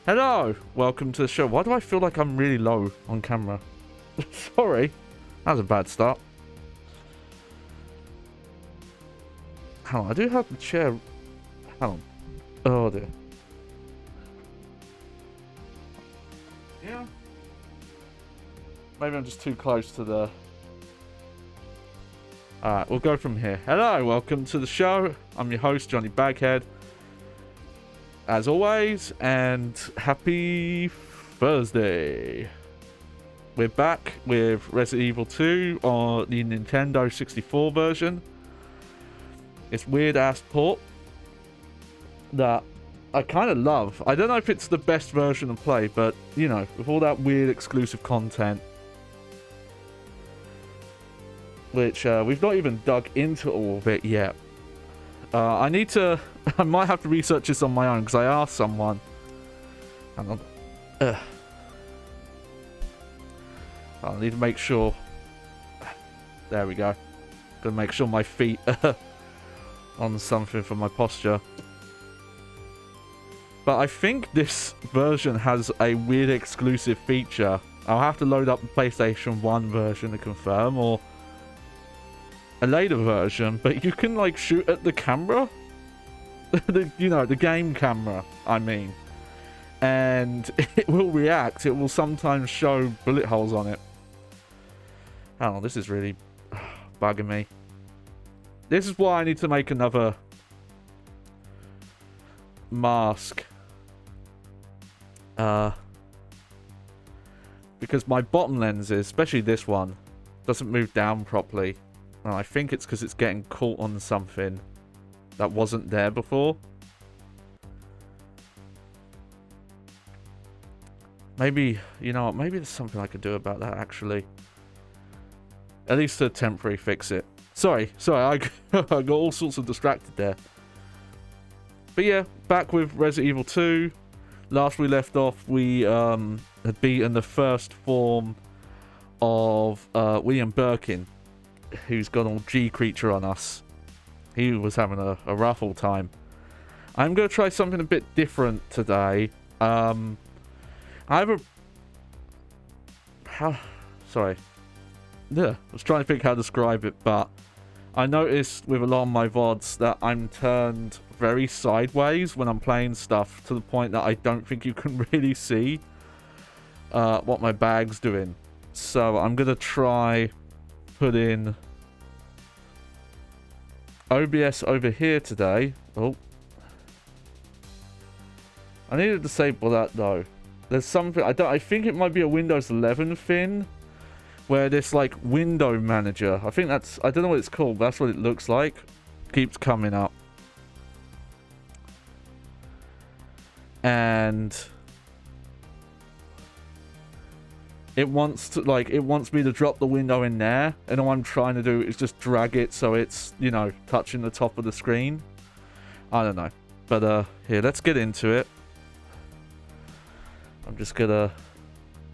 Hello, welcome to the show. Why do I feel like I'm really low on camera? Sorry, that was a bad start. Hang on, I do have the chair. Hang on. Oh dear. Yeah. Maybe I'm just too close to the... Alright, we'll go from here. Hello, welcome to the show. I'm your host, JohnnyBagHead. As always, and happy Thursday. We're back with Resident Evil 2 on the Nintendo 64 version. It's weird-ass port that I kind of love. I don't know if it's the best version of play, but, you know, with all that weird exclusive content, which we've not even dug into all of it yet. I need to... I might have to research this on my own, because I asked someone... Hang on. I need to make sure... There we go. Gotta make sure my feet are on something for my posture. But I think this version has a weird exclusive feature. I'll have to load up the PlayStation 1 version to confirm, or a later version, but you can like shoot at the camera. You know, the game camera, I mean. And it will react. It will sometimes show bullet holes on it. Hang on, this is really bugging me. This is why I need to make another mask. Because my bottom lenses, especially this one, doesn't move down properly. And I think it's because it's getting caught on something that wasn't there before. Maybe, you know what, maybe there's something I could do about that, actually. At least to temporarily fix it. Sorry, I got all sorts of distracted there. But yeah, back with Resident Evil 2. Last we left off, we had beaten the first form of William Birkin, who's gone all G-creature on us. He was having a rough old time. I'm going to try something a bit different today. I have a... Sorry. Yeah, I was trying to think how to describe it, but I noticed with a lot of my VODs that I'm turned very sideways when I'm playing stuff, to the point that I don't think you can really see what my bag's doing. So I'm going to try put in OBS over here today. Oh. I need to disable that though. There's something, I think it might be a Windows 11 thing, where this like window manager, I think that's, I don't know what it's called, but that's what it looks like, keeps coming up. And it wants to, like, it wants me to drop the window in there, and all I'm trying to do is just drag it so it's, you know, touching the top of the screen. I don't know. But here, let's get into it. I'm just gonna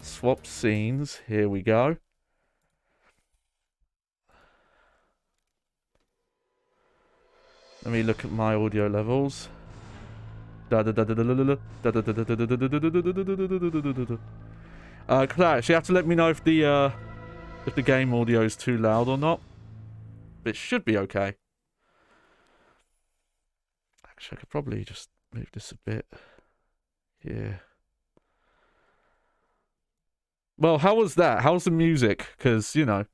swap scenes. Here we go. Let me look at my audio levels. Claire, actually have to let me know if the game audio is too loud or not. It should be okay. Actually, I could probably just move this a bit. Yeah. Well, how was that? How's the music? Because, you know.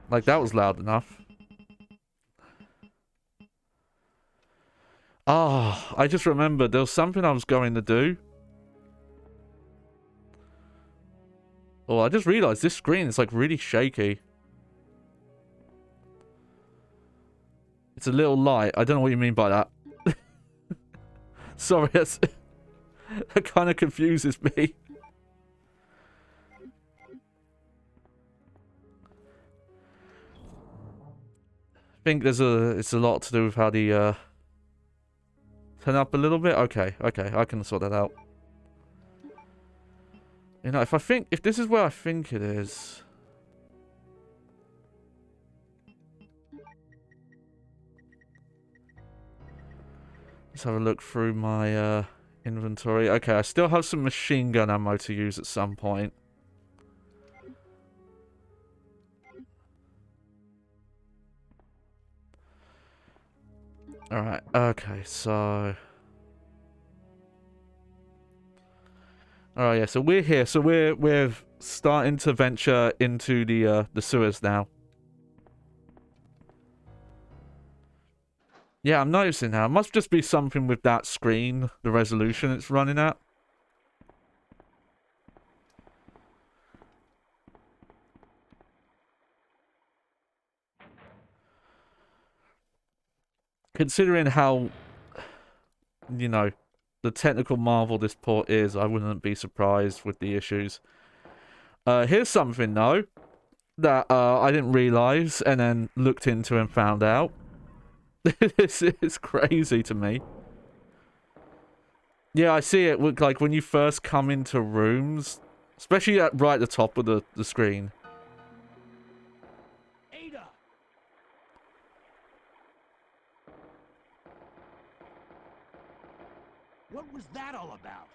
Like, that was loud enough. Ah, I just remembered there was something I was going to do. Oh, I just realized this screen is like really shaky. It's a little light. I don't know what you mean by that. Sorry, that kind of confuses me. I think it's a lot to do with how the turn up a little bit. Okay, I can sort that out. You know, if this is where I think it is. Let's have a look through my inventory. Okay, I still have some machine gun ammo to use at some point. Alright, okay, so... Alright, yeah, so we're here. So we're starting to venture into the sewers now. Yeah, I'm noticing now. It must just be something with that screen, the resolution it's running at. Considering how, you know, the technical marvel this port is, I wouldn't be surprised with the issues. Here's something, though, that I didn't realise and then looked into and found out. This is crazy to me. Yeah, I see it look like when you first come into rooms, especially at right at the top of the screen. Ada! What was that all about?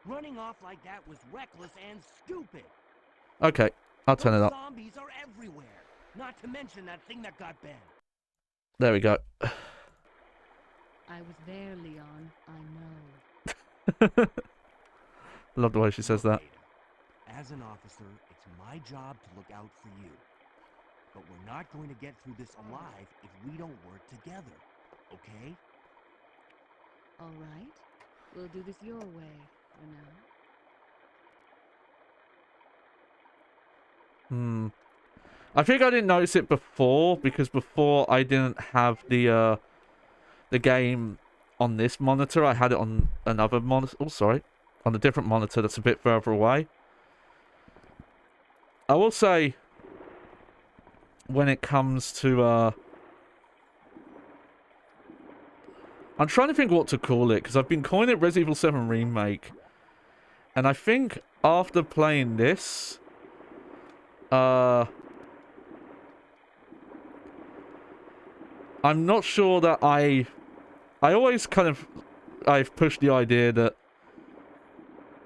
Running off like that was reckless and stupid. Okay, I'll turn it up. Zombies are everywhere. Not to mention that thing that got Ben. There we go. I was there, Leon. I know. Love the way she says that. Ada, as an officer, it's my job to look out for you. But we're not going to get through this alive if we don't work together. Okay? All right. We'll do this your way for now. I think I didn't notice it before because before I didn't have the game on this monitor. I had it on another monitor. Oh, sorry, on a different monitor that's a bit further away. I will say, when it comes to I'm trying to think what to call it because I've been calling it Resident Evil 7 Remake, and I think after playing this, I'm not sure that I always kind of... I've pushed the idea that,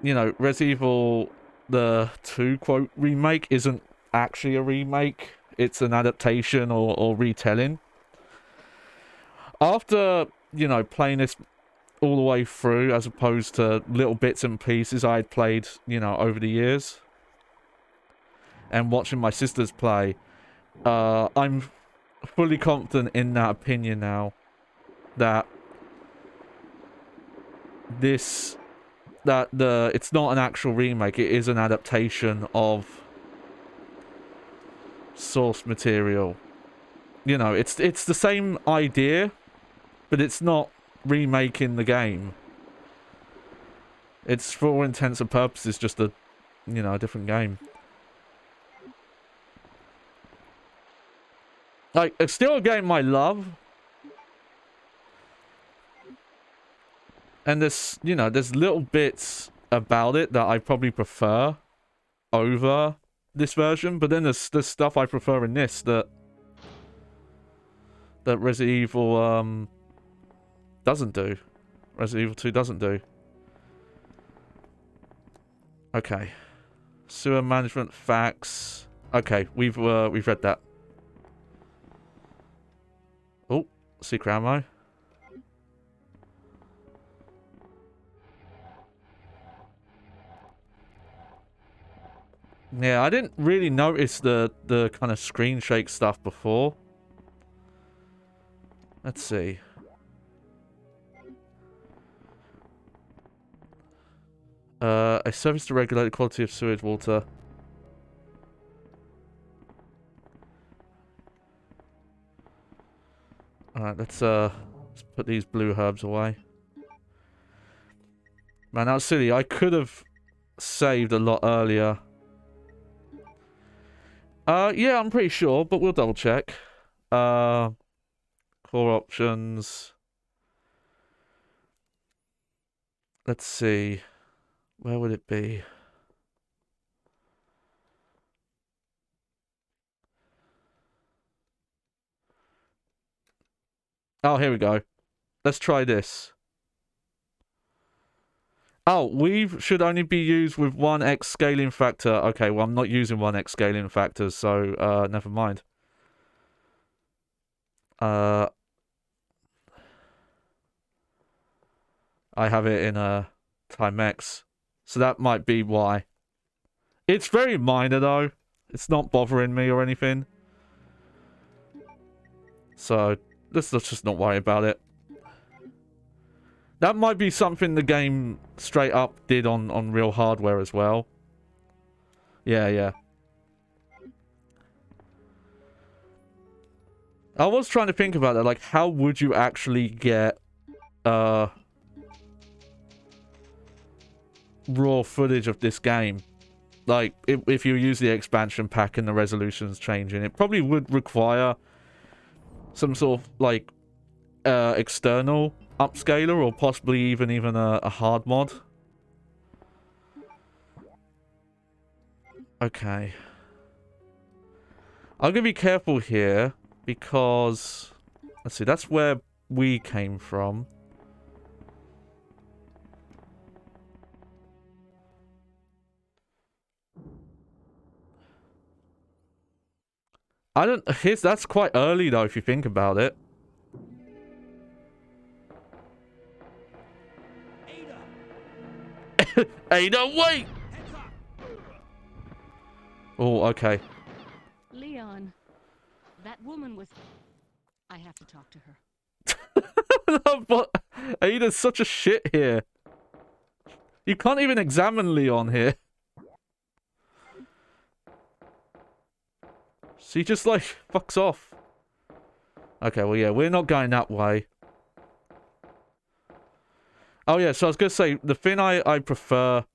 you know, Resident Evil the 2, quote, remake isn't actually a remake. It's an adaptation or retelling. After, you know, playing this all the way through as opposed to little bits and pieces I had played, you know, over the years, and watching my sisters play, I'm fully confident in that opinion now that it's not an actual remake, it is an adaptation of source material. You know, it's the same idea, but it's not remaking the game. It's for all intents and purposes just a, you know, a different game. Like, it's still a game I love. And there's, you know, there's little bits about it that I probably prefer over this version, but then there's stuff I prefer in this that Resident Evil doesn't do. Resident Evil 2 doesn't do. Okay. Sewer management facts. Okay, we've read that. Oh, secret ammo. Yeah, I didn't really notice the kind of screen shake stuff before. Let's see. A service to regulate the quality of sewage water. Alright, let's put these blue herbs away. Man, that was silly. I could have saved a lot earlier. Yeah, I'm pretty sure, but we'll double check. Core options. Let's see. Where would it be? Oh, here we go. Let's try this. Oh, weave should only be used with 1x scaling factor. Okay, well, I'm not using 1x scaling factors, so, never mind. I have it in a Timex, so that might be why. It's very minor, though. It's not bothering me or anything. So, let's just not worry about it. That might be something the game straight up did on real hardware as well. Yeah, yeah. I was trying to think about that, like, how would you actually get, raw footage of this game? Like, if you use the expansion pack and the resolution's changing, it probably would require some sort of, like, external upscaler, or possibly even a hard mod. Okay. I'm gonna be careful here, because... Let's see, that's where we came from. I don't... That's quite early, though, if you think about it. Ada, wait! Oh, okay. Leon, that woman was... I have to talk to her. But Ada's such a shit here. You can't even examine Leon here. She just, like, fucks off. Okay, well, yeah, we're not going that way. Oh, yeah, so I was going to say, the thing I prefer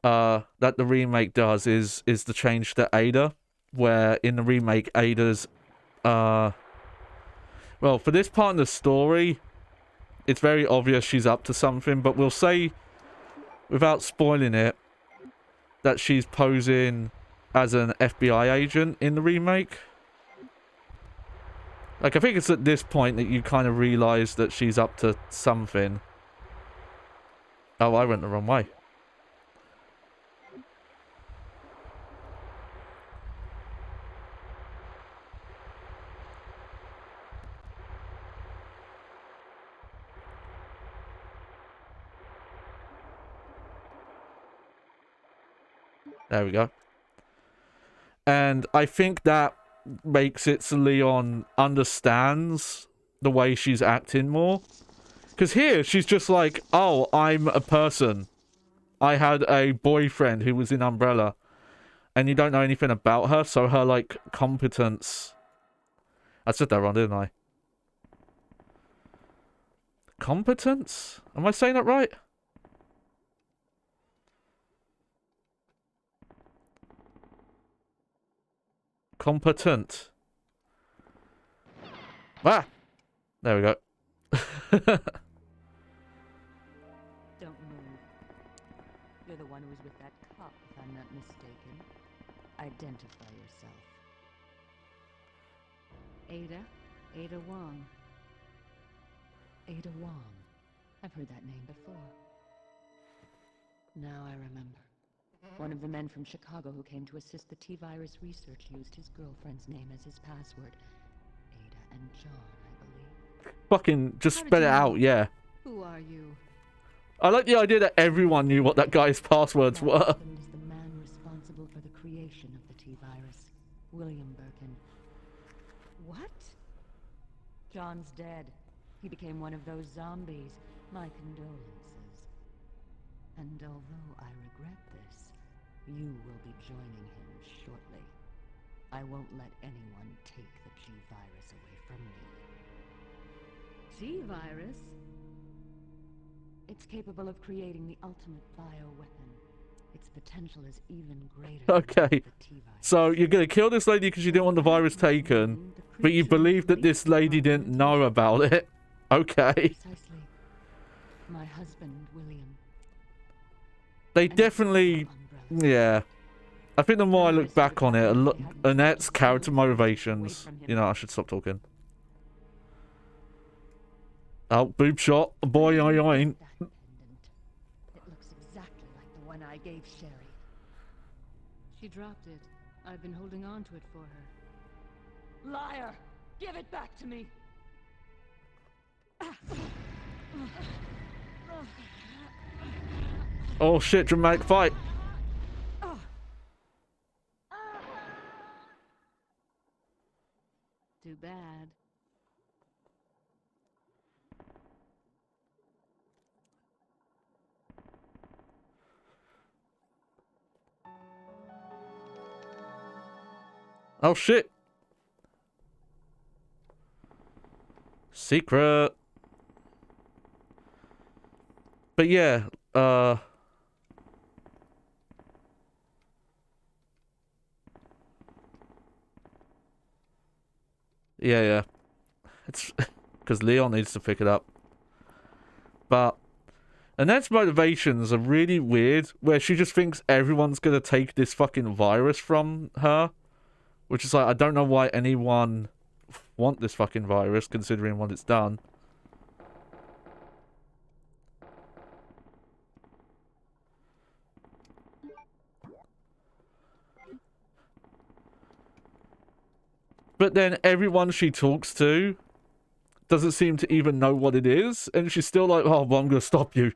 that the remake does is the change to Ada, where in the remake, Ada's, well, for this part in the story, it's very obvious she's up to something, but we'll say, without spoiling it, that she's posing as an FBI agent in the remake. Like, I think it's at this point that you kind of realize that she's up to something. Oh, I went the wrong way. There we go. And I think that makes it so Leon understands the way she's acting more. Because here, she's just like, oh, I'm a person. I had a boyfriend who was in Umbrella. And you don't know anything about her, so her, like, competence... I said that wrong, didn't I? Competence? Am I saying that right? Competent. Ah! There we go. Don't move. You're the one who was with that cop, if I'm not mistaken. Identify yourself. Ada Wong. Ada Wong. I've heard that name before. Now I remember. One of the men from Chicago who came to assist the T-virus research used his girlfriend's name as his password. Ada and John, I believe. Fucking just spell it out, yeah. Who are you? I like the idea that everyone knew what that guy's passwords were. My husband is the man responsible for the creation of the T-virus, William Birkin. What? John's dead. He became one of those zombies. My condolences. And although I regret this, you will be joining him shortly. I won't let anyone take the G-virus away from me. G-virus? It's capable of creating the ultimate bioweapon. Its potential is even greater Okay. than the T-virus. So you're gonna kill this lady because you didn't want the virus taken, but you believe that this lady didn't know about it. Okay. Precisely. My husband, William. They definitely... Yeah. I think the more I look back on it, Annette's character motivations... You know, I should stop talking. Oh, boob shot. Boy, I ain't. I gave Sherry. She dropped it. I've been holding on to it for her. Liar! Give it back to me! Oh shit, dramatic fight. Too bad. Oh shit. Secret. But yeah, yeah. It's because Leon needs to pick it up. But Annette's motivations are really weird, where she just thinks everyone's gonna take this fucking virus from her. Which is like, I don't know why anyone want this fucking virus, considering what it's done. But then everyone she talks to doesn't seem to even know what it is, and she's still like, "Oh, well, I'm gonna stop you."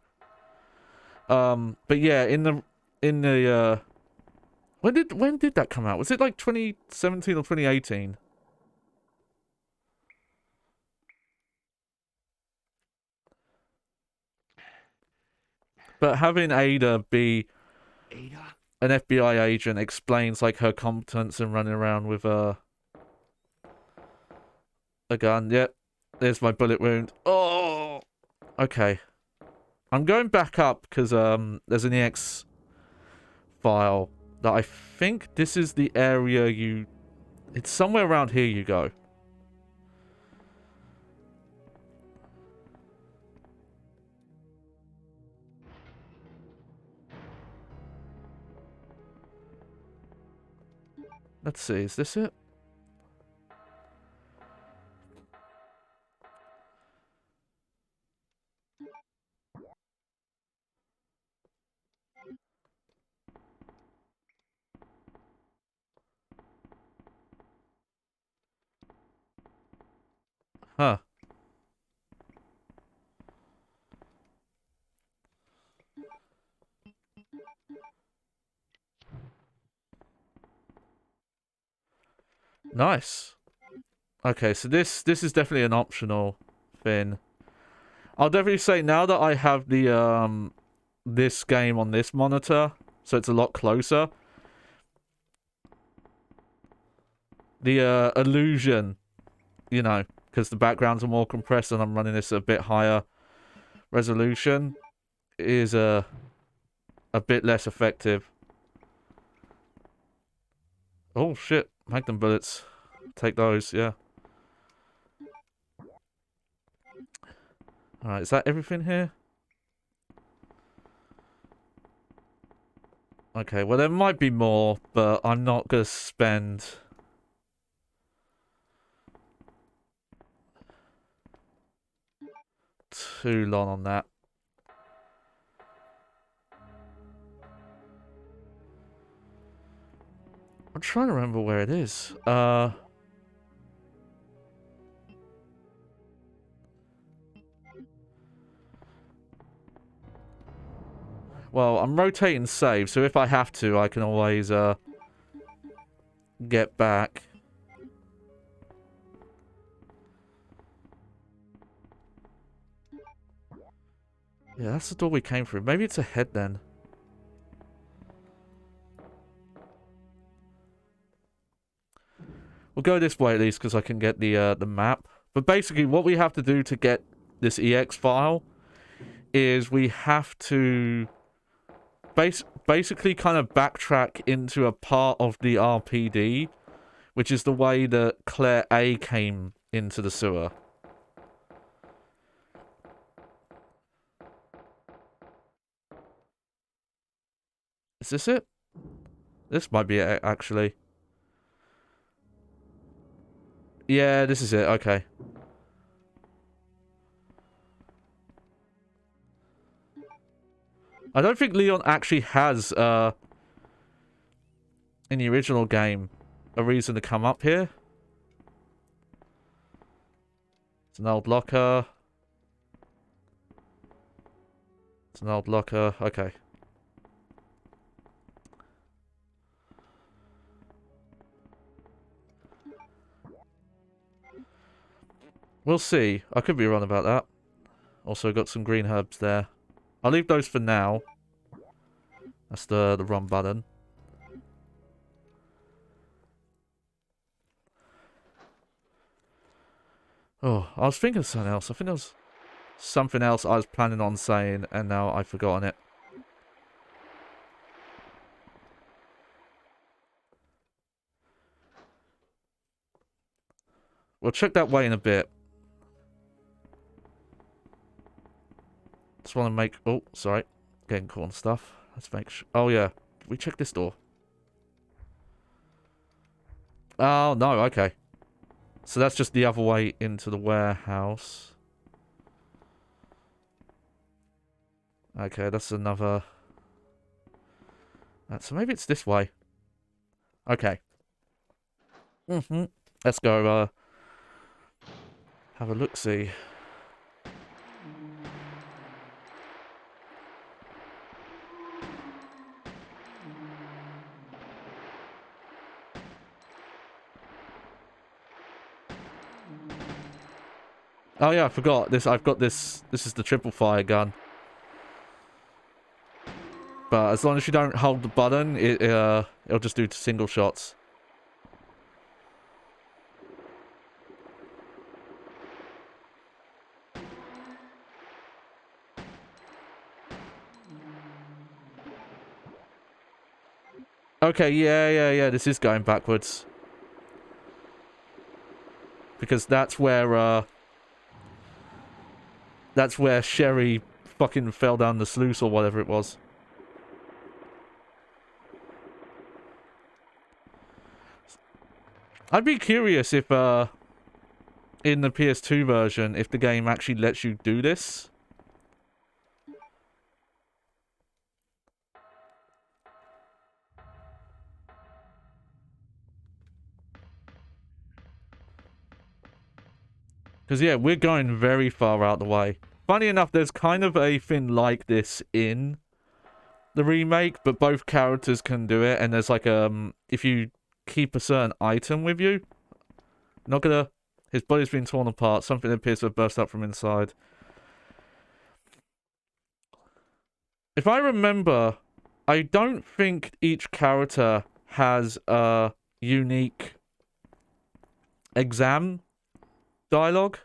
But yeah, in the when did that come out? Was it like 2017 or 2018? But having Ada be an FBI agent explains like her competence in running around with a gun. Yep, there's my bullet wound. Oh, okay. I'm going back up because there's an EX file that I think this is the area you. It's somewhere around here you go. Let's see, is this it? Huh. Nice. Okay, so this is definitely an optional thing. I'll definitely say now that I have the this game on this monitor, so it's a lot closer. The illusion, you know, because the backgrounds are more compressed and I'm running this at a bit higher resolution, is a bit less effective. Oh shit, magnum bullets. Take those, yeah. Alright, is that everything here? Okay, well there might be more, but I'm not gonna spend too long on that. I'm trying to remember where it is. Well, I'm rotating save, so if I have to, I can always, get back. Yeah, that's the door we came through. Maybe it's ahead then. We'll go this way at least, because I can get the map. But basically, what we have to do to get this EX file is we have to basically kind of backtrack into a part of the RPD, which is the way that Claire A came into the sewer. Is this it? This might be it, actually. Yeah, this is it. Okay. I don't think Leon actually has, in the original game, a reason to come up here. It's an old locker. It's an old locker. Okay. We'll see. I could be wrong about that. Also got some green herbs there. I'll leave those for now. That's the run button. Oh, I was thinking of something else. I think there was something else I was planning on saying, and now I've forgotten it. We'll check that way in a bit. Just want to make... Oh, sorry. Getting caught on stuff. Let's make sure... Oh, yeah. Did we check this door? Oh, no. Okay. So that's just the other way into the warehouse. Okay, that's another... So maybe it's this way. Okay. Let's go, have a look-see. Oh yeah, I forgot this. I've got this. This is the triple fire gun. But as long as you don't hold the button, it'll just do single shots. Okay, yeah. This is going backwards. Because that's where Sherry fucking fell down the sluice or whatever it was. I'd be curious if, in the PS2 version, if the game actually lets you do this. Because, yeah, we're going very far out the way. Funny enough, there's kind of a thing like this in the remake, but both characters can do it, and there's like, if you keep a certain item with you, not gonna... His body's been torn apart, something appears to have burst up from inside. If I remember, I don't think each character has a unique exam dialogue,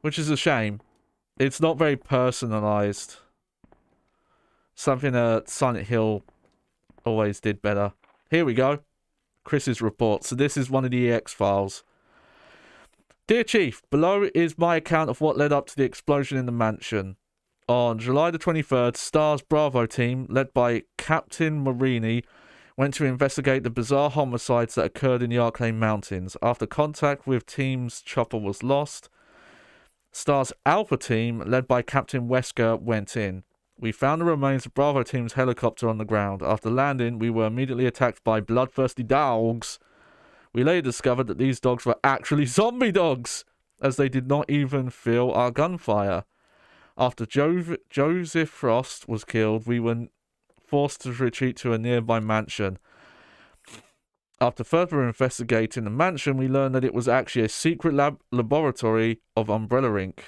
which is a shame. It's not very personalized. Something that Silent Hill always did better. Here we go. Chris's report. So this is one of the EX files. Dear Chief, below is my account of what led up to the explosion in the mansion. On July the 23rd, STAR's Bravo team, led by Captain Marini, went to investigate the bizarre homicides that occurred in the Arklay Mountains. After contact with team's chopper was lost, STAR's Alpha team, led by Captain Wesker, went in. We found the remains of Bravo team's helicopter on the ground. After landing, we were immediately attacked by bloodthirsty dogs. We later discovered that these dogs were actually zombie dogs, as they did not even feel our gunfire. After Joseph Frost was killed, we were forced to retreat to a nearby mansion. After further investigating the mansion, we learned that it was actually a secret laboratory of Umbrella Inc.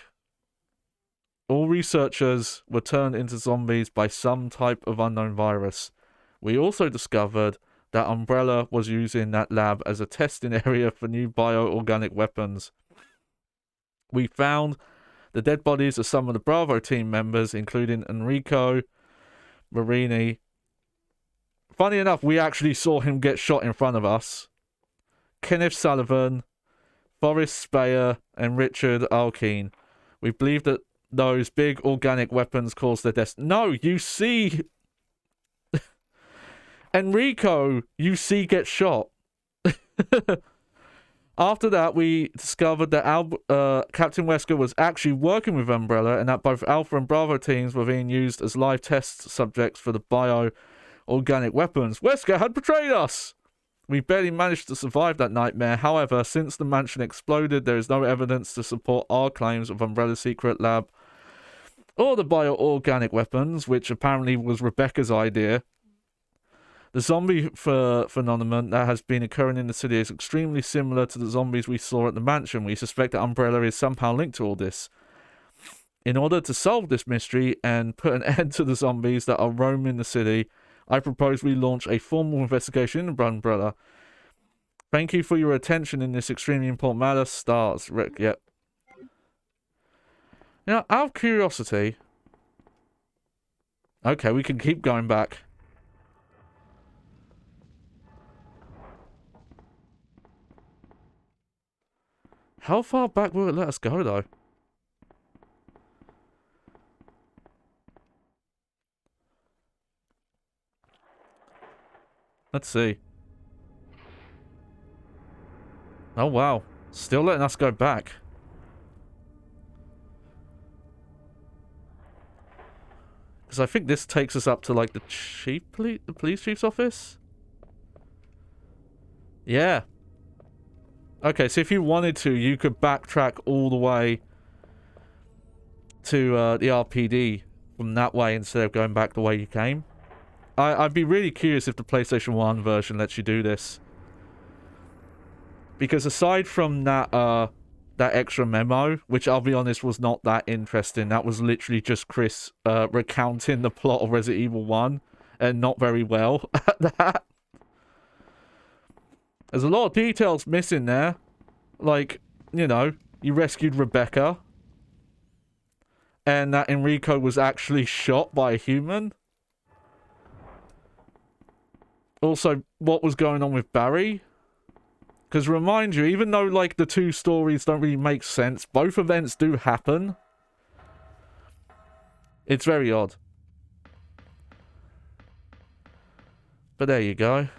All researchers were turned into zombies by some type of unknown virus. We also discovered that Umbrella was using that lab as a testing area for new bioorganic weapons. We found the dead bodies of some of the Bravo team members, including Enrico Marini. Funny enough, we actually saw him get shot in front of us. Kenneth Sullivan, Forrest Speyer, and Richard Alkeen. We believe that those big organic weapons caused their deaths. No, you see... Enrico, you see, get shot. After that, we discovered that Captain Wesker was actually working with Umbrella and that both Alpha and Bravo teams were being used as live test subjects for the bio-organic weapons. Wesker had betrayed us! We barely managed to survive that nightmare. However, since the mansion exploded, there is no evidence to support our claims of Umbrella's secret lab or the bio-organic weapons, which apparently was Rebecca's idea. The zombie phenomenon that has been occurring in the city is extremely similar to the zombies we saw at the mansion. We suspect that Umbrella is somehow linked to all this. In order to solve this mystery and put an end to the zombies that are roaming the city, I propose we launch a formal investigation into Umbrella. Thank you for your attention in this extremely important matter. Stars. Rick, yep. Now, out of curiosity... Okay, we can keep going back. How far back will it let us go, though? Let's see. Oh, wow. Still letting us go back. Because I think this takes us up to, like, the police chief's office? Yeah. Okay, so if you wanted to, you could backtrack all the way to the RPD from that way instead of going back the way you came. I'd be really curious if the PlayStation 1 version lets you do this. Because aside from that that extra memo, which I'll be honest was not that interesting, that was literally just Chris recounting the plot of Resident Evil 1, and not very well at that. There's a lot of details missing there. Like, you know, you rescued Rebecca. And that Enrico was actually shot by a human. Also, what was going on with Barry? Because remind you, even though, like, the two stories don't really make sense, both events do happen. It's very odd. But there you go.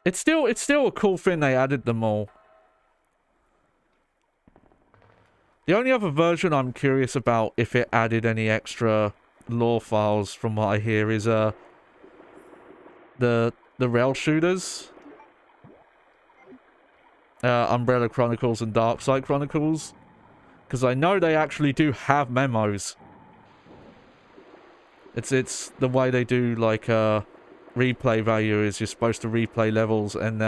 It's still a cool thing they added them all. The only other version I'm curious about if it added any extra lore files from what I hear is the rail shooters. Umbrella Chronicles and Darkside Chronicles. Because I know they actually do have memos. It's the way they do, like, replay value is you're supposed to replay levels and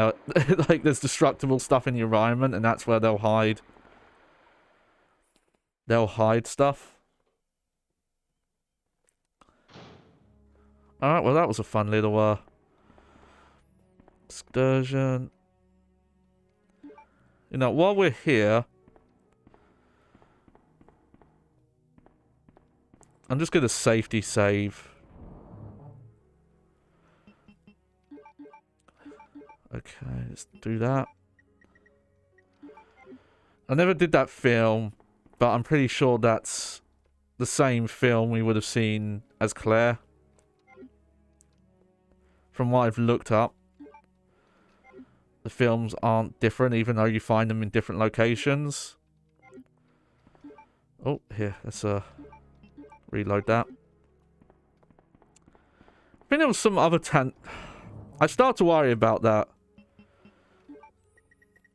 like there's destructible stuff in the environment and that's where they'll hide stuff. Alright, well that was a fun little excursion. You know, while we're here, I'm just gonna safety save. Okay, let's do that. I never did that film, but I'm pretty sure that's the same film we would have seen as Claire. From what I've looked up. The films aren't different, even though you find them in different locations. Oh, here, let's reload that. I think there was some other I start to worry about that.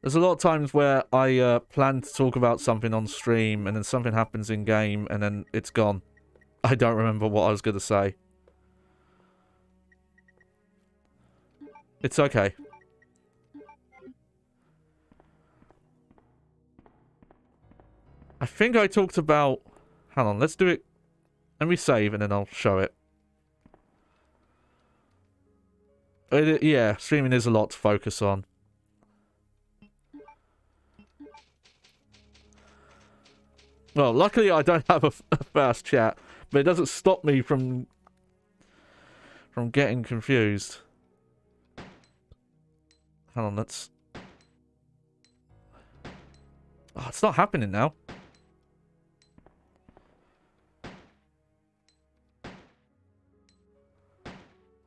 There's a lot of times where I plan to talk about something on stream and then something happens in game and then it's gone. I don't remember what I was going to say. It's okay. I think I talked about... Hang on, let's do it. Let me save and then I'll show it. Yeah, streaming is a lot to focus on. Well, luckily I don't have a fast chat, but it doesn't stop me from getting confused. Hang on, let's... Oh, it's not happening now.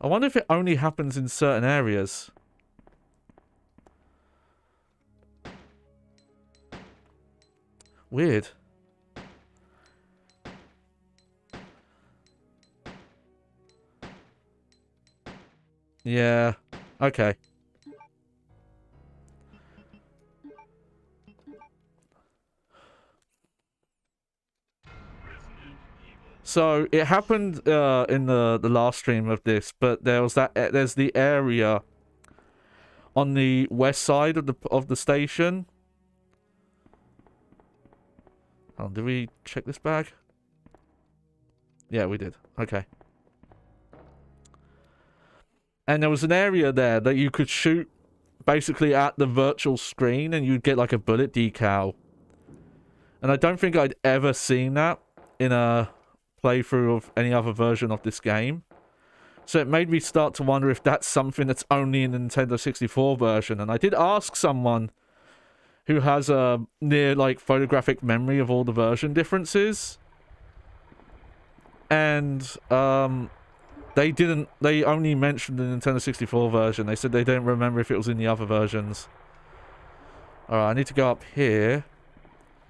I wonder if it only happens in certain areas. Weird. Yeah. Okay. So it happened in the last stream of this, but there was there's the area on the west side of the station. Oh, did we check this bag? Yeah, we did. Okay. And there was an area there that you could shoot basically at the virtual screen and you'd get like a bullet decal. And I don't think I'd ever seen that in a playthrough of any other version of this game. So it made me start to wonder if that's something that's only in the Nintendo 64 version. And I did ask someone who has a near like photographic memory of all the version differences. And they only mentioned the Nintendo 64 version. They said they don't remember if it was in the other versions. Alright, I need to go up here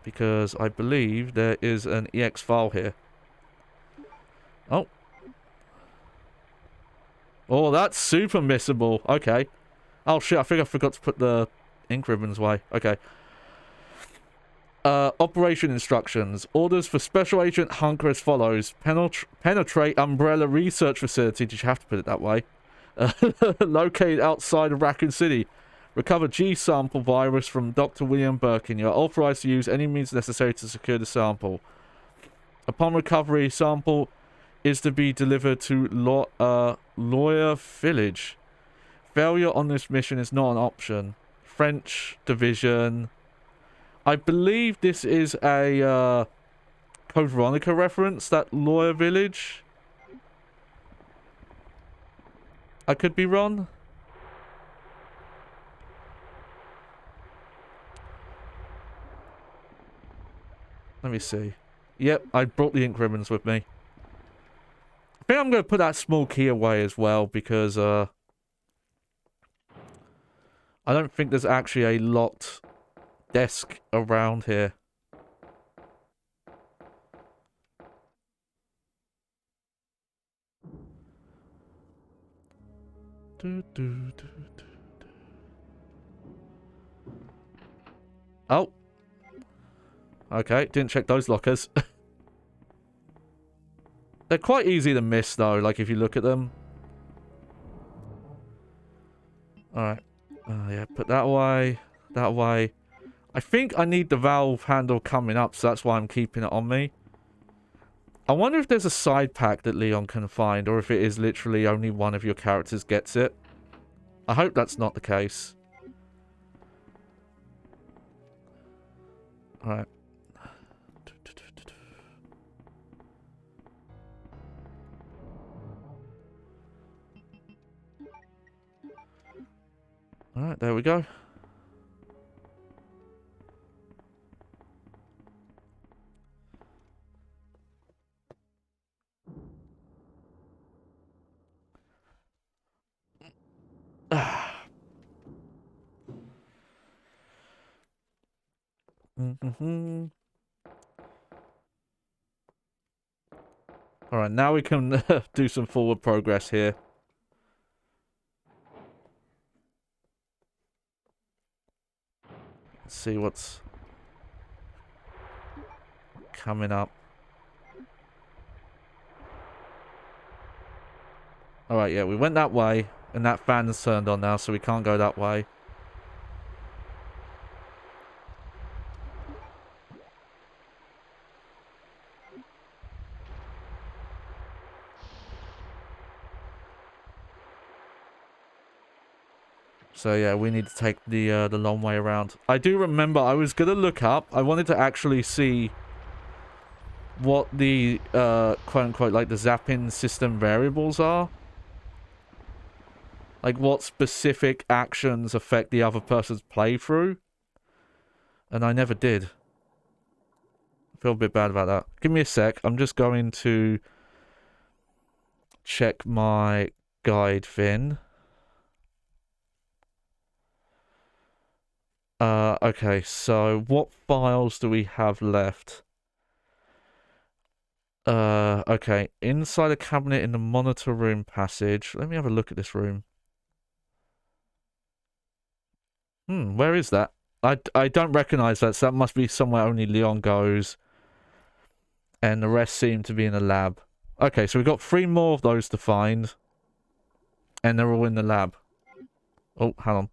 because I believe there is an EX file here. Oh. Oh, that's super missable. Okay. Oh shit, I think I forgot to put the ink ribbons away. Okay. Operation instructions. Orders for Special Agent Hunker as follows. Penetrate Umbrella Research Facility. Did you have to put it that way? Located outside of Raccoon City. Recover G-sample virus from Dr. William Birkin. You are authorized to use any means necessary to secure the sample. Upon recovery, sample is to be delivered to Lawyer Village. Failure on this mission is not an option. French Division. I believe this is a Code Veronica reference, that Lawyer Village. I could be wrong. Let me see. Yep, I brought the ink ribbons with me. I think I'm going to put that small key away as well because I don't think there's actually a locked desk around here. Oh. Okay, didn't check those lockers. They're quite easy to miss though, like if you look at them. Alright. Yeah, put that away. That away. I think I need the valve handle coming up, so that's why I'm keeping it on me. I wonder if there's a side pack that Leon can find, or if it is literally only one of your characters gets it. I hope that's not the case. Alright. Alright, there we go. Alright, now we can do some forward progress here. Let's see what's coming up. Alright, yeah, we went that way, and that fan is turned on now, so we can't go that way. So yeah, we need to take the long way around. I do remember I was gonna look up. I wanted to actually see what the quote unquote like the zapping system variables are. Like what specific actions affect the other person's playthrough. And I never did. I feel a bit bad about that. Give me a sec. I'm just going to check my guide thing. Okay, so what files do we have left? Okay, inside a cabinet in the monitor room passage. Let me have a look at this room. Where is that? I don't recognize that, so that must be somewhere only Leon goes. And the rest seem to be in a lab. Okay, so we've got 3 more of those to find. And they're all in the lab. Oh, hang on.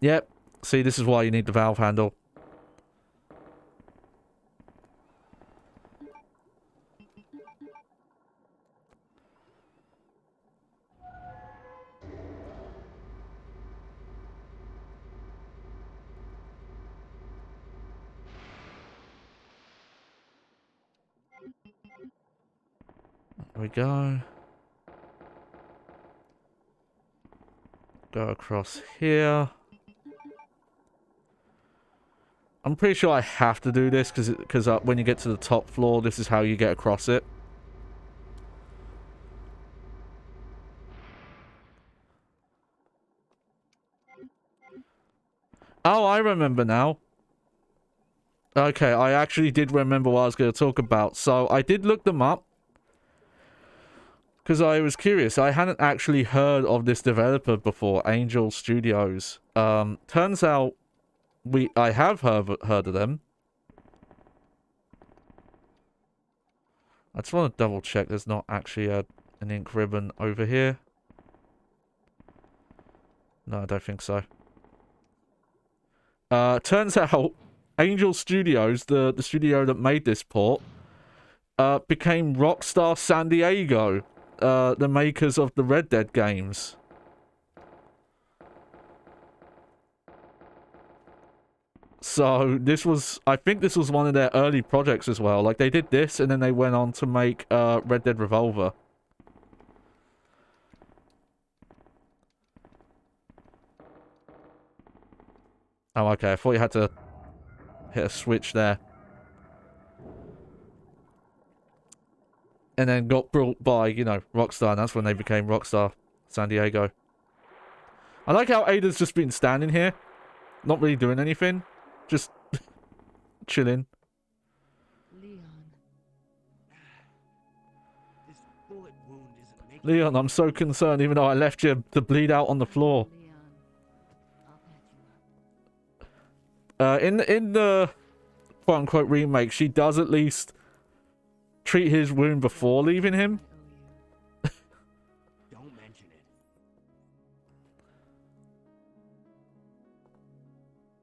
Yep. See, this is why you need the valve handle. There we go. Go across here. I'm pretty sure I have to do this because when you get to the top floor, this is how you get across it. Oh, I remember now. Okay, I actually did remember what I was going to talk about. So I did look them up because I was curious. I hadn't actually heard of this developer before, Angel Studios. Turns out I have heard of them. I just want to double check there's not actually an ink ribbon over here. No, I don't think so. Turns out Angel Studios, the studio that made this port, became Rockstar San Diego, the makers of the Red Dead games. So this was, I think this was one of their early projects as well. Like they did this and then they went on to make Red Dead Revolver. Oh, okay. I thought you had to hit a switch there. And then got brought by, you know, Rockstar, and that's when they became Rockstar San Diego. I like how Ada's just been standing here, not really doing anything, just chilling. Leon. This bullet wound isn't making Leon, I'm so concerned, even though I left you to bleed out on the floor. Leon. I'll patch you up. In the quote-unquote remake, she does at least treat his wound before leaving him. Don't mention it.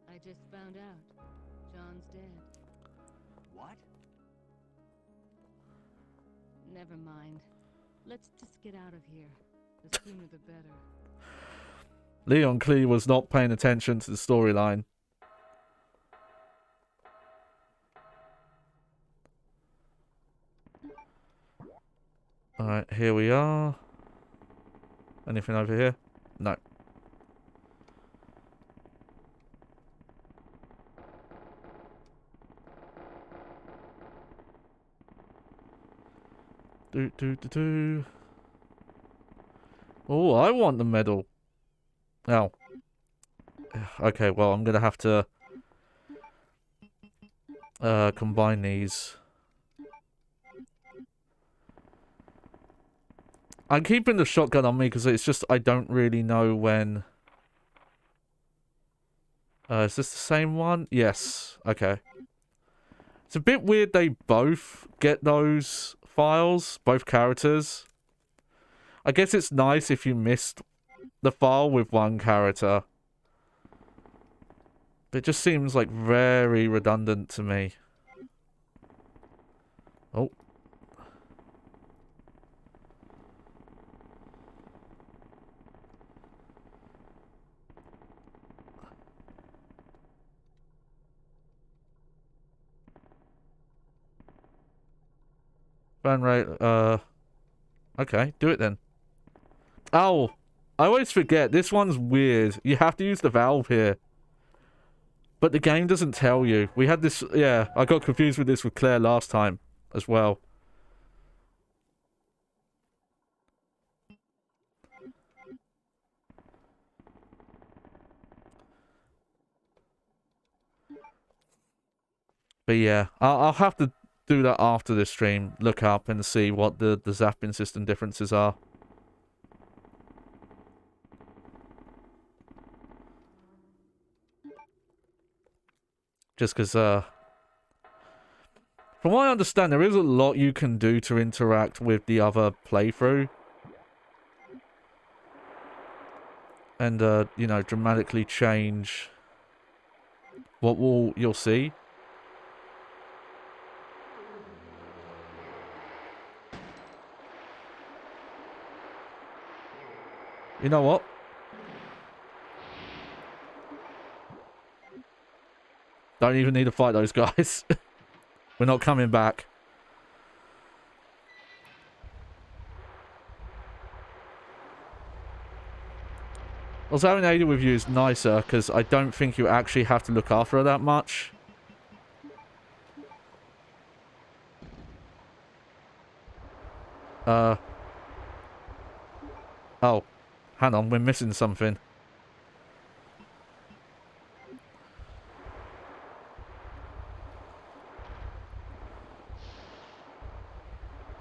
I just found out. John's dead. What? Never mind. Let's just get out of here. The sooner the better. Leon clearly was not paying attention to the storyline. Alright, here we are. Anything over here? No. Oh, I want the medal. Oh. Okay, well, I'm gonna have to combine these. I'm keeping the shotgun on me because it's just I don't really know when. Is this the same one? Yes. Okay. It's a bit weird they both get those files, both characters. I guess it's nice if you missed the file with one character. But it just seems like very redundant to me. Oh. Burn rate, okay, do it then. Oh, I always forget, this one's weird. You have to use the valve here. But the game doesn't tell you. We had this... Yeah, I got confused with this with Claire last time as well. But yeah, I'll have to do that after this stream. Look up and see what the zapping system differences are. Just because, from what I understand, there is a lot you can do to interact with the other playthrough. And, you know, dramatically change what you'll see. You know what? Don't even need to fight those guys. We're not coming back. Also, having Ada with you is nicer, because I don't think you actually have to look after her that much. Oh. Hang on, we're missing something.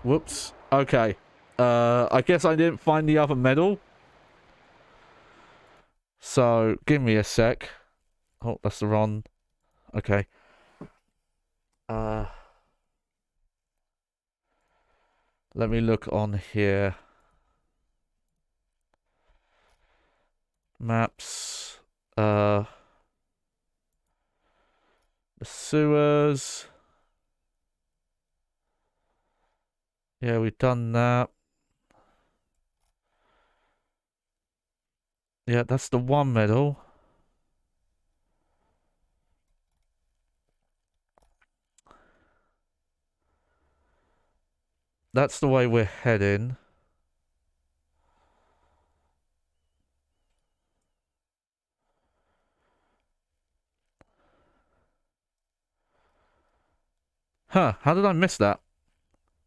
Whoops. Okay. I guess I didn't find the other medal. So, give me a sec. Oh, that's the wrong... Okay. Let me look on here. Maps. The sewers. Yeah, we've done that. Yeah, that's the one medal. That's the way we're heading. Huh, how did I miss that?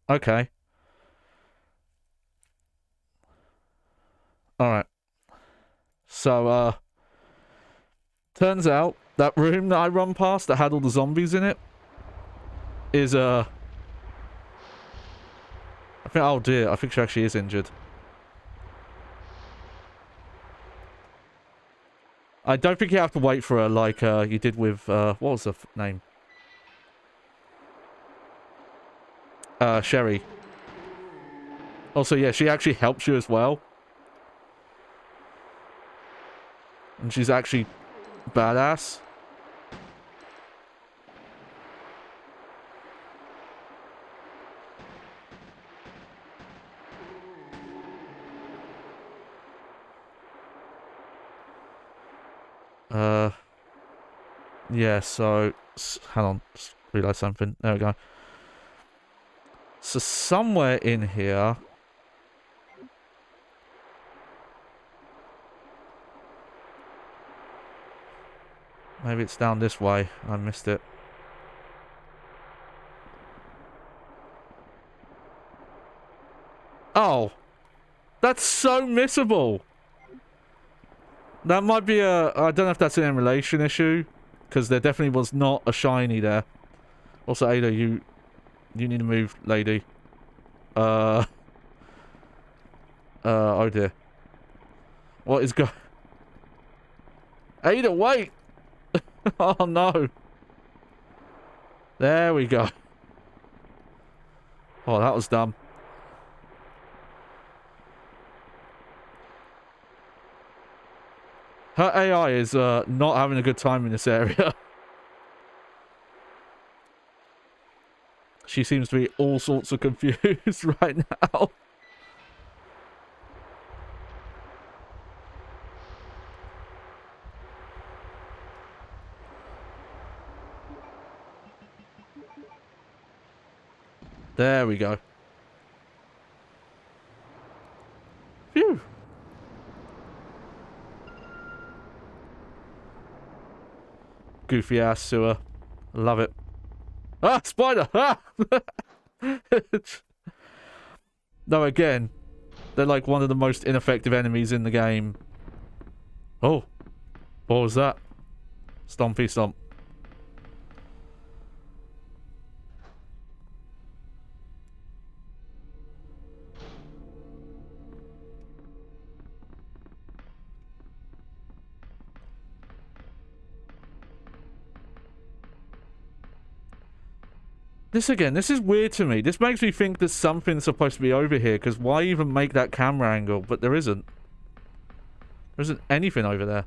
Okay. Alright. So, turns out that room that I run past that had all the zombies in it is, I think, oh dear, I think she actually is injured. I don't think you have to wait for her like, you did with, what was her name? Sherry. Also, yeah, she actually helps you as well. And she's actually badass. Yeah, so... Hang on, just realised something. There we go. So somewhere in here... Maybe it's down this way. I missed it. Oh! That's so missable! That might be a... I don't know if that's an emulation issue. Because there definitely was not a shiny there. Also, Ada, you need to move, lady. Oh dear. What is Ada, wait! Oh no! There we go. Oh, that was dumb. Her AI is not having a good time in this area. She seems to be all sorts of confused right now. There we go. Phew. goofy ass sewer. Love it. Ah, spider! Ah! No, again, they're like one of the most ineffective enemies in the game. Oh, what was that? Stompy stomp. This again, this is weird to me. This makes me think that something's supposed to be over here, because why even make that camera angle? But there isn't. There isn't anything over there.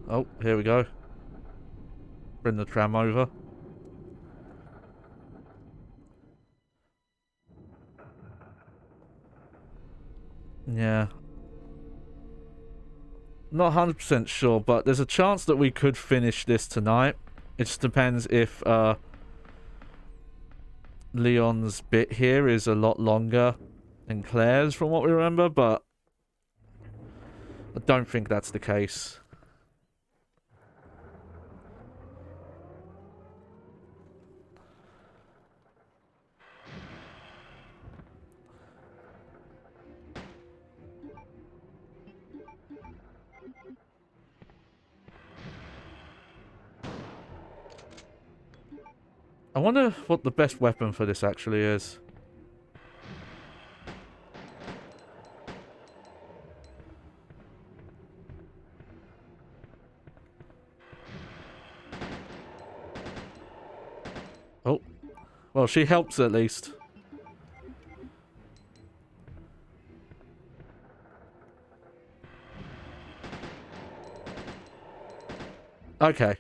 Oh, here we go. Bring the tram over. Yeah. Not 100% sure, but there's a chance that we could finish this tonight. It just depends if Leon's bit here is a lot longer than Claire's from what we remember, but I don't think that's the case. I wonder what the best weapon for this actually is. Oh. Well, she helps at least. Okay.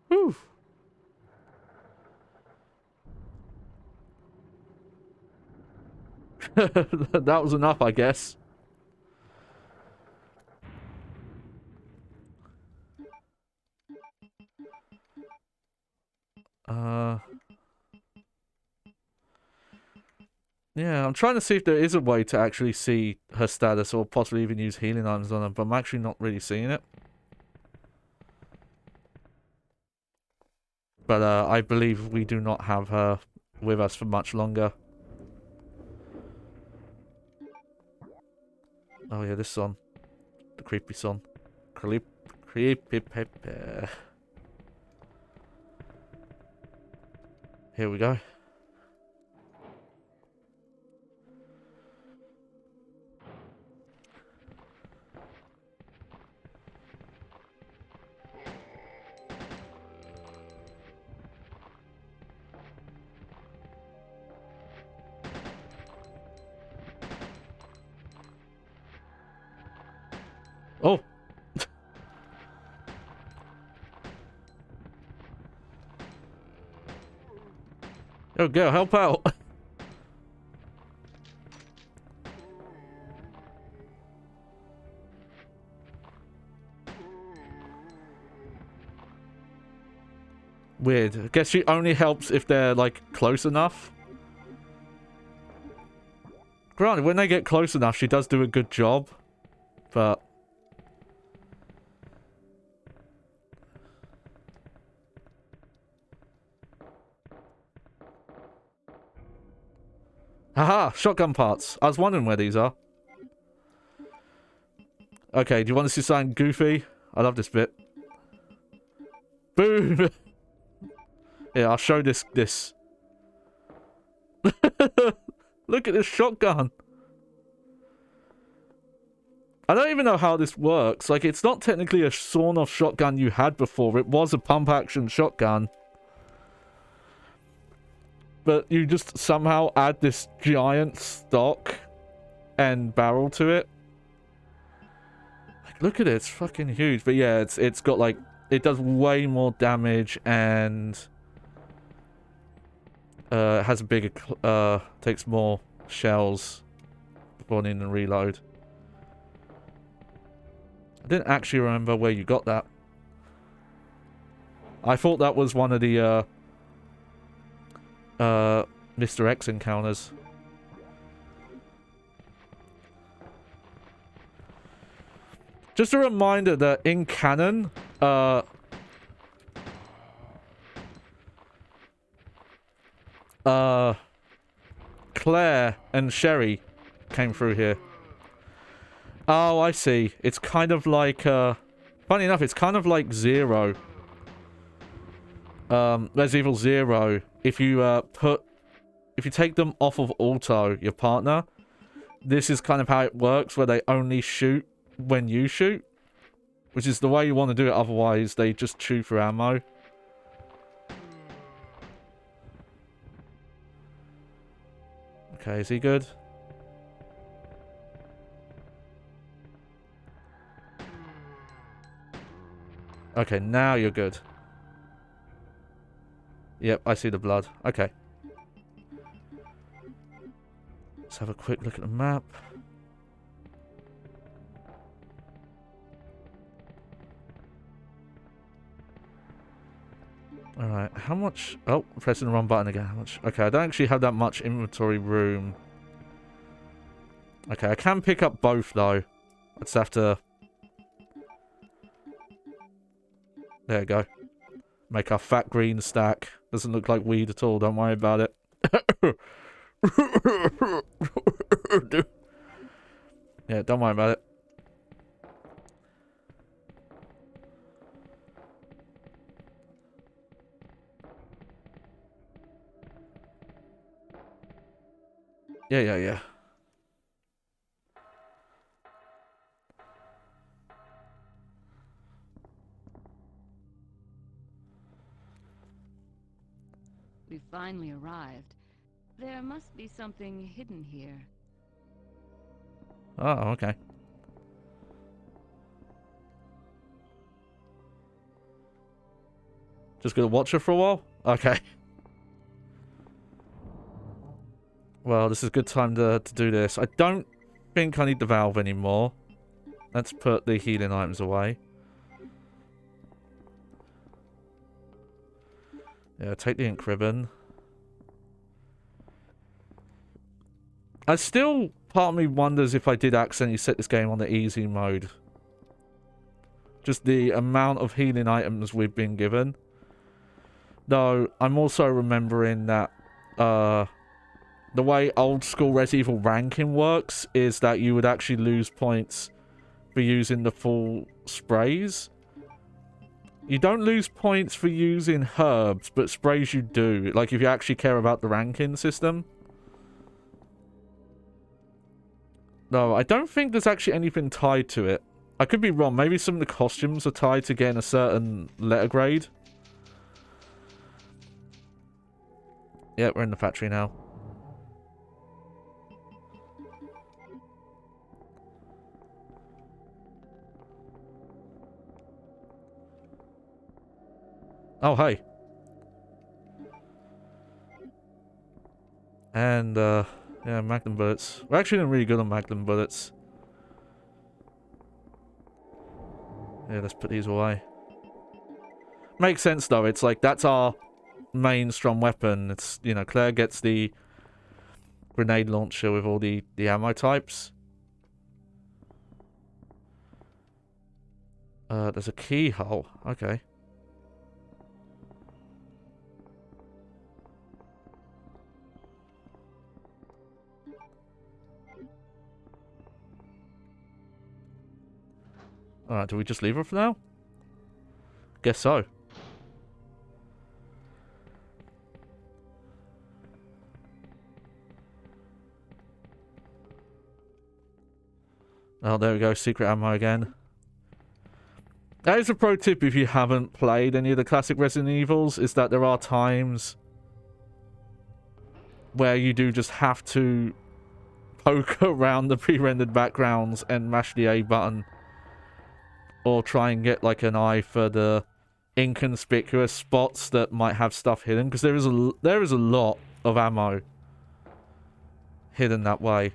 Whew. That was enough, I guess. Yeah, I'm trying to see if there is a way to actually see her status or possibly even use healing items on her, but I'm actually not really seeing it. But I believe we do not have her with us for much longer. Oh yeah, this song. The creepy song. Creepy pepe. Here we go. Oh! Oh, go, help out! Weird. I guess she only helps if they're, like, close enough. Granted, when they get close enough, she does do a good job. But... haha! Shotgun parts. I was wondering where these are. Okay, do you want to see something goofy? I love this bit. Boom! Yeah, I'll show this. Look at this shotgun. I don't even know how this works. Like, it's not technically a sawn-off shotgun you had before. It was a pump-action shotgun. But you just somehow add this giant stock and barrel to it. Like, look at it. It's fucking huge. But yeah, it's got, like... It does way more damage and... has a bigger... takes more shells before needing to reload. I didn't actually remember where you got that. I thought that was one of the Mr. X encounters. Just a reminder that in canon, Claire and Sherry came through here. Oh, I see. It's kind of like, funny enough, it's kind of like Zero. Resident Evil Zero. If you take them off of auto, your partner, this is kind of how it works, where they only shoot when you shoot. Which is the way you want to do it, otherwise they just chew through ammo. Okay, is he good? Okay, now you're good. Yep, I see the blood. Okay. Let's have a quick look at the map. Alright, how much... Oh, pressing the wrong button again. How much... Okay, I don't actually have that much inventory room. Okay, I can pick up both, though. I just have to... There we go. Make our fat green stack. Doesn't look like weed at all, don't worry about it. Yeah, don't worry about it. Yeah. We finally arrived. There must be something hidden here. Oh, okay. Just gonna watch her for a while? Okay. Well, this is a good time to do this. I don't think I need the valve anymore. Let's put the healing items away. Yeah, take the ink ribbon. I still, part of me wonders if I did accidentally set this game on the easy mode. Just the amount of healing items we've been given. Though, I'm also remembering that, the way old school Resident Evil ranking works is that you would actually lose points for using the full sprays. You don't lose points for using herbs, but sprays you do. Like, if you actually care about the ranking system. No, I don't think there's actually anything tied to it. I could be wrong. Maybe some of the costumes are tied to getting a certain letter grade. Yeah, we're in the factory now. Oh, hey. And, yeah, Magnum bullets. We're actually doing really good on Magnum bullets. Yeah, let's put these away. Makes sense, though. It's like, that's our main strong weapon. It's, you know, Claire gets the grenade launcher with all the ammo types. There's a keyhole. Okay. Alright, do we just leave her for now? Guess so. Oh, there we go. Secret ammo again. That is a pro tip if you haven't played any of the classic Resident Evils, is that there are times where you do just have to poke around the pre-rendered backgrounds and mash the A button. Or try and get like an eye for the inconspicuous spots that might have stuff hidden, because there is a lot of ammo hidden that way.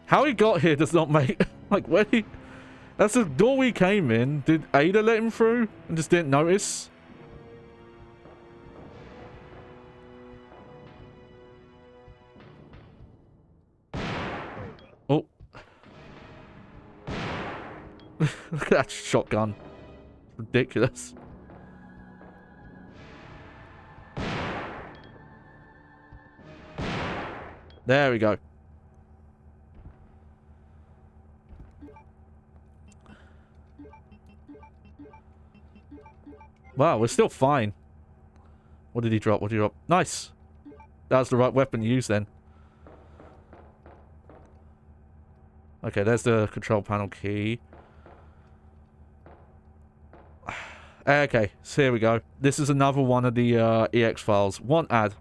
How he got here does not make... Like, where he... That's the door we came in. Did Ada let him through and just didn't notice? Oh. Look at that shotgun. Ridiculous. There we go. Wow, we're still fine. What did he drop? What did he drop? Nice. That was the right weapon to use then. Okay, there's the control panel key. Okay, so here we go. This is another one of the EX files. Want ad.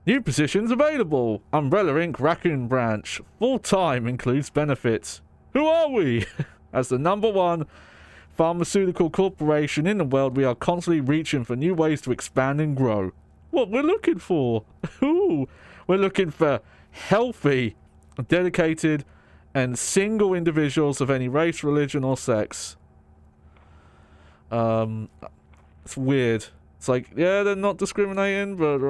New positions available. Umbrella Inc. Raccoon Branch. Full-time includes benefits. Who are we? As the #1 pharmaceutical corporation in the world, we are constantly reaching for new ways to expand and grow. What we're looking for? Ooh, we're looking for healthy, dedicated, and single individuals of any race, religion, or sex. It's weird. It's like, yeah, they're not discriminating, but...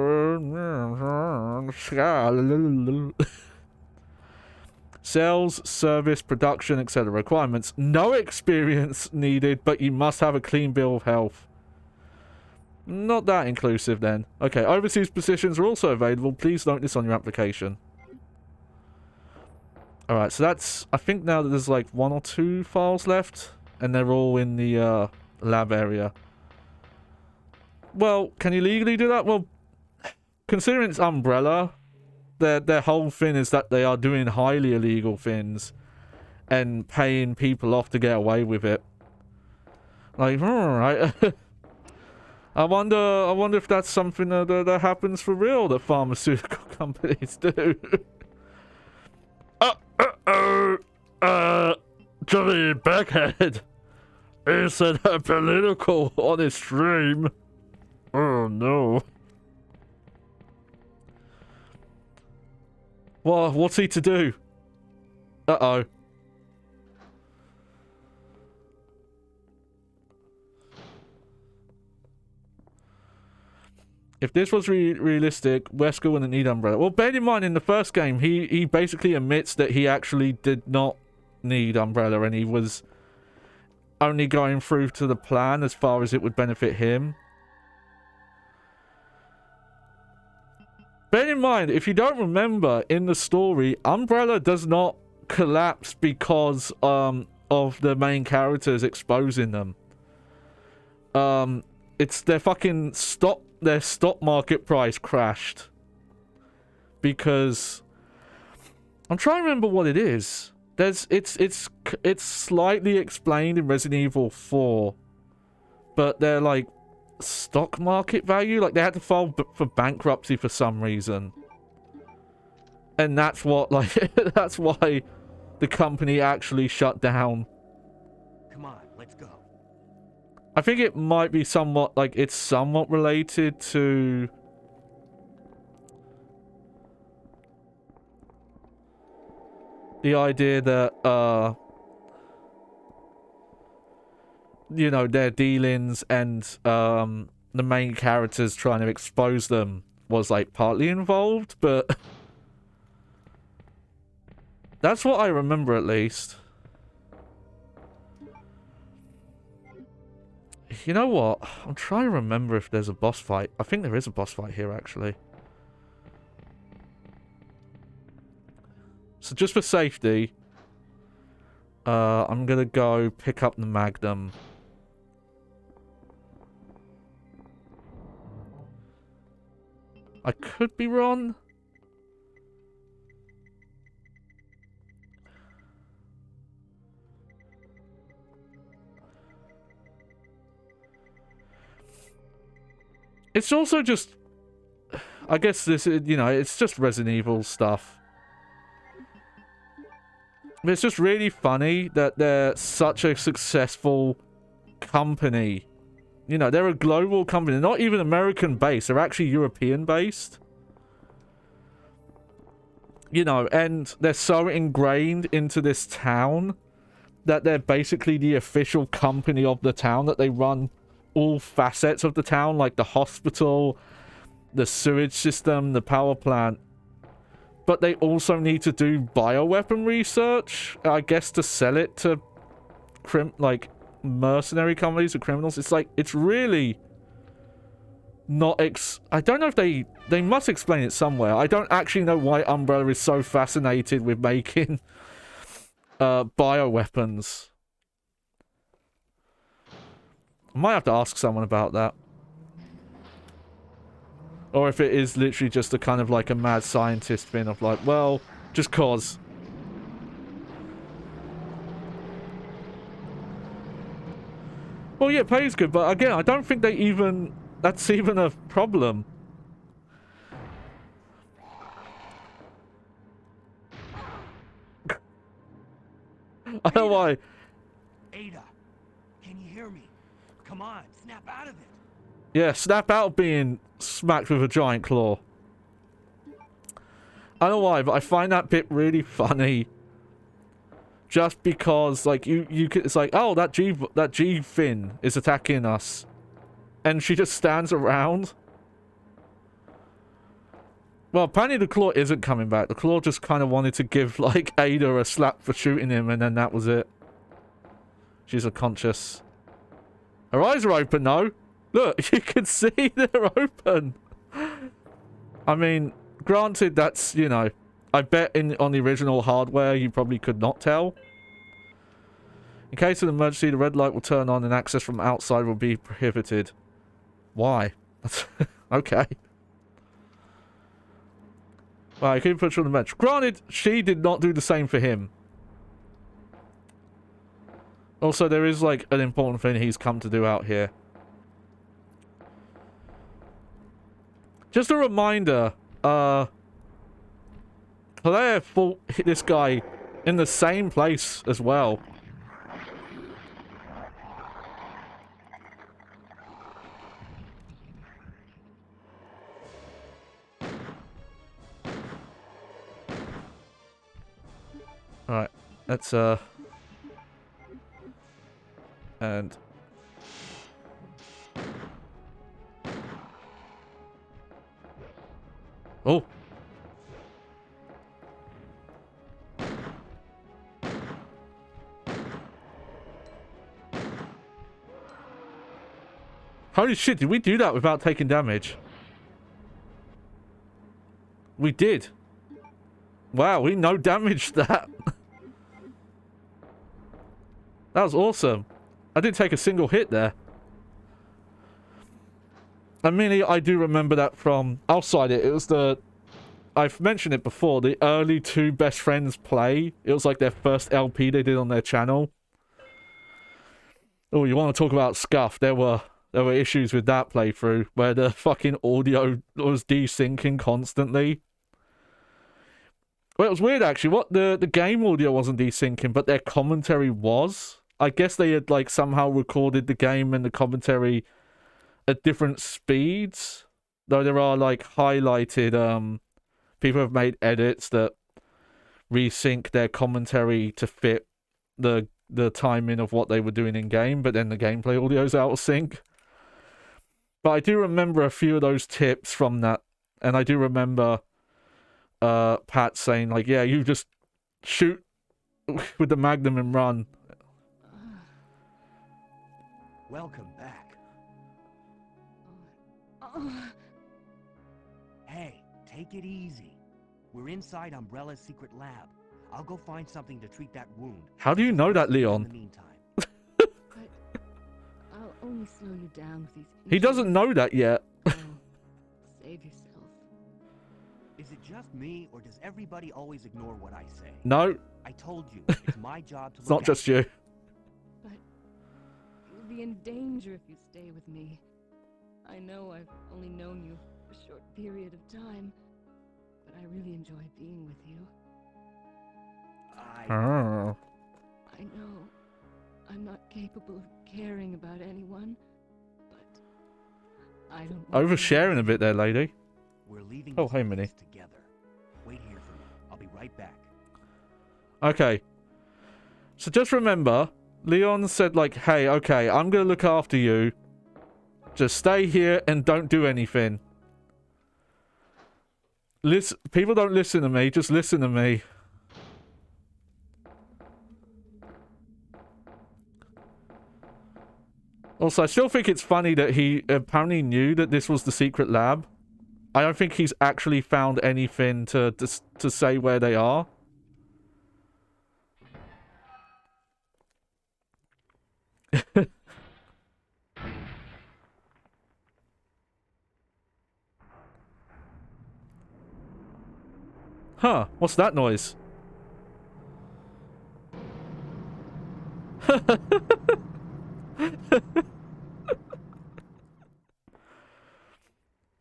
Sales, service, production, etc. Requirements. No experience needed, but you must have a clean bill of health. Not that inclusive, then. Okay, overseas positions are also available. Please note this on your application. Alright, so that's... I think now that there's like 1 or 2 files left, and they're all in the lab area. Well, can you legally do that? Well, considering it's Umbrella, their whole thing is that they are doing highly illegal things and paying people off to get away with it. Like, I wonder if that's something that happens for real that pharmaceutical companies do. Johnny Baghead is a political on his stream. Oh no. Well, what's he to do? Uh-oh. If this was realistic, Wesker wouldn't need Umbrella. Well, bear in mind, in the first game, he basically admits that he actually did not need Umbrella, and he was only going through to the plan as far as it would benefit him. Bear in mind, if you don't remember, in the story, Umbrella does not collapse because of the main characters exposing them. It's their fucking their stock market price crashed. Because I'm trying to remember what it is. It's slightly explained in Resident Evil 4, but they're like stock market value, like they had to file for bankruptcy for some reason, and that's what, like, that's why the company actually shut down. Come on, let's go. I think it might be somewhat, like, it's somewhat related to the idea that you know, their dealings and the main characters trying to expose them was like partly involved, but that's what I remember, at least. You know what? I'm trying to remember if there's a boss fight. I think there is a boss fight here, actually. So just for safety, I'm gonna go pick up the Magnum. I could be wrong. It's also just, I guess this, you know, it's just Resident Evil stuff. It's just really funny that they're such a successful company. You know, they're a global company. They're not even American-based. They're actually European-based. you know, and they're so ingrained into this town that they're basically the official company of the town, that they run all facets of the town, like the hospital, the sewage system, the power plant. But they also need to do bioweapon research, I guess, to sell it to like mercenary companies or criminals. It's like, it's really not I don't know if they must explain it somewhere. I don't actually know why Umbrella is so fascinated with making bioweapons. I might have to ask someone about that. Or if it is literally just a kind of like a mad scientist thing of like, well, just cause. Well, yeah, pay's good, but again, I don't think that's even a problem. I don't know why. Ada, can you hear me? Come on, snap out of it. Yeah, snap out of being smacked with a giant claw. I don't know why, but I find that bit really funny. Just because, like, you could, it's like, oh, that G fin is attacking us. And she just stands around. Well, apparently the claw isn't coming back. The claw just kind of wanted to give, like, Ada a slap for shooting him, and then that was it. She's unconscious. Her eyes are open, though. Look, you can see they're open. I mean, granted, that's, you know, I bet on the original hardware, you probably could not tell. In case of an emergency, the red light will turn on and access from outside will be prohibited. Why? Okay. Right, can you put her on the bench? Granted, she did not do the same for him. Also, there is, like, an important thing he's come to do out here. Just a reminder, Claire fought this guy in the same place as well. Alright, let's, and... Oh! Holy shit, did we do that without taking damage? We did. Wow, we no damaged that. That was awesome. I didn't take a single hit there. I mean, I do remember that from outside it. It was the... I've mentioned it before. The early two best friends play. It was like their first LP they did on their channel. Oh, you want to talk about scuff? There were issues with that playthrough where the fucking audio was desyncing constantly. Well, it was weird actually. What the game audio wasn't desyncing, but their commentary was. I guess they had like somehow recorded the game and the commentary at different speeds. Though there are like highlighted people have made edits that resync their commentary to fit the timing of what they were doing in game, but then the gameplay audio's out of sync. But I do remember a few of those tips from that, and I do remember Pat saying like, yeah, you just shoot with the Magnum and run. Welcome back. Hey, take it easy. We're inside Umbrella's secret lab. I'll go find something to treat that wound. How do you know that, Leon? In the meantime. But I'll only slow you down with these. He doesn't know that yet. Oh, save yourself. Is it just me, or does everybody always ignore what I say? No. I told you, it's my job to It's look not just you. But you'll be in danger if you stay with me. I know I've only known you a short period of time, but I really enjoy being with you. Oh. I know I'm not capable of caring about anyone, but I don't want Oversharing a bit there, lady. We're leaving Oh, this hey, place Minnie. together. Wait here for me. I'll be right back. Okay. So just remember, Leon said like, hey, okay, I'm gonna look after you. Just stay here and don't do anything. Listen, people don't listen to me, just listen to me. Also, I still think it's funny that he apparently knew that this was the secret lab. I don't think he's actually found anything to say where they are. Huh, what's that noise?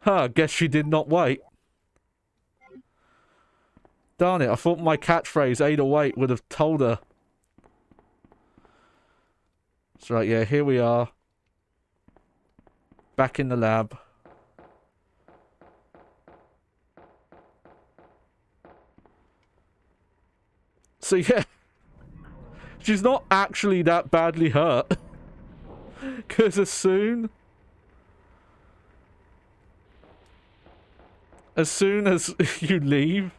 Huh, guess she did not wait. Darn it, I thought my catchphrase, Ada wait, would have told her. That's right, yeah, here we are. Back in the lab. So yeah, she's not actually that badly hurt. Because as soon as you leave,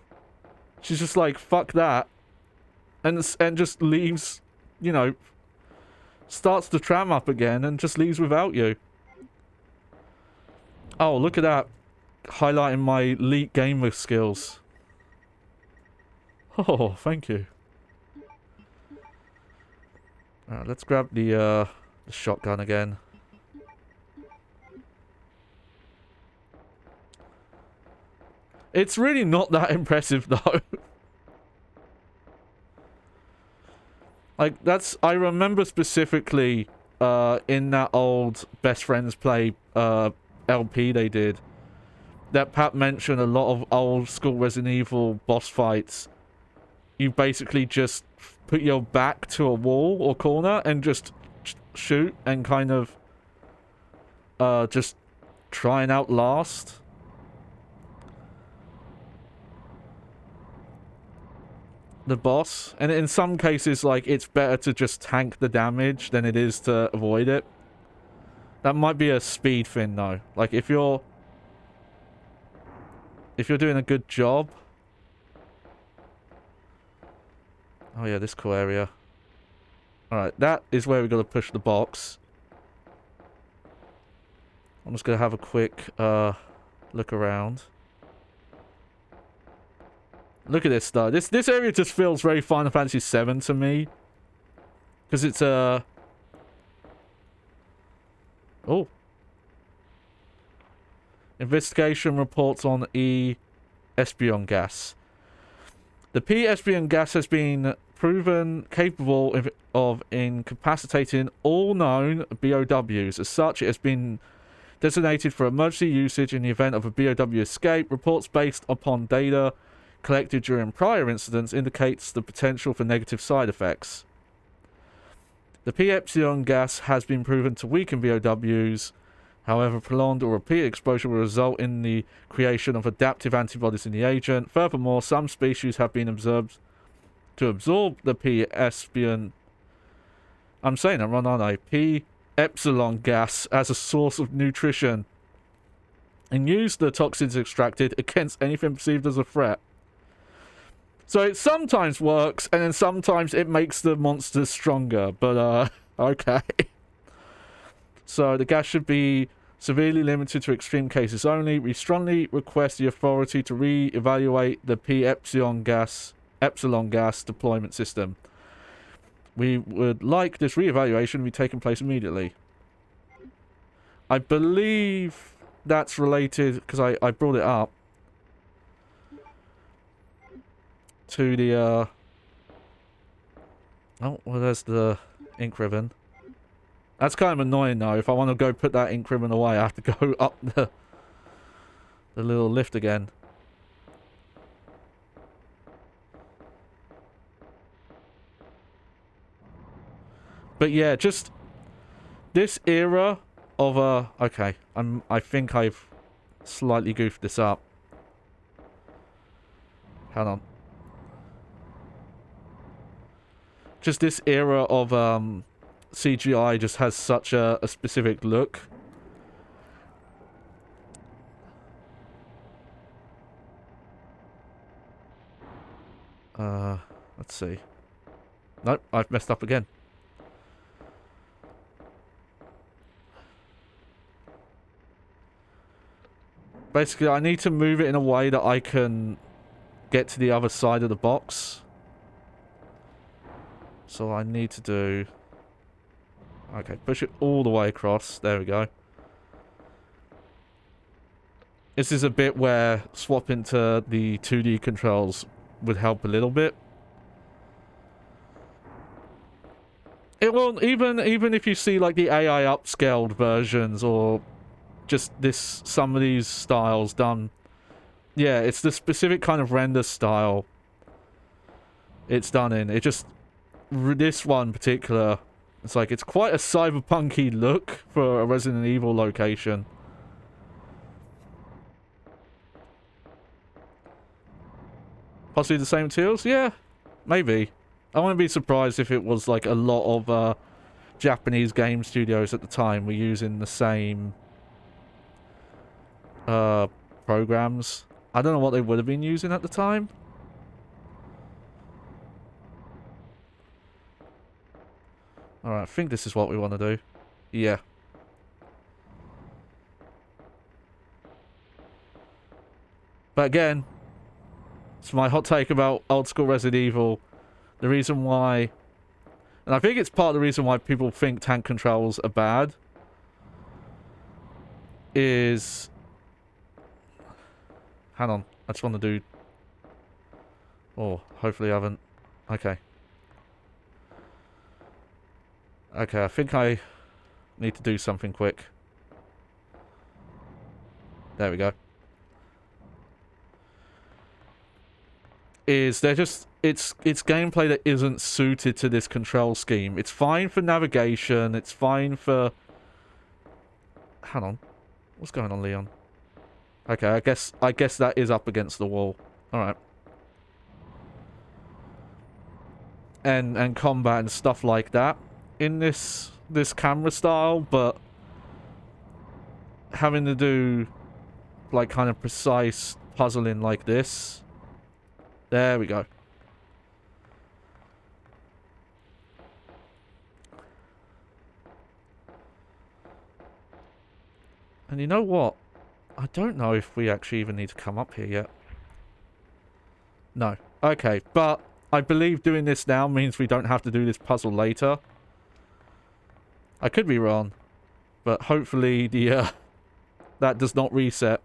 she's just like, fuck that. And just leaves, you know, starts the tram up again and just leaves without you. Oh, look at that. Highlighting my elite gamer skills. Oh, thank you. Alright, let's grab the shotgun again. It's really not that impressive, though. Like, I remember specifically, in that old Best Friends Play, LP they did, that Pat mentioned a lot of old school Resident Evil boss fights. You basically just put your back to a wall or corner and just shoot and kind of just try and outlast. The boss. And in some cases, like, it's better to just tank the damage than it is to avoid it. That might be a speed thing, though. Like, if you're doing a good job. Oh yeah, this cool area. Alright, that is where we've got to push the box. I'm just going to have a quick look around. Look at this though. This area just feels very Final Fantasy VII to me. Because it's oh. Investigation reports on E-Espion gas. The P-Espion gas has been proven capable of incapacitating all known BOWs. As such, it has been designated for emergency usage in the event of a BOW escape. Reports based upon data collected during prior incidents indicates the potential for negative side effects. The P-Epsilon gas has been proven to weaken BOWs. However, prolonged or repeated exposure will result in the creation of adaptive antibodies in the agent. Furthermore, some species have been observed to absorb the P-Epsilon... I'm saying that wrong, aren't I? P-Epsilon gas as a source of nutrition and use the toxins extracted against anything perceived as a threat. So it sometimes works, and then sometimes it makes the monsters stronger, but, okay. So the gas should be severely limited to extreme cases only. We strongly request the authority to re-evaluate the P-Epsilon gas deployment system. We would like this re-evaluation to be taking place immediately. I believe that's related, because I brought it up, to the, oh, well, there's the ink ribbon. That's kind of annoying, though. If I want to go put that ink ribbon away, I have to go up the little lift again. But yeah, just this era of okay, I think I've slightly goofed this up. Hold on. just this era of CGI just has such a specific look. Let's see. Nope, I've messed up again. Basically, I need to move it in a way that I can get to the other side of the box. So I need to do... Okay, push it all the way across. There we go. This is a bit where swapping to the 2D controls would help a little bit. It won't, even if you see like the AI upscaled versions or just some of these styles done. Yeah, it's the specific kind of render style it's done in. It just, this one in particular, it's like, it's quite a cyberpunky look for a Resident Evil location. Possibly the same materials? Yeah, maybe. I wouldn't be surprised if it was like a lot of Japanese game studios at the time were using the same programs. I don't know what they would have been using at the time. Alright, I think this is what we want to do. Yeah. But again, it's my hot take about old school Resident Evil. The reason why... And I think it's part of the reason why people think tank controls are bad. Is... Hang on. I just want to do... Oh, hopefully I haven't... Okay. Okay, I think I need to do something quick. There we go. Is there just... It's gameplay that isn't suited to this control scheme. It's fine for navigation. It's fine for... Hang on. What's going on, Leon? Okay, I guess that is up against the wall. Alright. And combat and stuff like that in this camera style, but having to do like kind of precise puzzling like this. There we go. And you know what? I don't know if we actually even need to come up here yet. No. Okay, but I believe doing this now means we don't have to do this puzzle later. I could be wrong, but hopefully the that does not reset.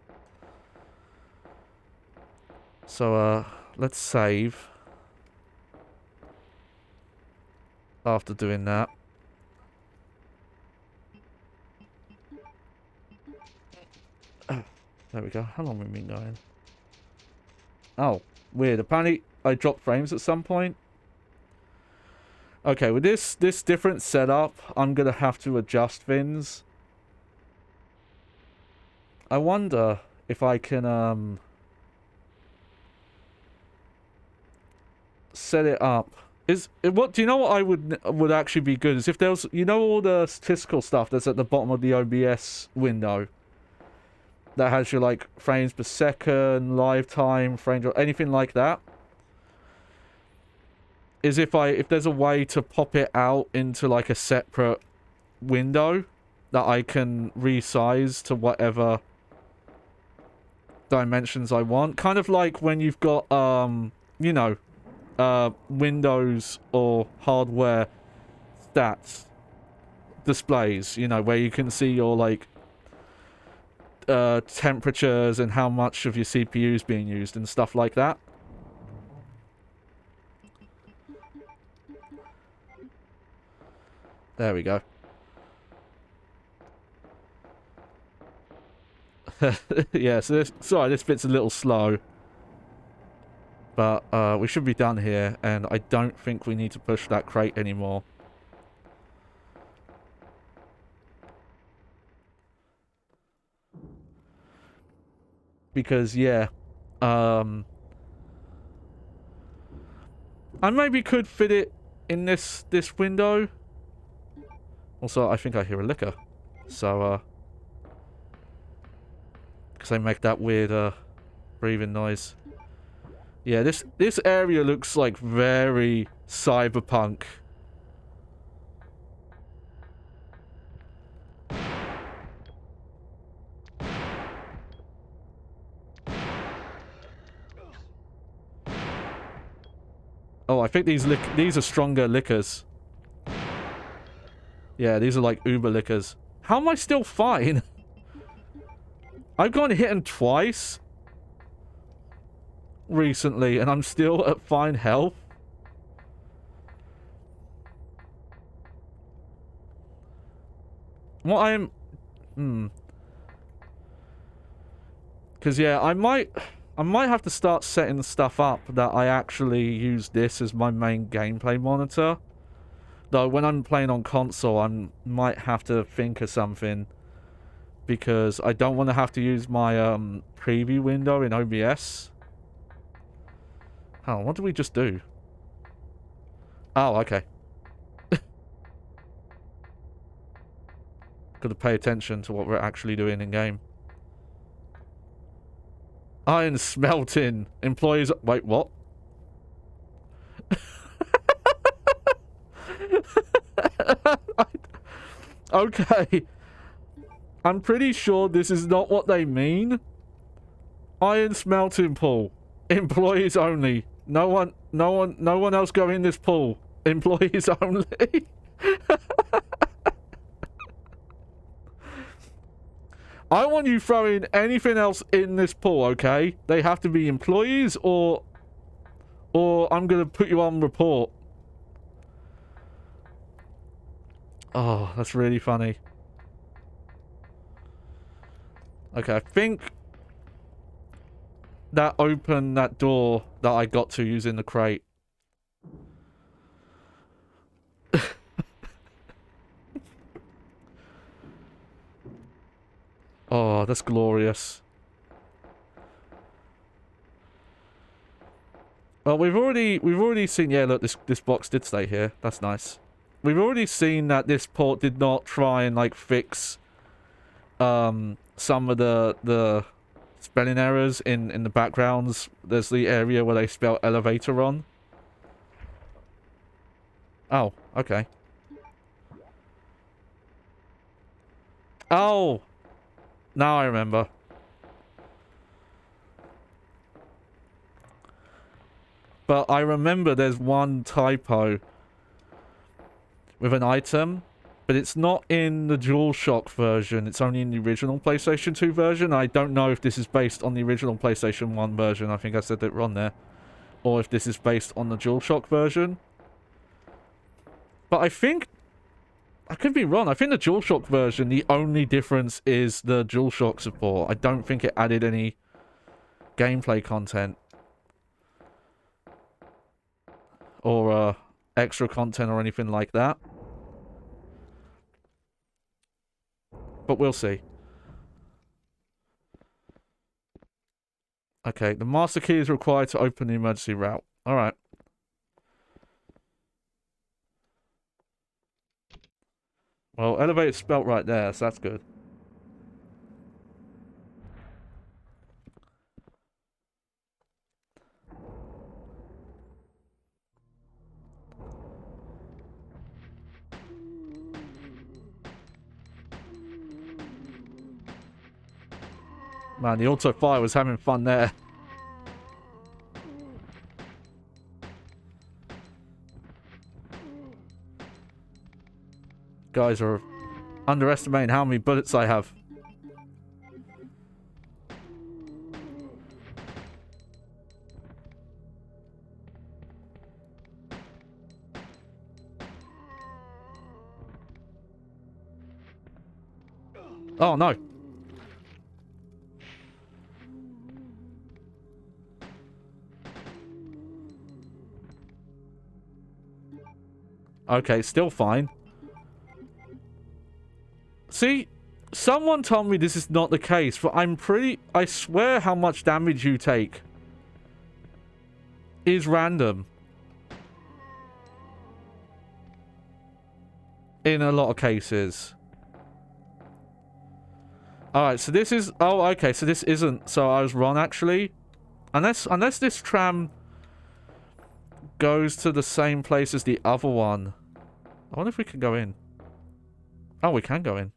So let's save after doing that. There we go. How long have we been going? Oh, weird. Apparently, I dropped frames at some point. Okay, with this different setup, I'm gonna have to adjust things. I wonder if I can set it up. What do you know? What I would actually be good is if there was, you know, all the statistical stuff that's at the bottom of the OBS window. That has your like frames per second, live time, frame drop, anything like that. Is if there's a way to pop it out into like a separate window that I can resize to whatever dimensions I want. Kind of like when you've got you know, Windows or hardware stats displays, you know, where you can see your like temperatures and how much of your CPU is being used and stuff like that. There we go. Yeah, so this bit's a little slow. But we should be done here, and I don't think we need to push that crate anymore. Because, yeah, I maybe could fit it in this window. Also, I think I hear a licker. So, because they make that weird, breathing noise. Yeah, this area looks like very cyberpunk. Oh, I think these are stronger lickers. Yeah, these are like uber lickers. How am I still fine? I've gone hit twice recently, and I'm still at fine health. What I'm... Because, yeah, I might have to start setting stuff up that I actually use this as my main gameplay monitor. Though, when I'm playing on console, I might have to think of something. Because I don't want to have to use my preview window in OBS. Oh, what did we just do? Oh, okay. Got to pay attention to what we're actually doing in game. Iron smelting. Employees... Wait, what? Okay. I'm pretty sure this is not what they mean. Iron smelting pool. Employees only. No one else go in this pool. Employees only. I want you throwing anything else in this pool, okay? They have to be employees or I'm gonna put you on report. Oh, that's really funny. Okay, I think that opened that door that I got to using the crate. Oh, that's glorious. Well, we've already seen. Yeah, look, this box did stay here. That's nice. We've already seen that this port did not try and like fix some of the spelling errors in the backgrounds. There's the area where they spell elevator on. Oh, okay. Oh, now I remember. But I remember there's one typo with an item, but it's not in the DualShock version. It's only in the original PlayStation 2 version. I don't know if this is based on the original PlayStation 1 version. I think I said it wrong there. Or if this is based on the DualShock version. But I think... I could be wrong. I think the DualShock version, the only difference is the DualShock support. I don't think it added any gameplay content. Or extra content or anything like that. But we'll see. Okay, the master key is required to open the emergency route. Alright. Well, elevator's spelt right there, so that's good. Man, the auto fire was having fun there. Guys are underestimating how many bullets I have. Oh no. Okay, still fine. See, someone told me this is not the case, but I swear how much damage you take is random. in a lot of cases. Alright, so this is... Oh, okay, so this isn't... So I was wrong, actually. Unless this tram goes to the same place as the other one. I wonder if we can go in. Oh, we can go in.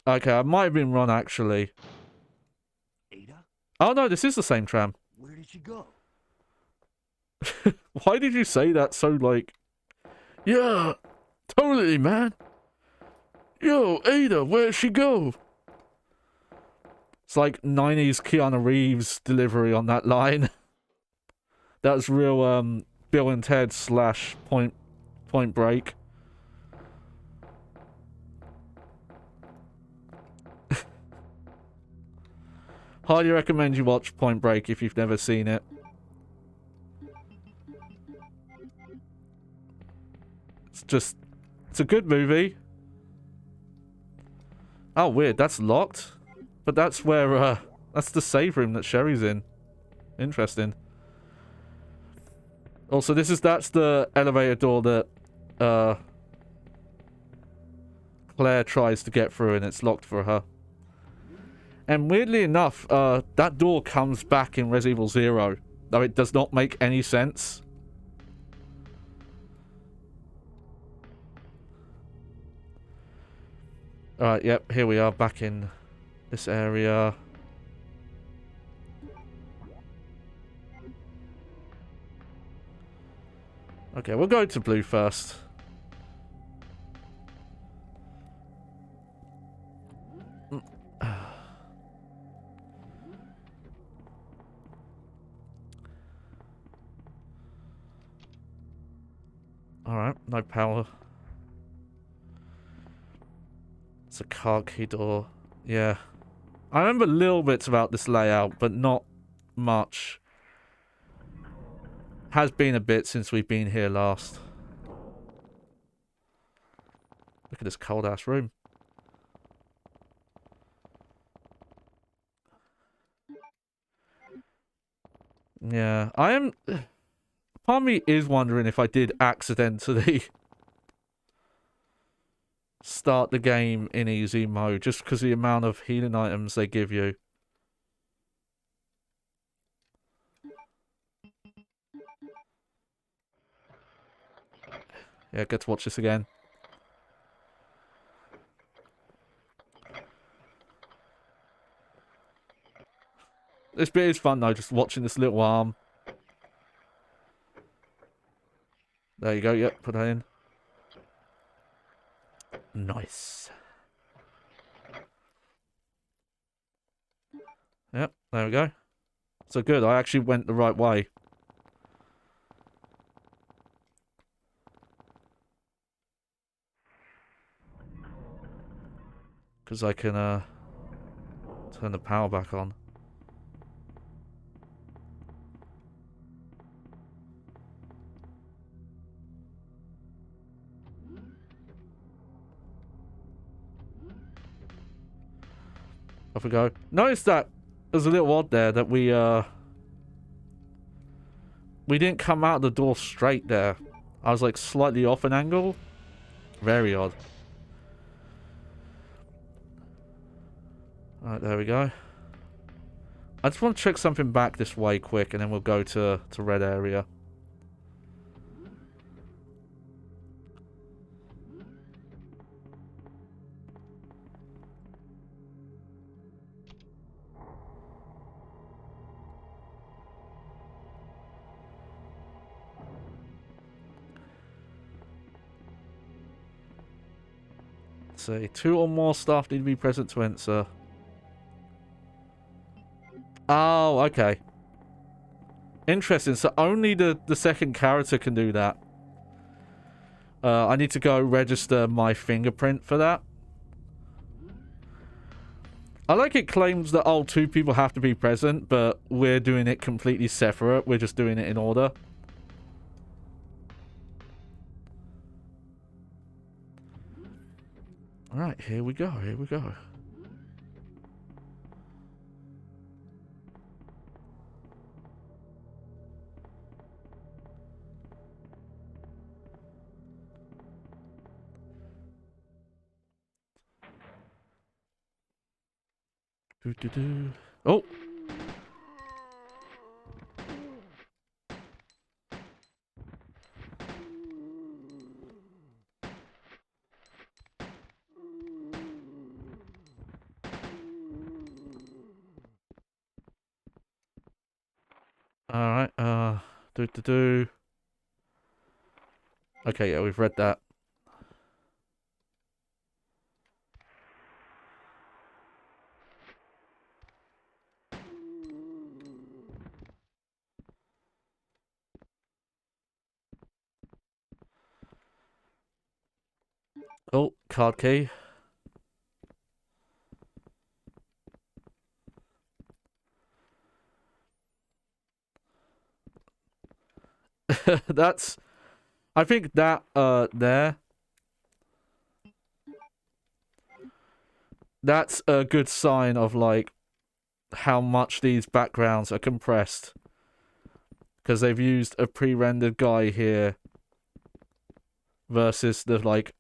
Okay, I might have been wrong, actually. Ada? Oh, no, this is the same tram. Where did she go? Why did you say that so, like... Yeah, totally, man. Yo, Ada, where'd she go? It's like 90s Keanu Reeves delivery on that line. That was real, Bill and Ted / Point Break. Highly recommend you watch Point Break if you've never seen it. It's a good movie. Oh, weird, that's locked? But that's where, that's the save room that Sherry's in. Interesting. Also, that's the elevator door that, Claire tries to get through and it's locked for her. And weirdly enough, that door comes back in Resident Evil 0, though it does not make any sense. Alright, yep, here we are back in this area. Okay, we'll go to blue first. Alright, no power. It's a car key door. Yeah. I remember little bits about this layout, but not much. Has been a bit since we've been here last. Look at this cold ass room. Yeah, I am... Part of me is wondering if I did accidentally start the game in easy mode, just because of the amount of healing items they give you. Yeah, get to watch this again. This bit is fun though, just watching this little arm. There you go, yep, put that in. Nice. Yep, there we go. So good, I actually went the right way. Because I can, turn the power back on. Off we go. Notice that there's a little odd there that we didn't come out the door straight there. I was like slightly off an angle. Very odd. Alright, there we go. I just want to check something back this way quick and then we'll go to red area. See, 2 or more staff need to be present to enter. Oh, okay. Interesting. So only the second character can do that. I need to go register my fingerprint for that. I like it claims that, oh, 2 people have to be present, but we're doing it completely separate. We're just doing it in order. Alright, here we go, here we go. Do. Oh! Alright, do. Okay, yeah, we've read that. Oh, card key. That's... I think that, there... That's a good sign of, like, how much these backgrounds are compressed. Because they've used a pre-rendered guy here versus the, like,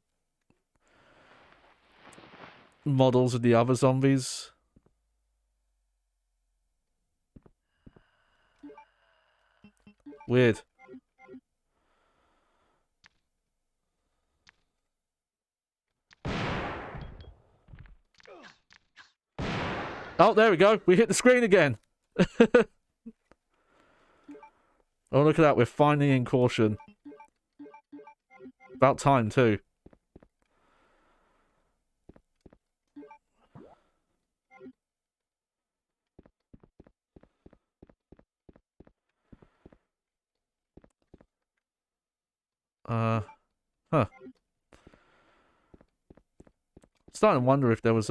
models of the other zombies. Weird. Oh, there we go. We hit the screen again. Oh, look at that. We're finally in caution. About time, too. Huh. Starting to wonder if there was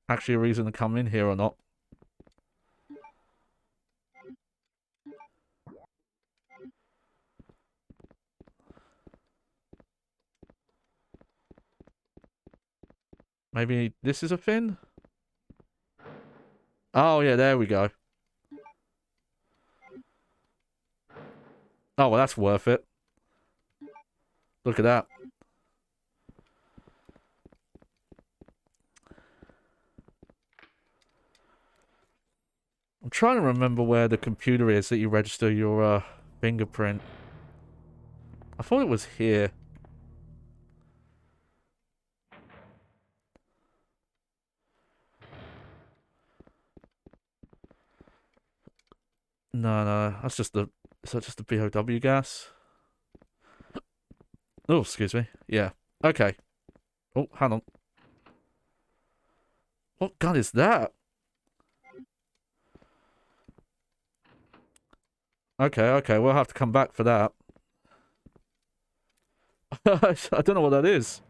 actually a reason to come in here or not. Maybe this is a fin? Oh, yeah, there we go. Oh, well, that's worth it. Look at that. I'm trying to remember where the computer is that you register your fingerprint. I thought it was here. No, that's just the... Is that just the BOW gas? Oh, excuse me. Yeah. Okay. Oh, hang on. What gun is that? Okay, we'll have to come back for that. I don't know what that is.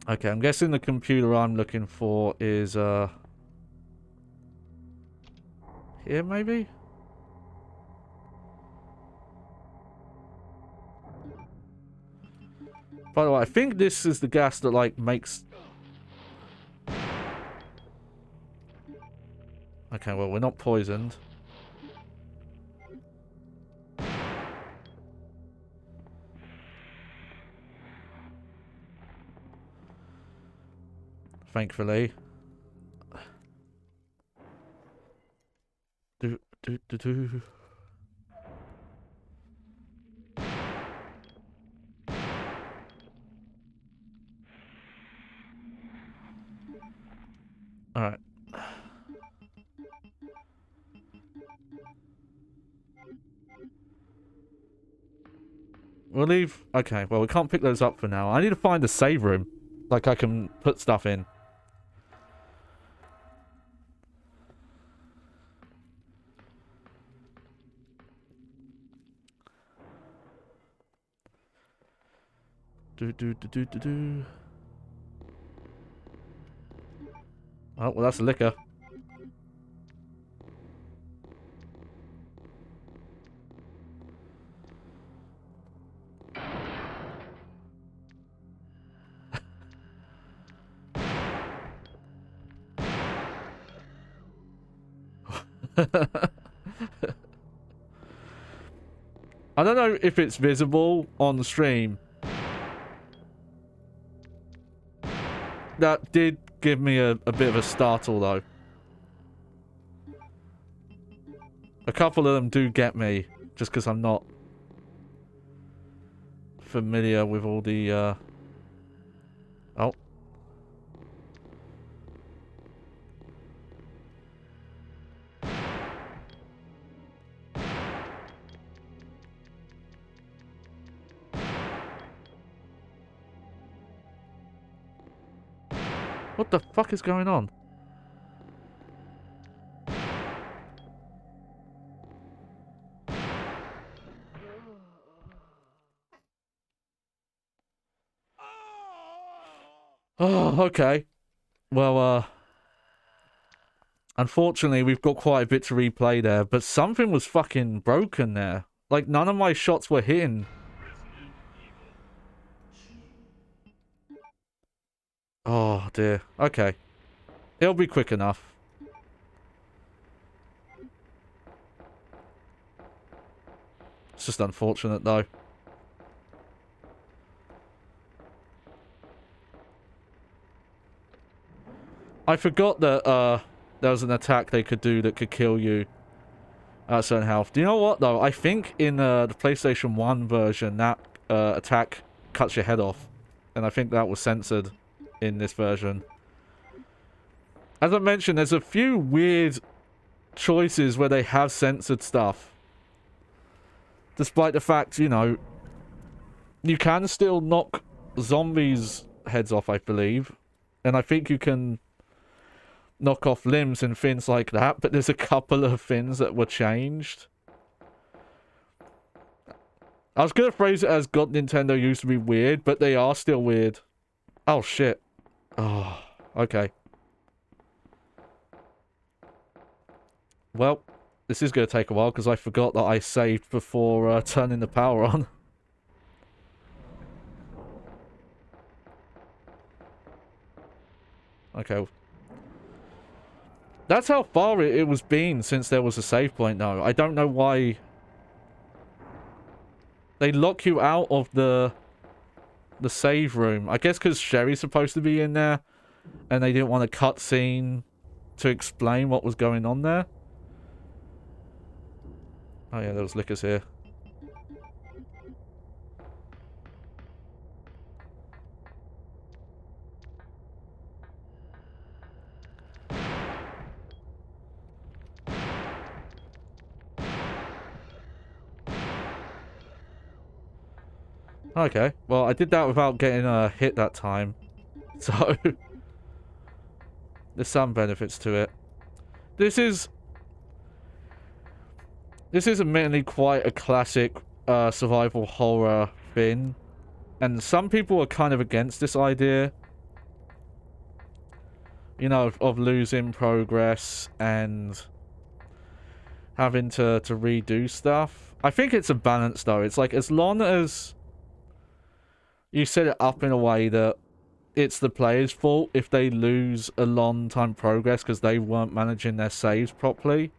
Okay, I'm guessing the computer I'm looking for is, here, maybe? By the way, I think this is the gas that, like, makes... Okay, well, we're not poisoned. Thankfully. Do. Alright. We'll leave... Okay, well, we can't pick those up for now. I need to find a save room. Like, I can put stuff in. Do. Oh, well, that's liquor. I don't know if it's visible on the stream. That did give me a bit of a startle, though. A couple of them do get me, just because I'm not familiar with all the, Oh. What the fuck is going on? Oh, okay. Well, unfortunately, we've got quite a bit to replay there, but something was fucking broken there. Like, none of my shots were hitting. Oh, dear. Okay. It'll be quick enough. It's just unfortunate, though. I forgot that, there was an attack they could do that could kill you at a certain health. Do you know what, though? I think in, the PlayStation 1 version, that, attack cuts your head off. And I think that was censored in this version. As I mentioned, there's a few weird choices where they have censored stuff. Despite the fact, you know, you can still knock zombies' heads off, I believe. And I think you can knock off limbs and things like that, but there's a couple of things that were changed. I was going to phrase it as God Nintendo used to be weird, but they are still weird. Oh, shit. Oh, okay. Well, this is going to take a while because I forgot that I saved before turning the power on. Okay. That's how far it was been since there was a save point, though. I don't know why they lock you out of the save room. I guess because Sherry's supposed to be in there, and they didn't want a cutscene to explain what was going on there. Oh yeah, there was liquors here. Okay, well, I did that without getting hit that time. So, there's some benefits to it. This is admittedly quite a classic survival horror thing. And some people are kind of against this idea. You know, of losing progress and having to redo stuff. I think it's a balance, though. It's like, as long as you set it up in a way that it's the player's fault if they lose a long time progress because they weren't managing their saves properly,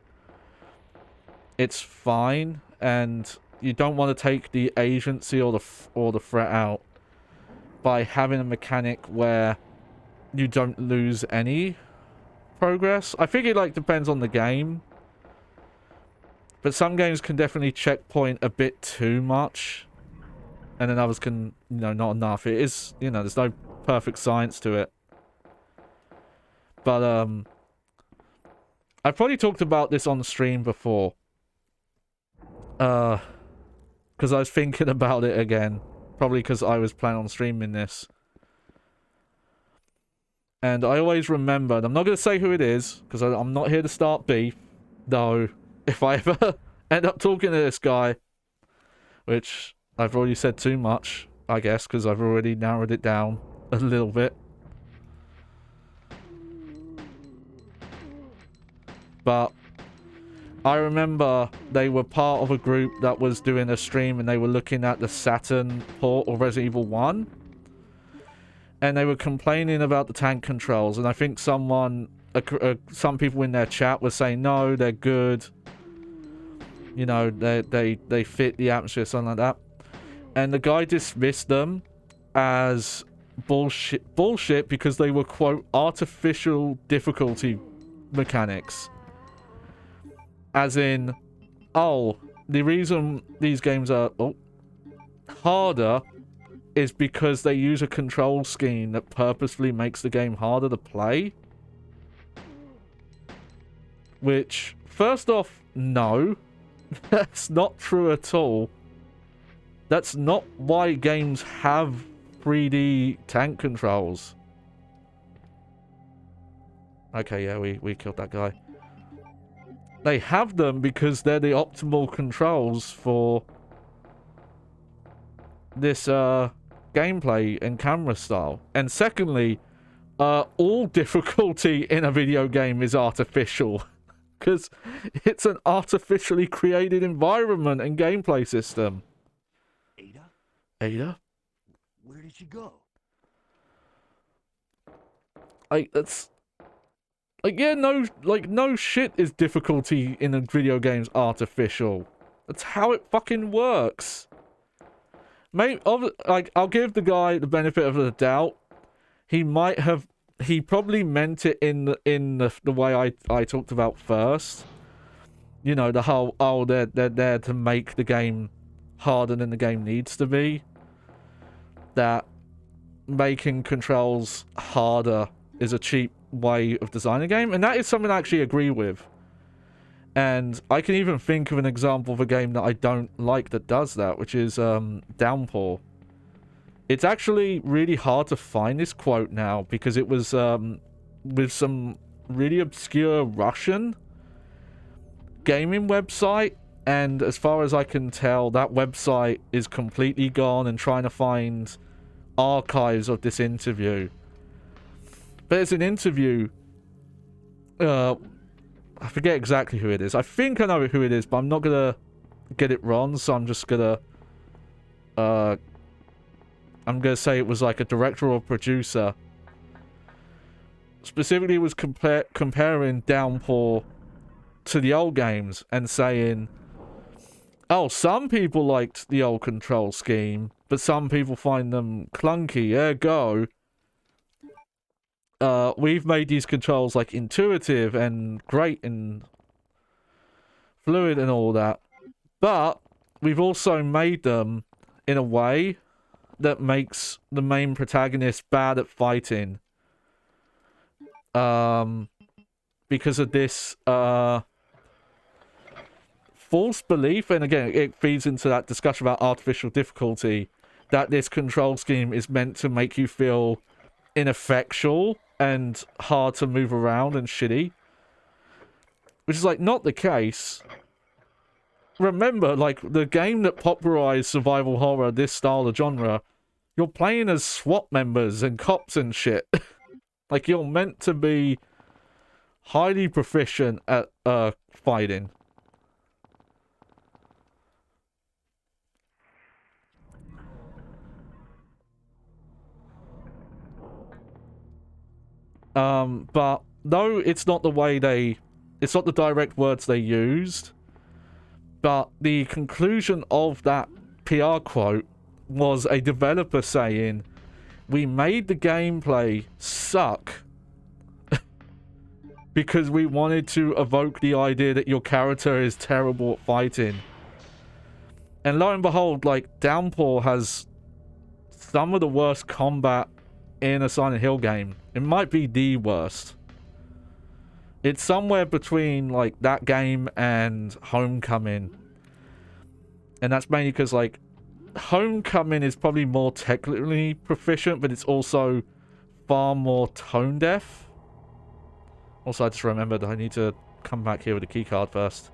it's fine, and you don't want to take the agency or the threat out by having a mechanic where you don't lose any progress. I think it like depends on the game, but some games can definitely checkpoint a bit too much, and then others can, you know, not enough. It is, you know, there's no perfect science to it. But I've probably talked about this on the stream before. Because I was thinking about it again. Probably because I was planning on streaming this. And I always remembered, I'm not going to say who it is, because I'm not here to start beef. Though, if I ever end up talking to this guy, which I've already said too much, I guess, because I've already narrowed it down a little bit. But I remember they were part of a group that was doing a stream and they were looking at the Saturn port of Resident Evil 1. And they were complaining about the tank controls. And I think some people in their chat were saying, no, they're good. You know, they fit the atmosphere, something like that. And the guy dismissed them as bullshit because they were, quote, artificial difficulty mechanics. As in, oh, the reason these games are harder is because they use a control scheme that purposefully makes the game harder to play. Which, first off, no. That's not true at all. That's not why games have 3D tank controls. Okay, yeah, we killed that guy. They have them because they're the optimal controls for this gameplay and camera style. And secondly, all difficulty in a video game is artificial. Because it's an artificially created environment and gameplay system. Ada? Ada? Where did she go? That's... Like, yeah, no shit is difficulty in a video game's artificial. That's how it fucking works. Maybe, like, I'll give the guy the benefit of the doubt. He probably meant it in the way I talked about first. You know, the whole, oh, they're there to make the game harder than the game needs to be. That making controls harder is a cheap way of designing a game, and that is something I actually agree with. And I can even think of an example of a game that I don't like that does that, which is Downpour. It's actually really hard to find this quote now because it was with some really obscure Russian gaming website, and as far as I can tell, that website is completely gone, and trying to find archives of this interview. But it's an interview, I forget exactly who it is. I think I know who it is, but I'm not gonna get it wrong, so I'm just gonna I'm gonna say it was like a director or producer. Specifically, it was comparing Downpour to the old games and saying, oh, some people liked the old control scheme, but some people find them clunky. Ergo, we've made these controls like intuitive and great and fluid and all that, but we've also made them in a way that makes the main protagonist bad at fighting. Because of this false belief, and again, it feeds into that discussion about artificial difficulty, that this control scheme is meant to make you feel ineffectual and hard to move around and shitty. Which is, like, not the case. Remember, like, the game that popularized survival horror, this style of genre, you're playing as SWAT members and cops and shit. Like, you're meant to be highly proficient at fighting. But no, it's not the way it's not the direct words they used, but the conclusion of that PR quote was a developer saying, we made the gameplay suck because we wanted to evoke the idea that your character is terrible at fighting. And lo and behold, like, Downpour has some of the worst combat in a Silent Hill game. It might be the worst. It's somewhere between, like, that game and Homecoming. And that's mainly because, like, Homecoming is probably more technically proficient, but it's also far more tone deaf. Also, I just remembered I need to come back here with a keycard first.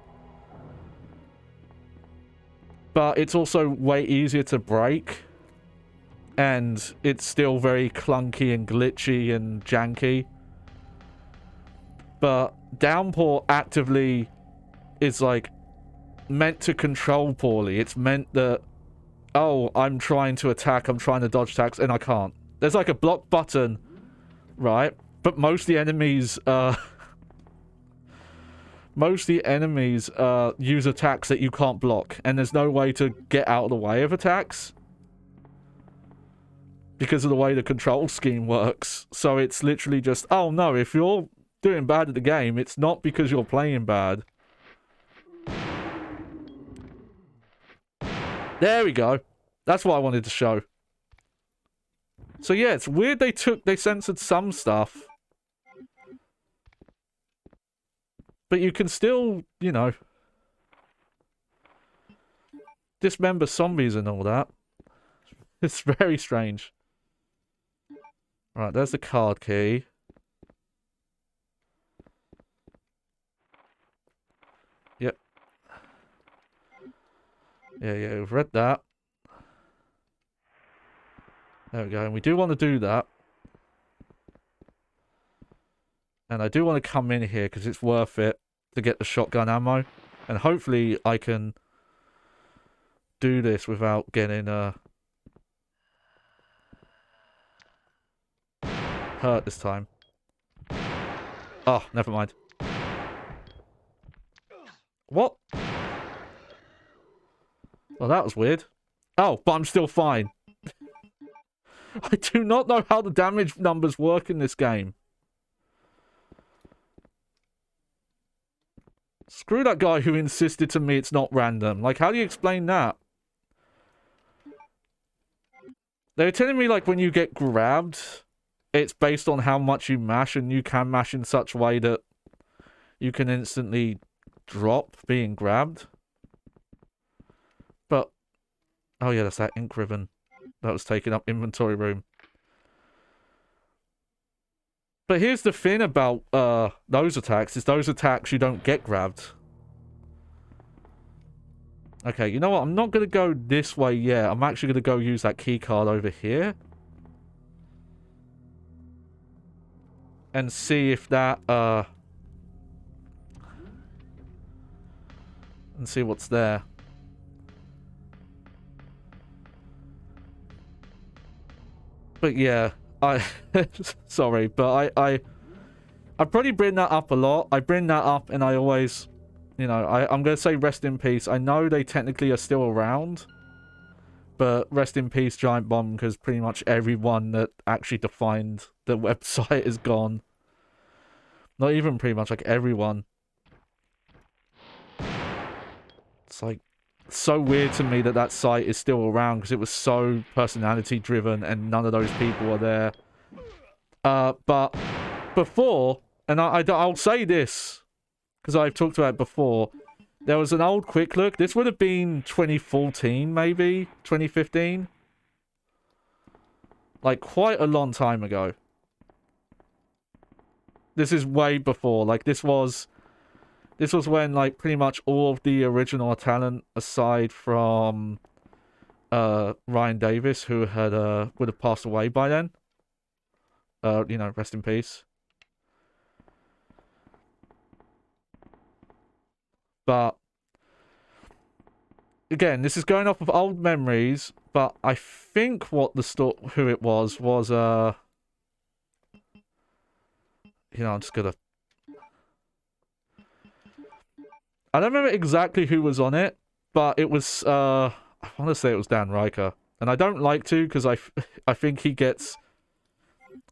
But it's also way easier to break. And it's still very clunky and glitchy and janky. But Downpour actively is, like, meant to control poorly. It's meant that, oh, I'm trying to attack, I'm trying to dodge attacks, and I can't. There's, like, a block button, right? But most of the enemies, most of the enemies use attacks that you can't block, and there's no way to get out of the way of attacks because of the way the control scheme works. So it's literally just, oh no, if you're doing bad at the game, it's not because you're playing bad. There we go. That's what I wanted to show. So yeah, it's weird they censored some stuff. But you can still, you know, dismember zombies and all that. It's very strange. Right, there's the card key. Yep. Yeah, we've read that. There we go, and we do want to do that. And I do want to come in here because it's worth it to get the shotgun ammo. And hopefully I can do this without getting hurt this time. Oh, never mind. What? Well, that was weird. Oh, but I'm still fine. I do not know how the damage numbers work in this game. Screw that guy who insisted to me it's not random. Like, how do you explain that? They were telling me, like, when you get grabbed, it's based on how much you mash, and you can mash in such a way that you can instantly drop being grabbed. But, oh yeah, that's that ink ribbon that was taking up inventory room. But here's the thing about those attacks, is those attacks you don't get grabbed. Okay, you know what? I'm not going to go this way yet. I'm actually going to go use that key card over here. And see if that, and see what's there. But yeah, sorry, but I probably bring that up a lot. I bring that up and I always, you know, I'm going to say rest in peace. I know they technically are still around, but rest in peace, Giant Bomb, because pretty much everyone that actually defined the website is gone. Not even pretty much, like everyone. It's like so weird to me that that site is still around because it was so personality driven and none of those people are there. But before, and I'll say this because I've talked about it before, there was an old quick look. This would have been 2014, maybe 2015, like quite a long time ago. This is way before. Like this was when, like, pretty much all of the original talent, aside from Ryan Davis, who had would have passed away by then. You know, rest in peace. But again, this is going off of old memories, but I think what who it was you know, I'm just gonna, I don't remember exactly who was on it, but it was, I want to say it was Dan Riker. And I don't like to, because I think he gets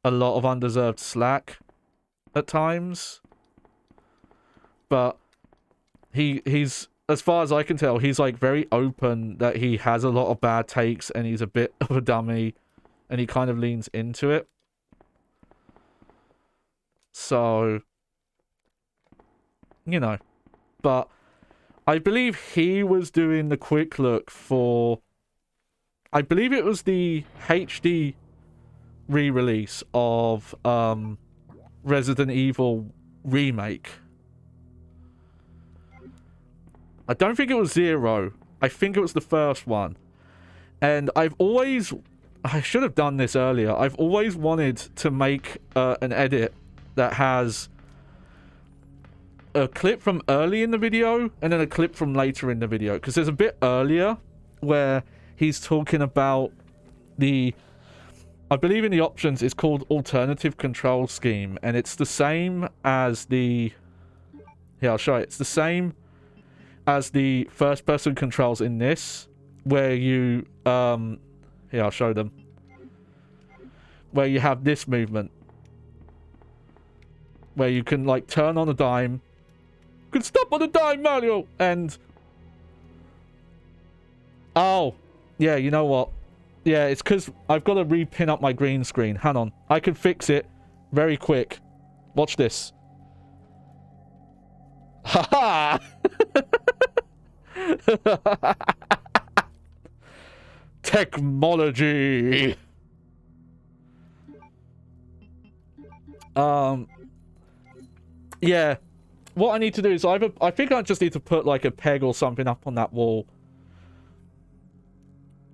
a lot of undeserved slack at times. But he's, as far as I can tell, he's like very open that he has a lot of bad takes and he's a bit of a dummy. And he kind of leans into it. So, you know. But I believe he was doing the quick look for, I believe it was the HD re-release of Resident Evil Remake. I don't think it was Zero. I think it was the first one. And I should have done this earlier. I've always wanted to make an edit that has a clip from early in the video and then a clip from later in the video, because there's a bit earlier where he's talking about the, I believe in the options it's called alternative control scheme, and it's the same as the Here, I'll show you. It's the same as the first-person controls in this, where you, here, I'll show them. Where you have this movement. Where you can, like, turn on a dime. You can stop on a dime, Mario! And... oh. Yeah, you know what? Yeah, it's because I've got to repin up my green screen. Hang on. I can fix it very quick. Watch this. Ha ha! Technology! Yeah. What I need to do is I think I just need to put like a peg or something up on that wall.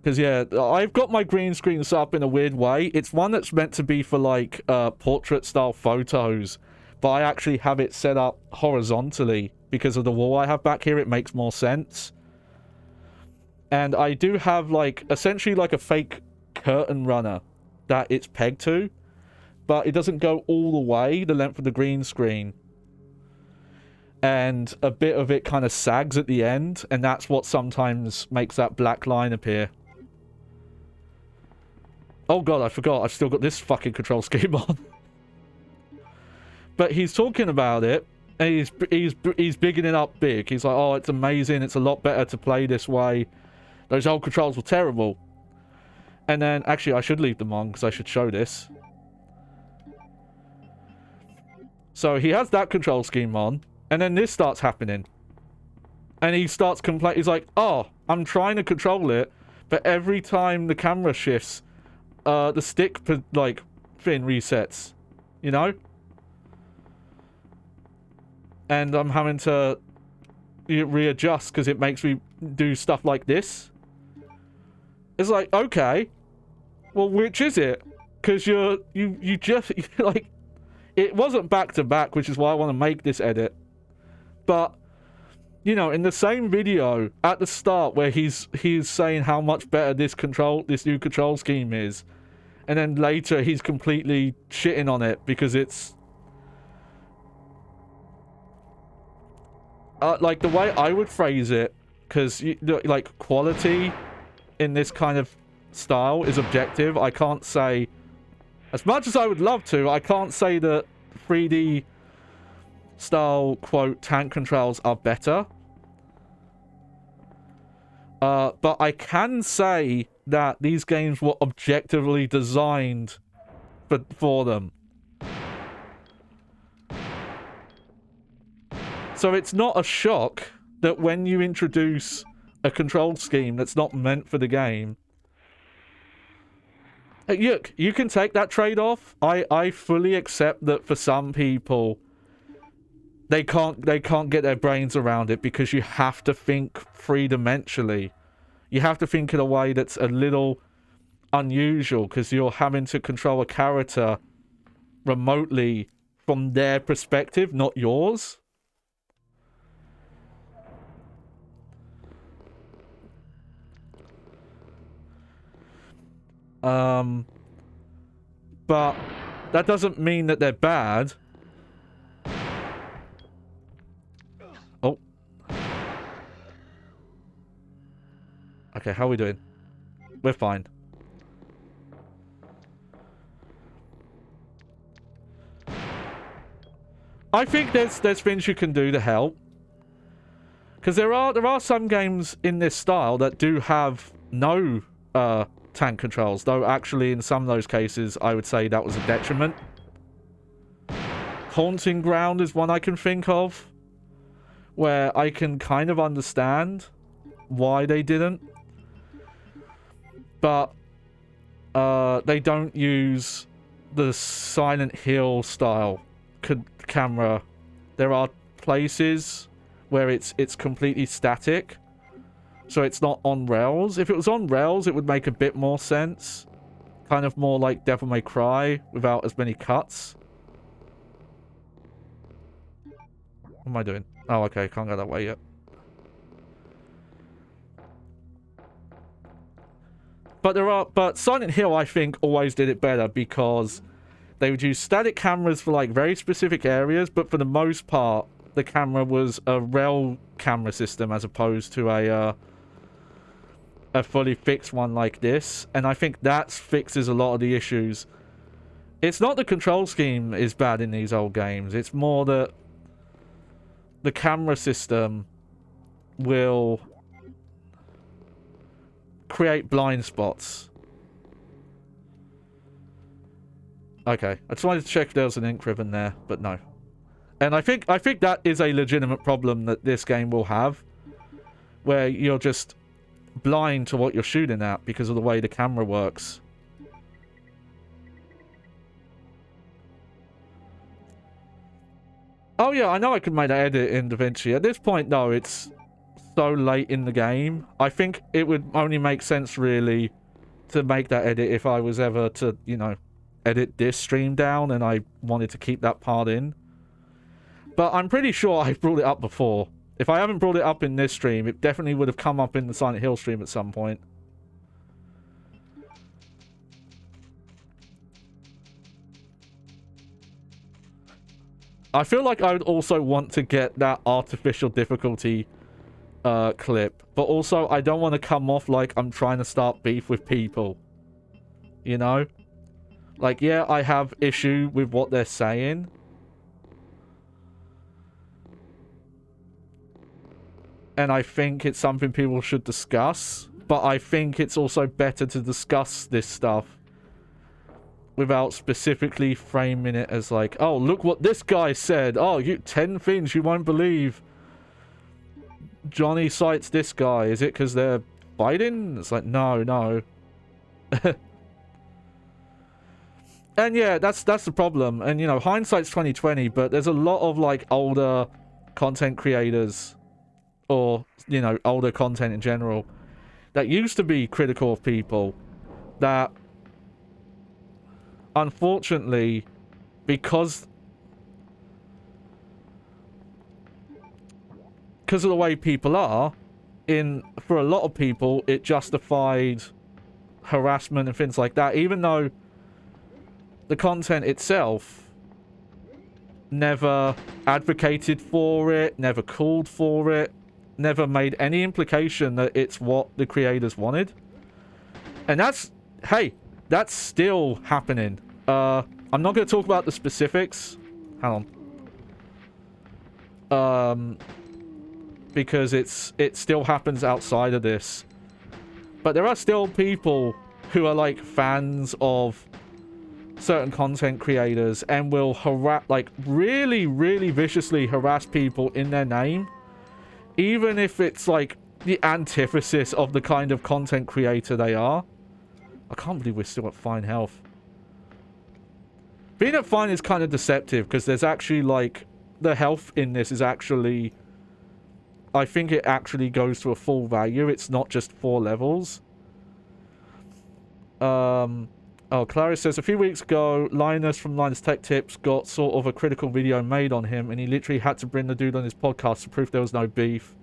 Because, yeah, I've got my green screen set up in a weird way. It's one that's meant to be for, like, portrait-style photos. But I actually have it set up horizontally. Because of the wall I have back here, it makes more sense. And I do have, like, essentially like a fake curtain runner that it's pegged to. But it doesn't go all the way, the length of the green screen. And a bit of it kind of sags at the end. And that's what sometimes makes that black line appear. Oh god, I forgot. I've still got this fucking control scheme on. But he's talking about it, and he's bigging it up big. He's like, oh, it's amazing. It's a lot better to play this way. Those old controls were terrible. And then, actually, I should leave them on, because I should show this. So he has that control scheme on, and then this starts happening. And he starts complaining. He's like, oh, I'm trying to control it, but every time the camera shifts, the stick, like, thing resets. You know? And I'm having to readjust because it makes me do stuff like this. It's like, okay. Well, which is it? Because you just, like... It wasn't back-to-back, which is why I want to make this edit. But... you know, in the same video at the start where he's saying how much better this new control scheme is, and then later he's completely shitting on it because it's like the way I would phrase it, because like quality in this kind of style is objective. I can't say, as much as I would love to, I can't say that 3D style quote tank controls are better. But I can say that these games were objectively designed for them. So it's not a shock that when you introduce a control scheme that's not meant for the game... Look, you can take that trade-off. I fully accept that for some people... They can't get their brains around it because you have to think three-dimensionally. You have to think in a way that's a little unusual because you're having to control a character remotely from their perspective, not yours. But that doesn't mean that they're bad. Oh. Okay, how are we doing? We're fine. I think there's things you can do to help. Because there are some games in this style that do have no tank controls, though actually in some of those cases I would say that was a detriment. Haunting Ground is one I can think of, where I can kind of understand why they didn't. But they don't use the Silent Hill style camera. There are places where it's completely static, so it's not on rails. If it was on rails, it would make a bit more sense. Kind of more like Devil May Cry, without as many cuts. What am I doing? Oh, okay, can't go that way yet. But Silent Hill, I think, always did it better because they would use static cameras for like very specific areas, but for the most part, the camera was a rail camera system as opposed to a fully fixed one like this, and I think that fixes a lot of the issues. It's not the control scheme is bad in these old games, it's more that the camera system will create blind spots. Okay, I just wanted to check if there was an ink ribbon there, but no. And I think that is a legitimate problem that this game will have, where you're just blind to what you're shooting at because of the way the camera works. Oh yeah, I know I could make that edit in DaVinci. At this point, though, it's so late in the game. I think it would only make sense, really, to make that edit if I was ever to, you know, edit this stream down and I wanted to keep that part in. But I'm pretty sure I brought it up before. If I haven't brought it up in this stream, it definitely would have come up in the Silent Hill stream at some point. I feel like I would also want to get that artificial difficulty clip, but also I don't want to come off like I'm trying to start beef with people. You know? Like, yeah, I have issue with what they're saying. And I think it's something people should discuss. But I think it's also better to discuss this stuff without specifically framing it as like, oh, look what this guy said. Oh, 10 things you won't believe. Johnny cites this guy. Is it because they're fighting? It's like, no. And yeah, that's the problem. And, you know, hindsight's 2020, but there's a lot of, like, older content creators, or, you know, older content in general, that used to be critical of people, that, unfortunately, because of the way people are, for a lot of people, it justified harassment and things like that, even though the content itself never advocated for it, never called for it, never made any implication that it's what the creators wanted. And that's, hey, that's still happening. I'm not going to talk about the specifics. Hang on. Because it still happens outside of this. But there are still people who are like fans of certain content creators and will harass, like, really, really viciously harass people in their name, even if it's like the antithesis of the kind of content creator they are. I can't believe we're still at fine health. Being at fine is kind of deceptive because there's actually, like, the health in this is actually, I think it actually goes to a full value. It's not just 4 levels. Oh, Clarice says, a few weeks ago, Linus from Linus Tech Tips got sort of a critical video made on him, and he literally had to bring the dude on his podcast to prove there was no beef,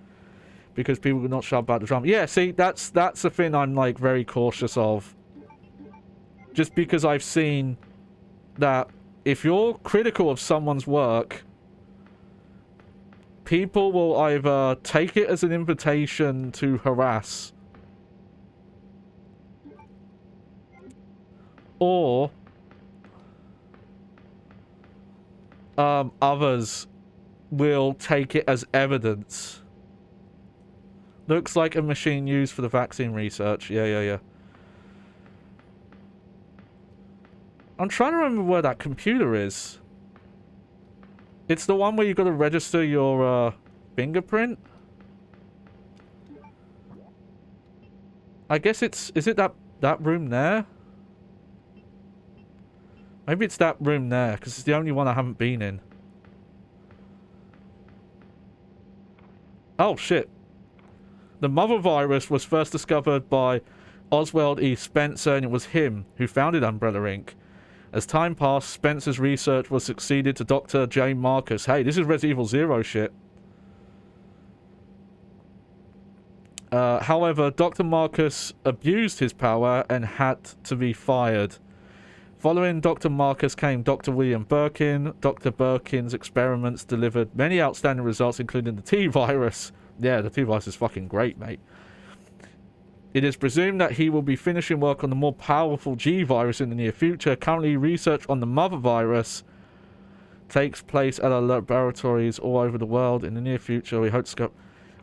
because people would not shut up about the drama. Yeah, see, that's the thing I'm, like, very cautious of. Just because I've seen that if you're critical of someone's work, people will either take it as an invitation to harass, or others will take it as evidence. Looks like a machine used for the vaccine research. Yeah. I'm trying to remember where that computer is. It's the one where you've got to register your fingerprint. I guess is it that room there? Maybe it's that room there, because it's the only one I haven't been in. Oh, shit. The mother virus was first discovered by Oswald E. Spencer, and it was him who founded Umbrella Inc. As time passed, Spencer's research was succeeded to Dr. J. Marcus. Hey, this is Resident Evil 0 shit. However, Dr. Marcus abused his power and had to be fired. Following Dr. Marcus came Dr. William Birkin. Dr. Birkin's experiments delivered many outstanding results, including the T-virus. Yeah, the T-virus is fucking great, mate. It is presumed that he will be finishing work on the more powerful G-virus in the near future. Currently, research on the mother virus takes place at our laboratories all over the world. In the near future, we hope to go...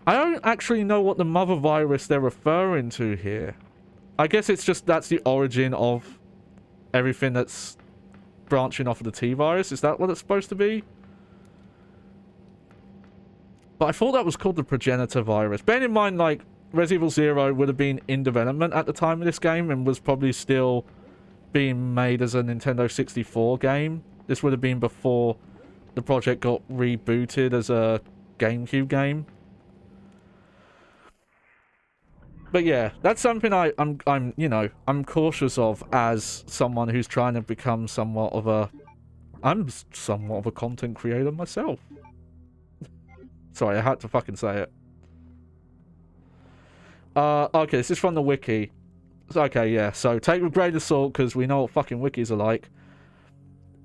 I don't actually know what the mother virus they're referring to here. I guess it's just that's the origin of everything that's branching off of the T-virus. Is that what it's supposed to be? But I thought that was called the progenitor virus. Bearing in mind, like, Resident Evil 0 would have been in development at the time of this game and was probably still being made as a Nintendo 64 game. This would have been before the project got rebooted as a GameCube game. But yeah, that's something I'm you know, I'm cautious of as someone who's trying to become somewhat of a... I'm somewhat of a content creator myself. Sorry, I had to fucking say it. Okay, this is from the wiki. Okay, yeah, so take with grain of salt, because we know what fucking wikis are like.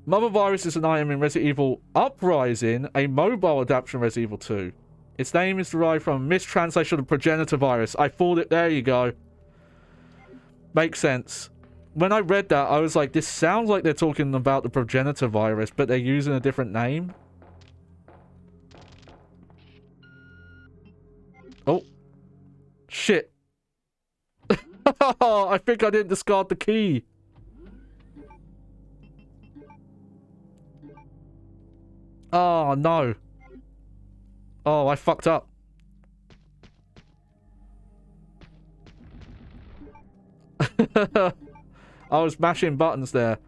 Mother Virus is an item in Resident Evil Uprising, a mobile adaptation of Resident Evil 2. Its name is derived from a mistranslation of progenitor virus. I thought it. There you go. Makes sense. When I read that, I was like, this sounds like they're talking about the progenitor virus, but they're using a different name. Oh. Shit. I think I didn't discard the key. Oh, no. Oh, I fucked up. I was mashing buttons there.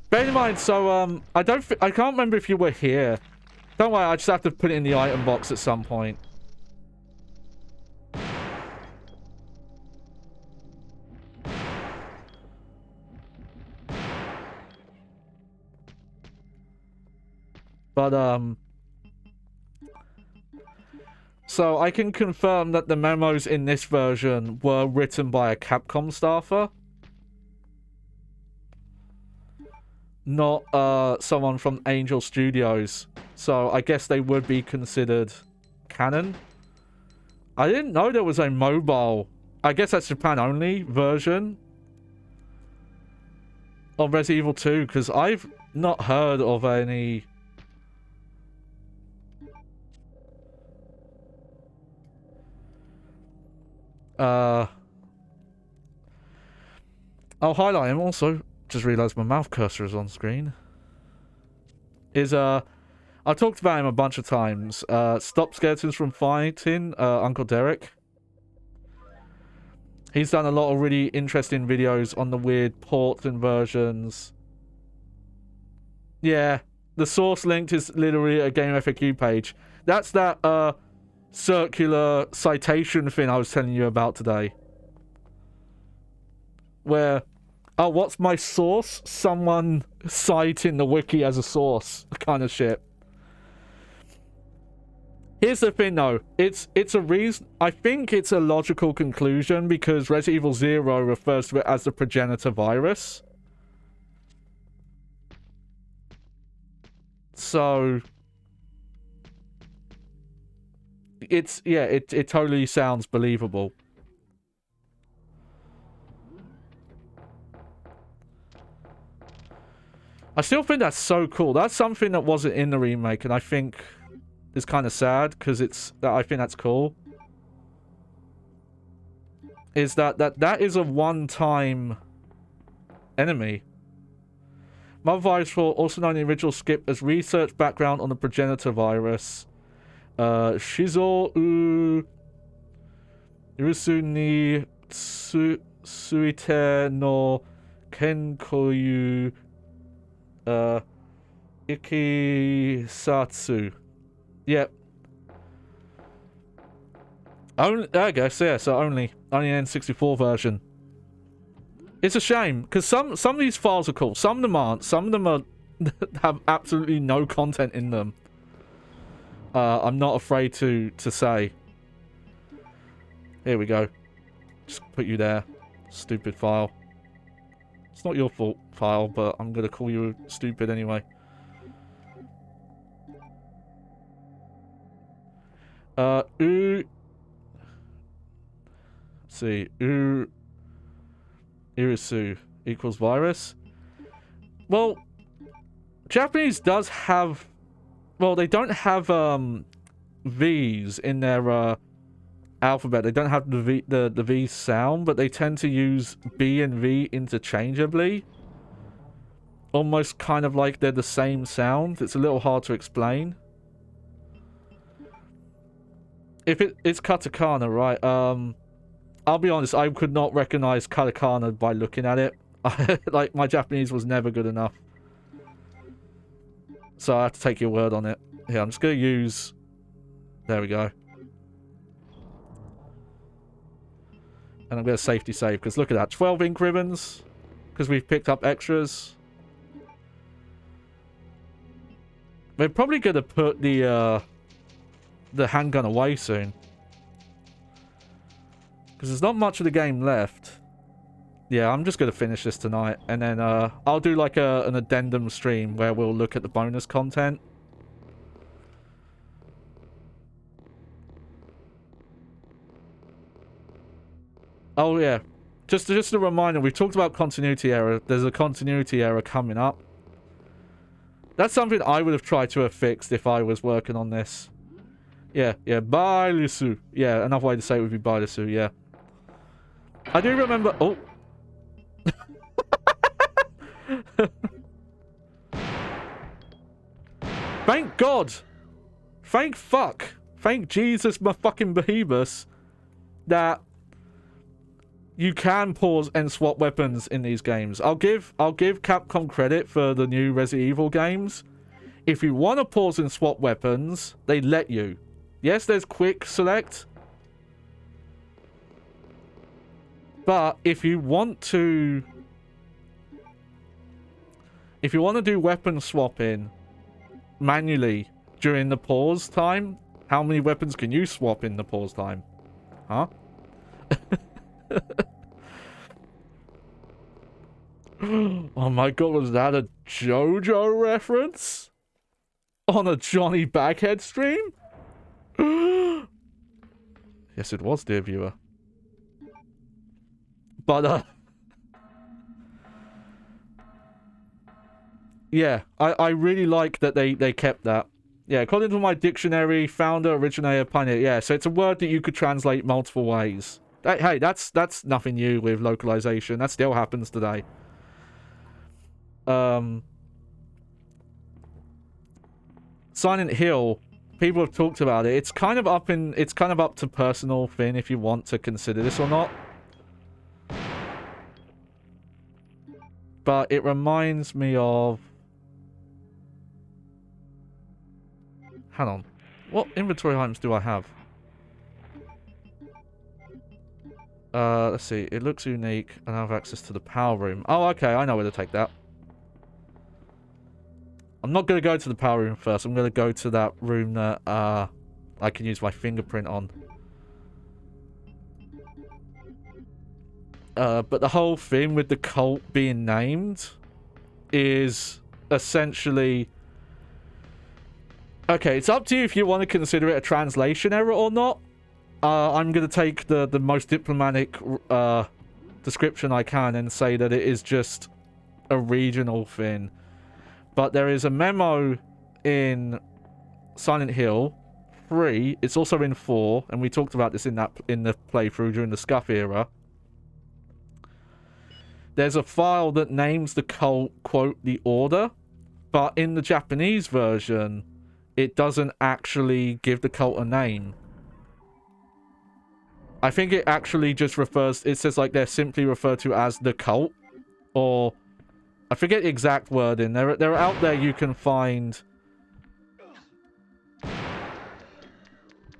Bear in mind, so, I can't remember if you were here. Don't worry, I just have to put it in the item box at some point. But, so I can confirm that the memos in this version were written by a Capcom staffer. Not, someone from Angel Studios. So I guess they would be considered canon. I didn't know there was a mobile... I guess that's Japan-only version of Resident Evil 2, because I've not heard of any... I'll highlight him also. Just realised my mouth cursor is on screen. I've talked about him a bunch of times. Stop Skeletons from Fighting, Uncle Derek. He's done a lot of really interesting videos on the weird ports and versions. Yeah, the source linked is literally a Game FAQ page. That's that, circular citation thing I was telling you about today. Where, oh, what's my source? Someone citing the wiki as a source kind of shit. Here's the thing though, it's a reason, I think it's a logical conclusion because Resident Evil 0 refers to it as the progenitor virus. So it's, yeah, it totally sounds believable. I still think that's so cool. That's something that wasn't in the remake, and I think is kind of sad because I think that's cool. Is that is a one-time enemy. Mother Virus 4, also known in the original script as research background on the progenitor virus. Shizo Urusu ni Suite no Kenkoyu Ikisatsu. Yep. Only, there I guess, yeah, so only an N64 version. It's a shame, because some of these files are cool, some of them aren't, some of them are have absolutely no content in them. I'm not afraid to say. Here we go. Just put you there. Stupid file. It's not your fault, pile, but I'm gonna call you stupid anyway. Let's see, Irisu equals virus. Well, Japanese does have, well, they don't have V's in their alphabet. They don't have the V sound, but they tend to use B and V interchangeably. Almost kind of like they're the same sound. It's a little hard to explain. If it's katakana, right? I'll be honest, I could not recognize katakana by looking at it. Like, my Japanese was never good enough. So I have to take your word on it. Here, I'm just going to use... There we go. And I'm going to safety save, because look at that. 12 ink ribbons, because we've picked up extras. We're probably going to put the handgun away soon. Because there's not much of the game left. Yeah, I'm just going to finish this tonight. And then I'll do like an addendum stream where we'll look at the bonus content. Oh yeah, just a reminder, we've talked about continuity error. There's a continuity error coming up. That's something I would have tried to have fixed if I was working on this. Yeah, bye Lisu. Yeah, another way to say it would be bye Lisu, yeah. I do remember... Oh. Thank God. Thank fuck. Thank Jesus my fucking behemoths that you can pause and swap weapons in these games. I'll give Capcom credit for the new Resident Evil games. If you want to pause and swap weapons, they let you. Yes, there's quick select. But if you want to do weapon swapping manually during the pause time, how many weapons can you swap in the pause time? Huh? Oh my god, was that a JoJo reference? On a Johnny Baghead stream? Yes, it was, dear viewer. But, yeah, I really like that they kept that. Yeah, according to my dictionary, founder, originator, pioneer. Yeah, so it's a word that you could translate multiple ways. Hey, that's nothing new with localization. That still happens today. Silent Hill, people have talked about it. It's kind of up to personal thing if you want to consider this or not. But it reminds me of... Hang on. What inventory items do I have? Let's see. It looks unique, and I have access to the power room. Oh, okay. I know where to take that. I'm not going to go to the power room first. I'm going to go to that room that I can use my fingerprint on. But the whole thing with the cult being named is essentially... Okay, it's up to you if you want to consider it a translation error or not. I'm going to take the most diplomatic description I can and say that it is just a regional thing. But there is a memo in Silent Hill 3. It's also in 4, and we talked about this in the playthrough during the Scuff era. There's a file that names the cult, quote, the Order, but in the Japanese version, it doesn't actually give the cult a name. I think it actually just refers... It says, like, they're simply referred to as the cult, or... I forget the exact wording. They're out there you can find...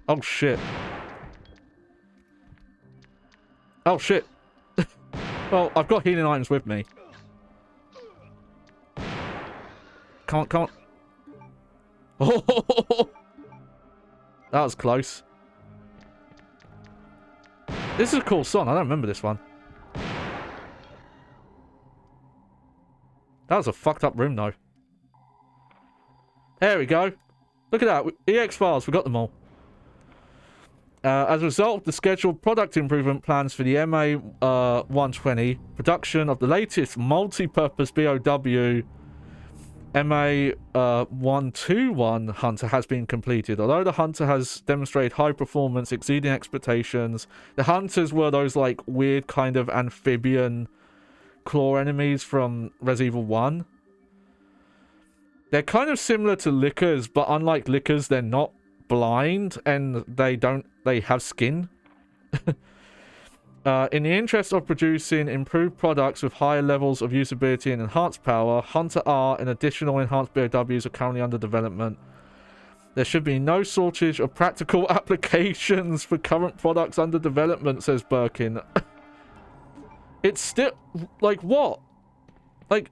Oh, shit. Oh, shit. Well, I've got healing items with me. Come on. Oh, that was close. This is a cool song. I don't remember this one. That was a fucked up room, though. There we go. Look at that. EX files, we got them all. As a result of the scheduled product improvement plans for the MA-120, production of the latest multi-purpose BOW MA-121 Hunter has been completed. Although the Hunter has demonstrated high performance exceeding expectations, the Hunters were those like weird kind of amphibian claw enemies from Resident Evil 1. They're kind of similar to Lickers, but unlike Lickers, they're not blind and they have skin. In the interest of producing improved products with higher levels of usability and enhanced power, Hunter R and additional enhanced BOWs are currently under development. There should be no shortage of practical applications for current products under development, says Birkin. It's still... like, what? Like...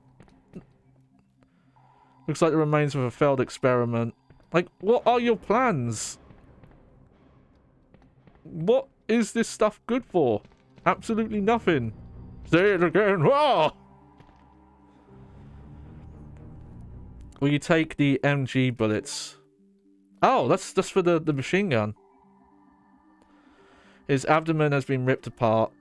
looks like the remains of a failed experiment. Like, what are your plans? What is this stuff good for? Absolutely nothing. Say it again. Whoa! Will you take the MG bullets? Oh, that's just for the machine gun. His abdomen has been ripped apart.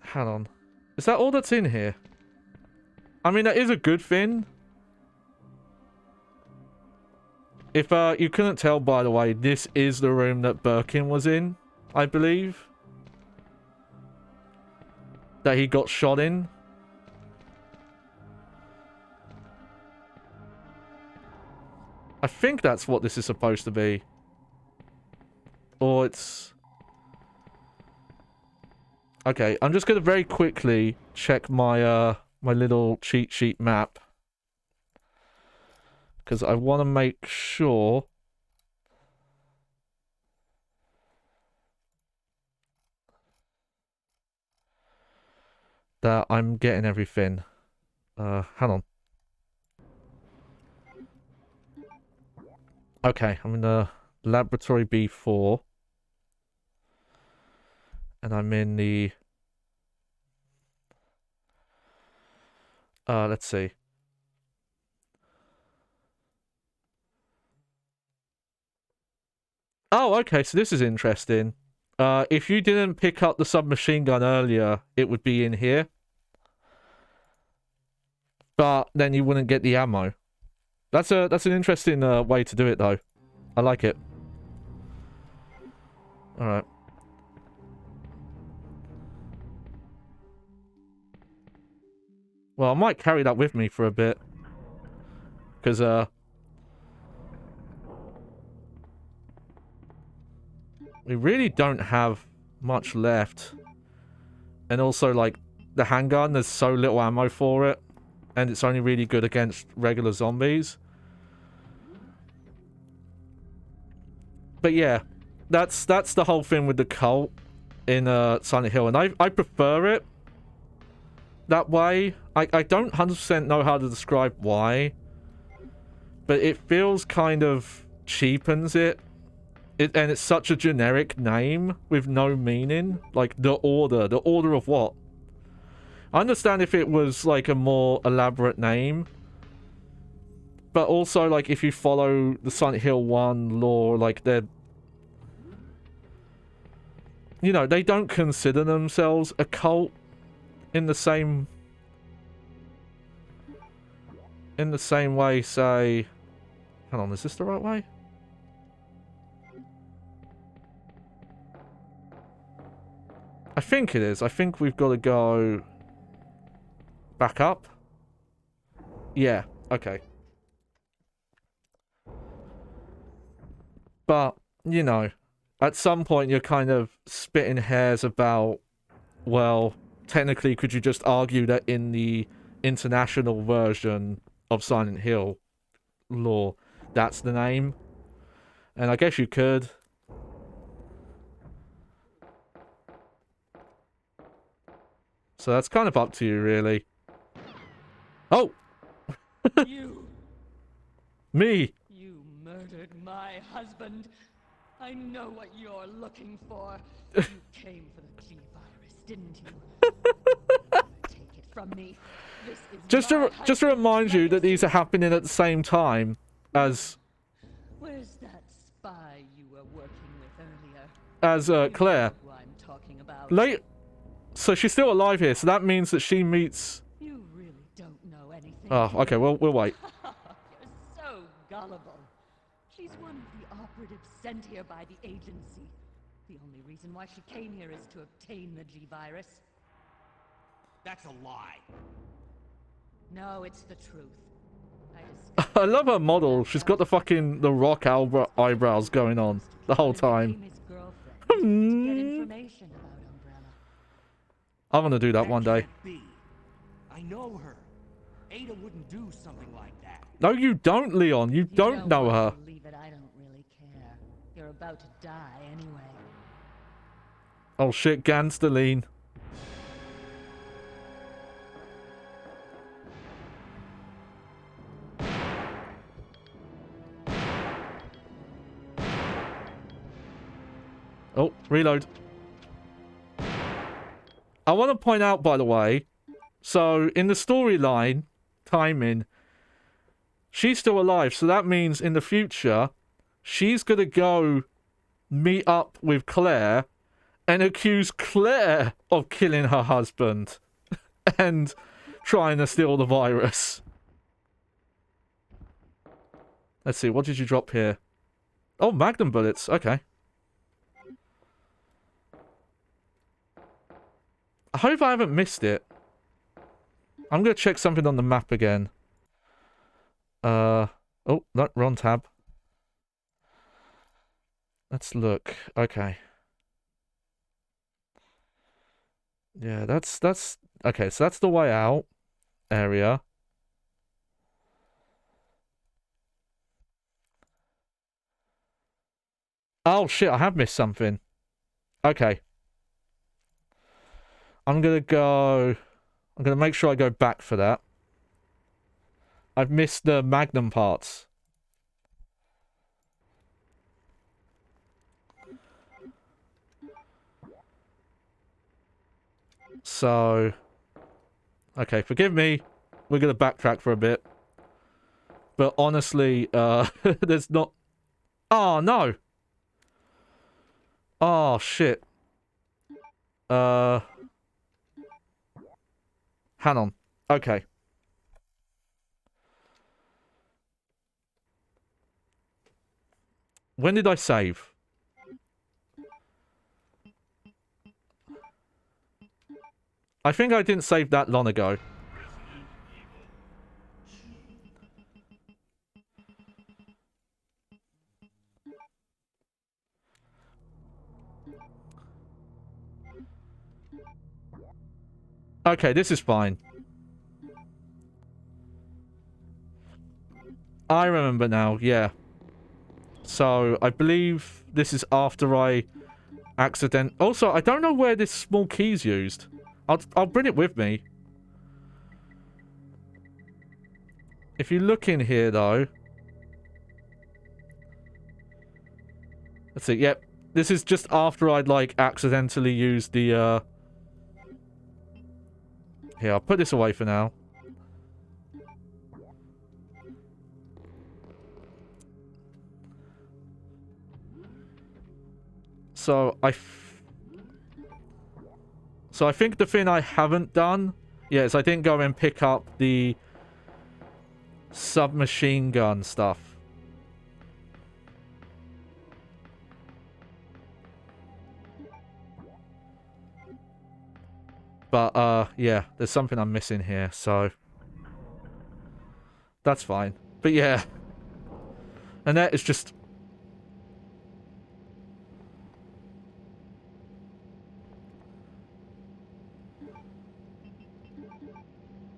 Hang on. Is that all that's in here? I mean, that is a good thing. If you couldn't tell, by the way, this is the room that Birkin was in, I believe. That he got shot in. I think that's what this is supposed to be. Or it's... okay, I'm just going to very quickly check my my little cheat sheet map. Because I want to make sure that I'm getting everything. Hang on. Okay, I'm in the laboratory B4. And I'm in the... let's see. Oh, okay, so this is interesting. If you didn't pick up the submachine gun earlier, it would be in here. But then you wouldn't get the ammo. That's an interesting way to do it, though. I like it. Alright. Well, I might carry that with me for a bit. Because, we really don't have much left. And also, like, the handgun, there's so little ammo for it. And it's only really good against regular zombies. But yeah, that's the whole thing with the cult in Silent Hill. And I prefer it that way. I don't 100% know how to describe why. But it feels kind of cheapens it. And it's such a generic name with no meaning. Like, the Order. The Order of what? I understand if it was, like, a more elaborate name. But also, like, if you follow the Silent Hill 1 lore, like, they're... you know, they don't consider themselves a cult in the same... in the same way, say... hang on, is this the right way? I think it is. I think we've got to go... back up? Yeah, okay. But, you know, at some point you're kind of splitting hairs about, well, technically could you just argue that in the international version of Silent Hill lore, that's the name? And I guess you could. So that's kind of up to you, really. Oh! You! Me! You murdered my husband! I know what you're looking for. You came for the T-virus, didn't you? Take it from me. This is Just my to remind you that these are legacy. happening at the same time as Where's that spy you were working with earlier? Claire. You know who I'm talking about. Late. So she's still alive here. So that means that she meets. You really don't know anything. Oh, do okay. you? We'll wait. You're so gullible. She's one of the operatives sent here by the agency. The only reason why she came here is to obtain the G-virus. That's a lie. No, it's the truth. I love her model. She's got the rock eyebrows going on the whole time. To get information about Umbrella. I'm gonna do that one day. Can't be. I know her. Ada wouldn't do something like that. No, you don't, Leon. You don't know her. Believe it, I don't really care. You're about to die anyway. Oh shit, Gansterline. Oh, reload. I want to point out, by the way, so in the storyline, timing, she's still alive, so that means in the future, she's going to go meet up with Claire and accuse Claire of killing her husband and trying to steal the virus. Let's see, what did you drop here? Oh, magnum bullets, okay. I hope I haven't missed it. I'm going to check something on the map again. Oh, no, wrong tab. Let's look. Okay. Yeah, that's... Okay, so that's the way out area. Oh, shit, I have missed something. Okay. I'm going to make sure I go back for that. I've missed the magnum parts. So... Okay, forgive me. We're going to backtrack for a bit. But honestly, there's not... Oh, no! Oh, shit. Hang on. Okay. When did I save? I think I didn't save that long ago. Okay, this is fine. I remember now, yeah. So, I believe this is after I Also, I don't know where this small key's used. I'll bring it with me. If you look in here, though... Let's see, yep. This is just after I'd, like, accidentally used the, Here, I'll put this away for now. So I think the thing I haven't done, is I didn't go and pick up the submachine gun stuff. But, yeah, there's something I'm missing here, so... That's fine. But yeah. And that is just...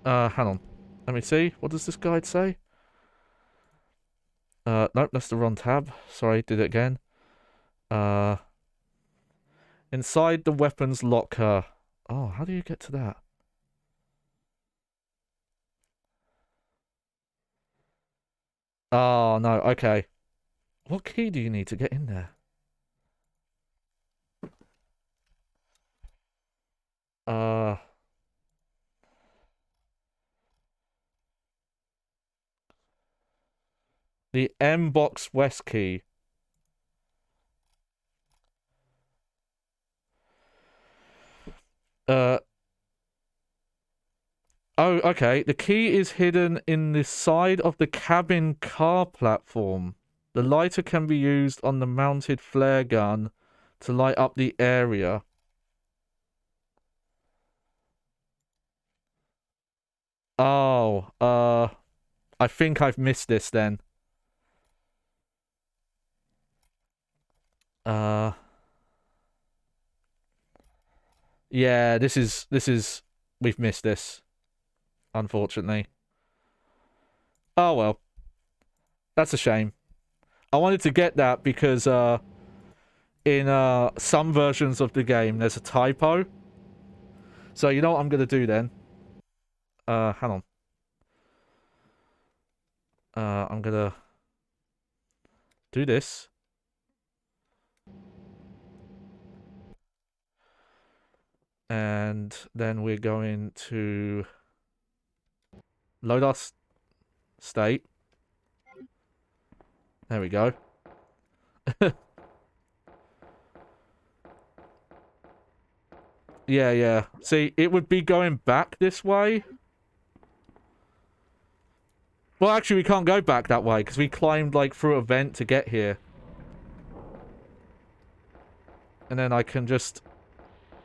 hang on. Let me see. What does this guide say? Nope, that's the wrong tab. Sorry, did it again. Inside the weapons locker. Oh, how do you get to that? Oh, no, okay. What key do you need to get in there? The M box west key. Oh, okay. The key is hidden in the side of the cabin car platform. The lighter can be used on the mounted flare gun to light up the area. Oh, I think I've missed this then. Yeah, this is, we've missed this, unfortunately. Oh well. That's a shame. I wanted to get that because, in, some versions of the game, there's a typo. So, you know what I'm gonna do then? Hang on. I'm gonna do this. And then we're going to load our state. There we go. Yeah, yeah. See, it would be going back this way. Well, actually, we can't go back that way, because we climbed, like, through a vent to get here. And then I can just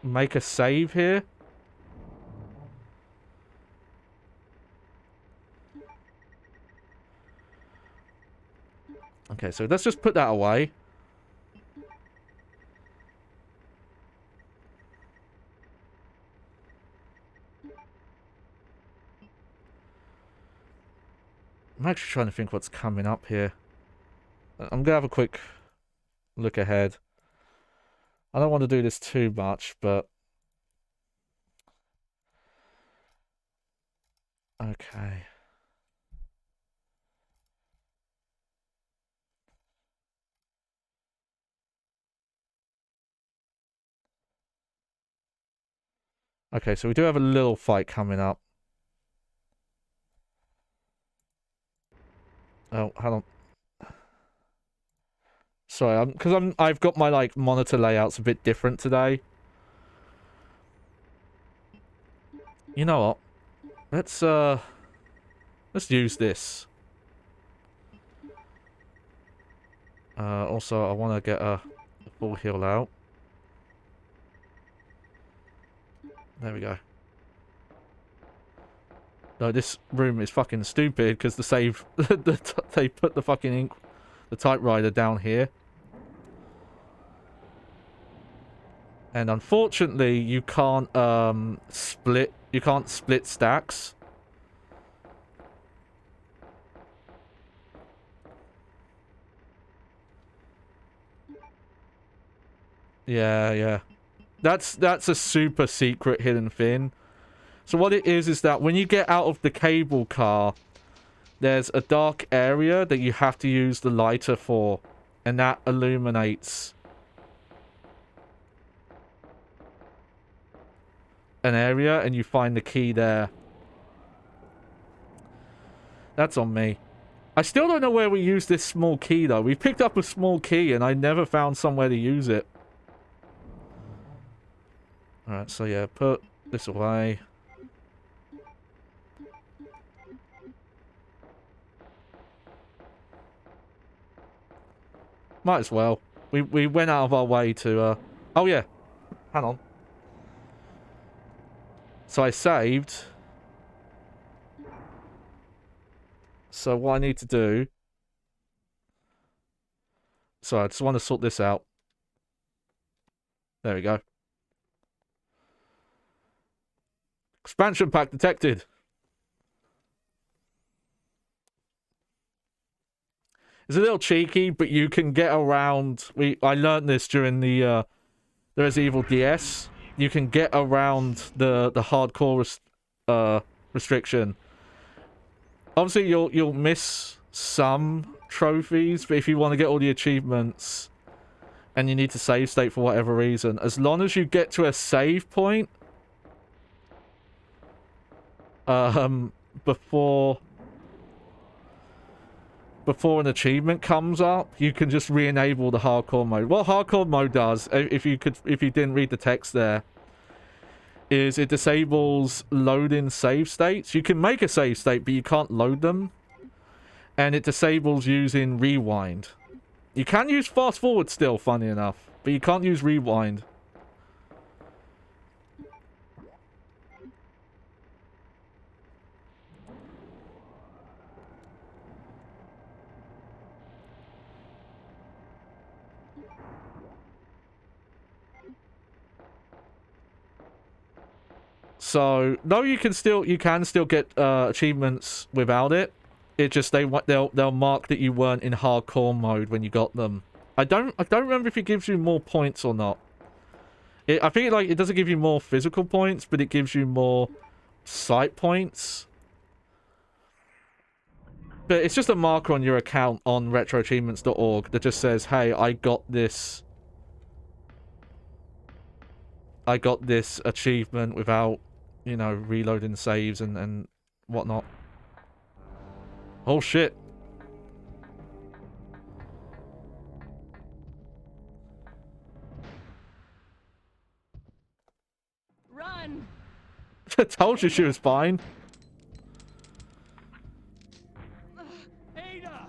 make a save here. Okay, so let's just put that away. I'm actually trying to think what's coming up here. I'm gonna have a quick look ahead. I don't want to do this too much, but... Okay. Okay, so we do have a little fight coming up. Oh, hold on. Sorry, I've got my, like, monitor layouts a bit different today. You know what? Let's use this. Also, I want to get a full heal out. There we go. No, this room is fucking stupid because the save... they put the fucking the typewriter down here. And unfortunately, you can't split stacks. Yeah, yeah. That's a super secret hidden thing. So what it is that when you get out of the cable car, there's a dark area that you have to use the lighter for, and that illuminates an area, and you find the key there. That's on me. I still don't know where we use this small key, though. We picked up a small key, and I never found somewhere to use it. Alright, so yeah, put this away. Might as well. We went out of our way to, Oh, yeah. Hang on. So I saved. So what I need to do... So I just want to sort this out. There we go. Expansion pack detected. It's a little cheeky, but you can get around... I learned this during the Resident Evil DS. You can get around the hardcore restriction. Obviously, you'll miss some trophies, but if you want to get all the achievements and you need to save state for whatever reason, as long as you get to a save point, before an achievement comes up, you can just re-enable the hardcore mode. What hardcore mode does, if you didn't read the text there, is it disables loading save states. You can make a save state, but you can't load them. And it disables using rewind. You can use fast forward still, funny enough, but you can't use rewind. So, no, you can still get achievements without it. It just they'll mark that you weren't in hardcore mode when you got them. I don't remember if it gives you more points or not. I think it doesn't give you more physical points, but it gives you more sight points. But it's just a marker on your account on retroachievements.org that just says, "Hey, I got this achievement without, you know, reloading saves and whatnot." Oh shit. Run! I told you she was fine. Ada!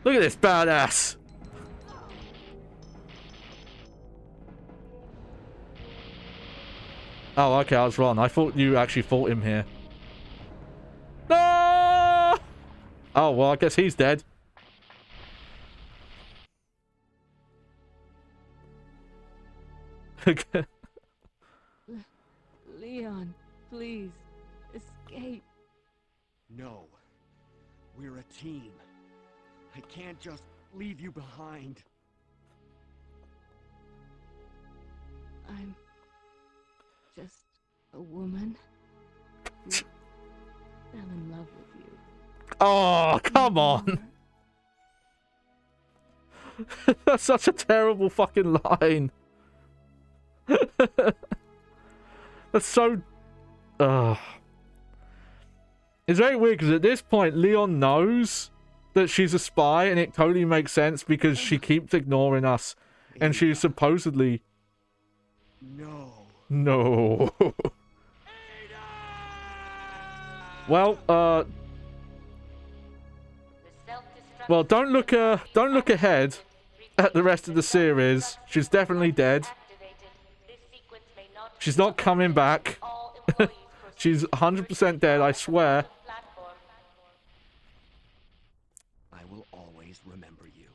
Look at this badass. Oh, okay, I was wrong. I thought you actually fought him here. No! Oh, well, I guess he's dead. Leon, please, escape. No. We're a team. I can't just leave you behind. I'm just a woman who fell in love with you. Oh, come on. That's such a terrible fucking line. That's so... It's very weird because at this point, Leon knows that she's a spy, and it totally makes sense because she keeps ignoring us. And she's supposedly... No. No. Well, well, don't look ahead at the rest of the series. She's definitely dead. She's not coming back. She's 100% dead, I swear. I will always remember you.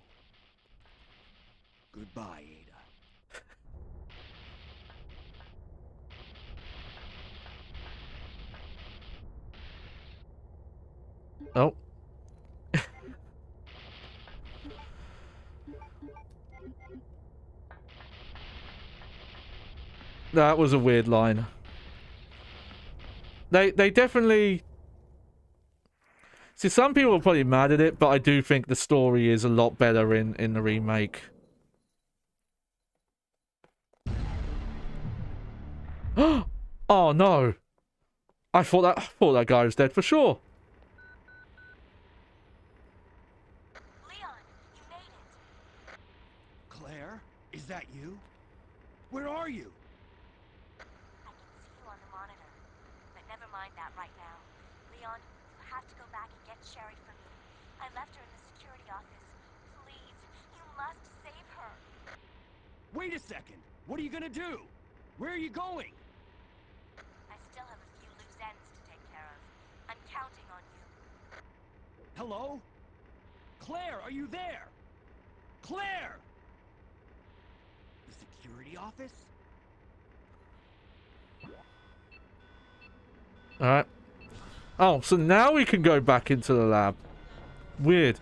Goodbye, Ada. Oh. That was a weird line. They definitely... See, some people are probably mad at it, but I do think the story is a lot better in the remake. Oh no! I thought that guy was dead for sure. Leon, you made it. Claire, is that you? Where are you? I can see you on the monitor, but never mind that right now. Leon, you have to go back and get Sherry for me. I left her in the security office. Please, you must save her. Wait a second. What are you gonna do? Where are you going? I still have a few loose ends to take care of. I'm counting on you. Hello? Claire, are you there? Claire! The security office? Alright. Oh, so now we can go back into the lab. Weird.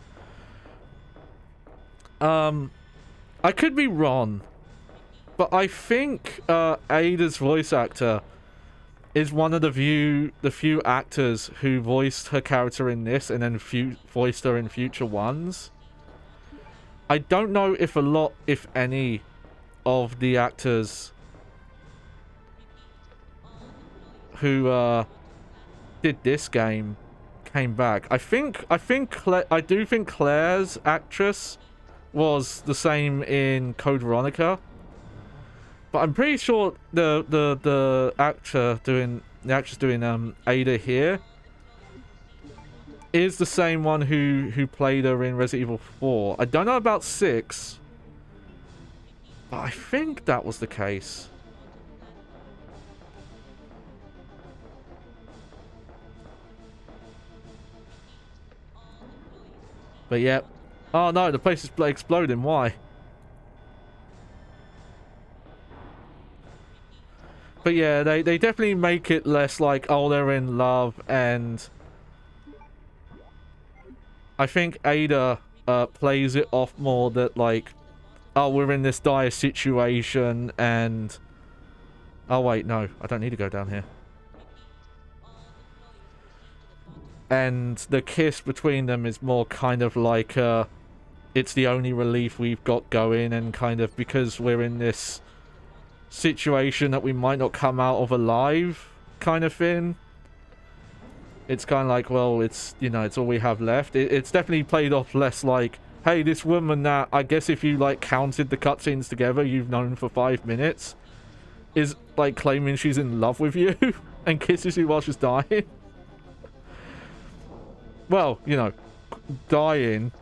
I could be wrong, but I think Ada's voice actor is one of the few actors who voiced her character in this and then voiced her in future ones. I don't know if any of the actors who did this game came back. I do think Claire's actress was the same in Code Veronica, but I'm pretty sure the actress doing Ada here is the same one who played her in Resident Evil 4. I don't know about 6, but I think that was the case. But yeah. Oh no, the place is exploding. Why? But yeah, they definitely make it less like, oh, they're in love, and I think Ada plays it off more that like, oh, we're in this dire situation, and oh wait, no, I don't need to go down here. And the kiss between them is more kind of like it's the only relief we've got going, and kind of because we're in this situation that we might not come out of alive kind of thing. It's kind of like, well, it's, you know, it's all we have left. It's definitely played off less like, hey, this woman that I guess if you like counted the cutscenes together you've known for 5 minutes is like claiming she's in love with you and kisses you while she's dying. Well, you know, dying,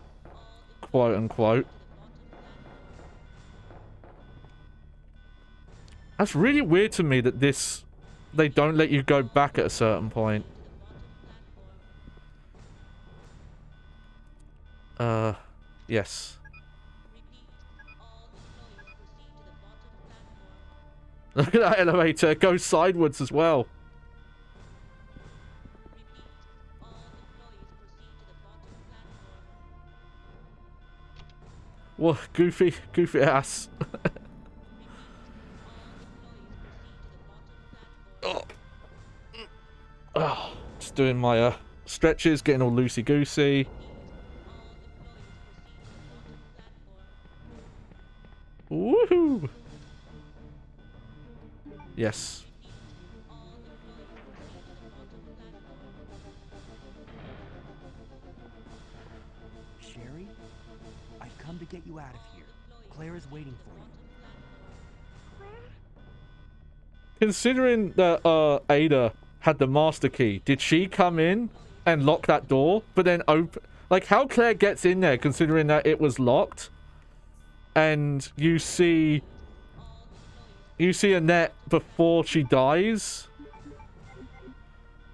quote unquote. That's really weird to me that they don't let you go back at a certain point. Yes. Look at that elevator, it goes sideways as well. What goofy ass. Oh, just doing my stretches, getting all loosey-goosey. Woohoo! Yes. Sherry, I've come to get you out of here. Claire is waiting for you. Considering that Ada had the master key, did she come in and lock that door, but then open? Like, how Claire gets in there, considering that it was locked, and you see Annette before she dies?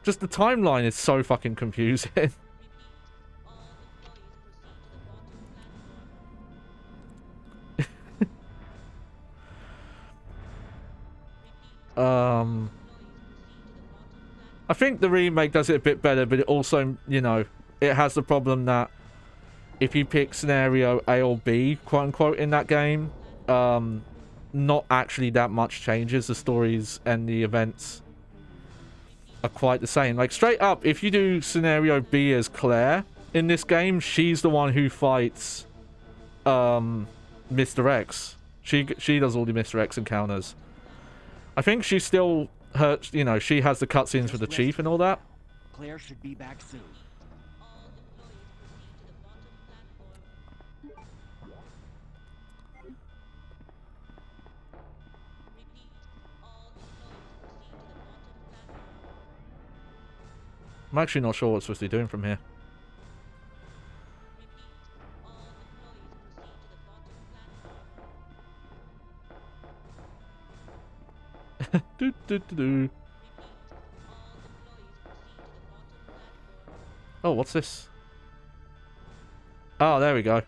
Just the timeline is so fucking confusing. I think the remake does it a bit better, but it also, you know, it has the problem that if you pick scenario A or B, quote unquote, in that game, not actually that much changes. The stories and the events are quite the same. Like, straight up, if you do scenario B as Claire in this game, she's the one who fights Mr. X. She does all the Mr. X encounters. I think she still hurts, you know, she has the cutscenes with the chief and all that. Claire should be back soon. I'm actually not sure what it's supposed to be doing from here. Do, do, do, do. Oh, what's this? Oh, there we go.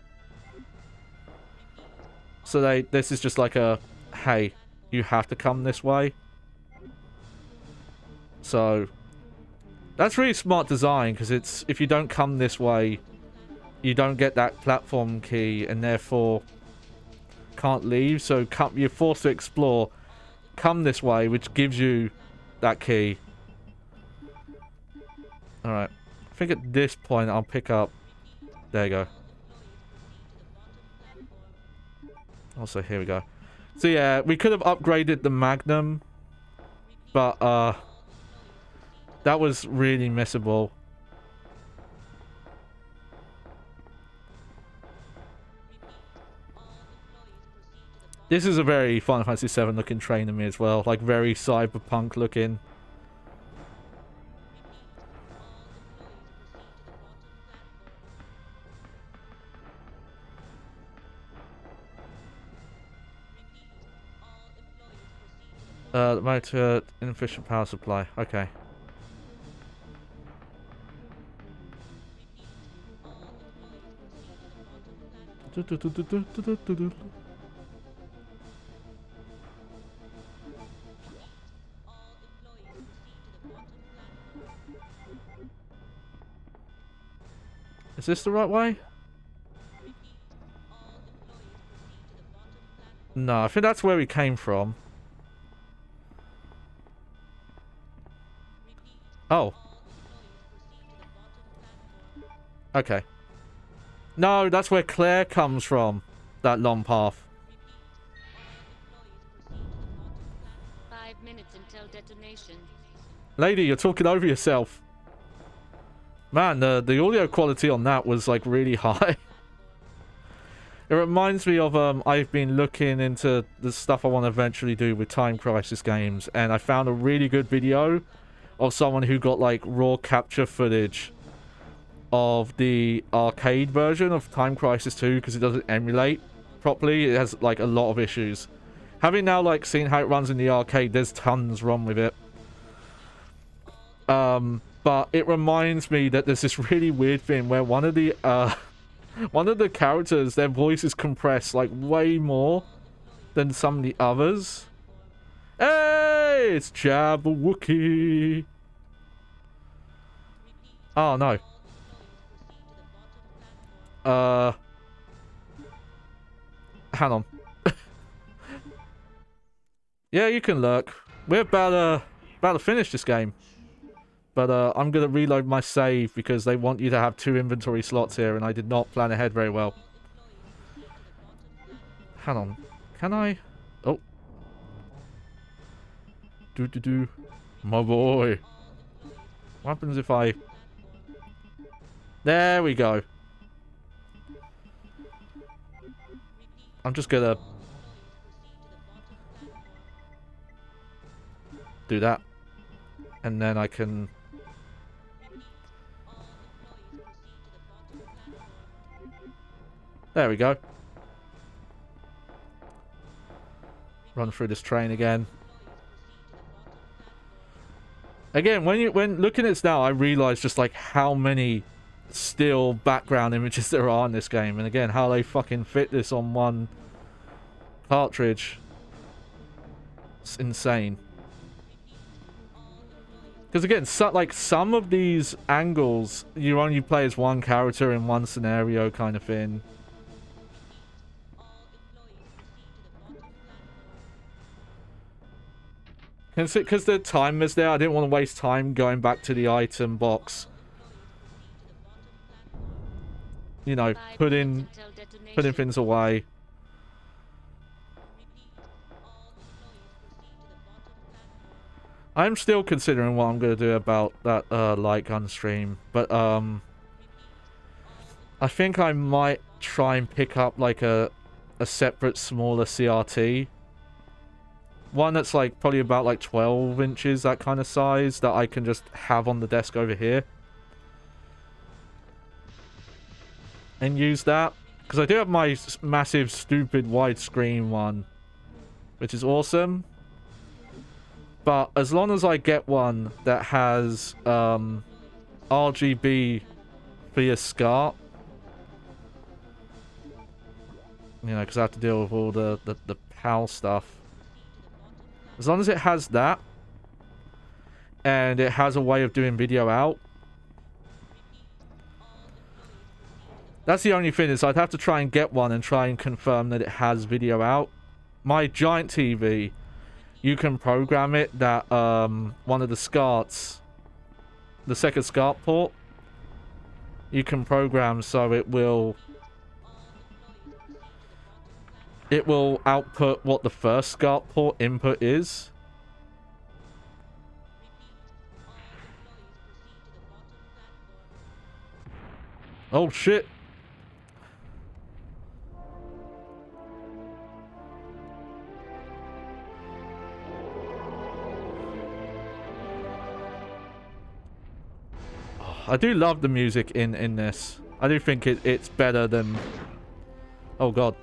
So this is just like a, hey, you have to come this way. So that's really smart design, because it's, if you don't come this way, you don't get that platform key and therefore can't leave. So you're forced to explore. Come this way, which gives you that key. Alright. I think at this point I'll pick up... There you go. Also, here we go. So yeah, we could have upgraded the Magnum, but That was really missable. This is a very Final Fantasy VII looking train to me as well. Like, very cyberpunk looking. The motor inefficient power supply. Okay. Is this the right way? No, I think that's where we came from. Oh. Okay. No, that's where Claire comes from. That long path. 5 minutes until detonation. Lady, you're talking over yourself. Man, the audio quality on that was like really high. It reminds me of I've been looking into the stuff I want to eventually do with Time Crisis games, and I found a really good video of someone who got like raw capture footage of the arcade version of Time Crisis 2 because it doesn't emulate properly. It has like a lot of issues. Having now like seen how it runs in the arcade, there's tons wrong with it. But it reminds me that there's this really weird thing where one of the characters, their voice is compressed like way more than some of the others. Hey, it's Jabberwocky. Oh no. Hang on. Yeah, you can lurk. We're about to finish this game. But I'm going to reload my save because they want you to have 2 inventory slots here, and I did not plan ahead very well. Hang on. Can I? Oh. Do. My boy. What happens if I... There we go. I'm just going to... do that. And then I can... There we go. Run through this train again. Again, when looking at this now, I realize just like how many still background images there are in this game, and again how they fucking fit this on one cartridge. It's insane. Because again, some of these angles, you only play as one character in one scenario kind of thing. Because the time is there, I didn't want to waste time going back to the item box. You know, putting things away. I'm still considering what I'm going to do about that light gun stream. But I think I might try and pick up like a separate smaller CRT. One that's like probably about like 12 inches, that kind of size, that I can just have on the desk over here. And use that. Because I do have my massive, stupid widescreen one, which is awesome. But as long as I get one that has RGB via SCART, you know, because I have to deal with all the PAL stuff. As long as it has that, and it has a way of doing video out. That's the only thing, is I'd have to try and get one and try and confirm that it has video out. My giant TV, you can program it that one of the SCARTs, the second SCART port, you can program so it will output what the first SCART port input is. Oh, shit. Oh, I do love the music in this. I do think it's better than... Oh, God.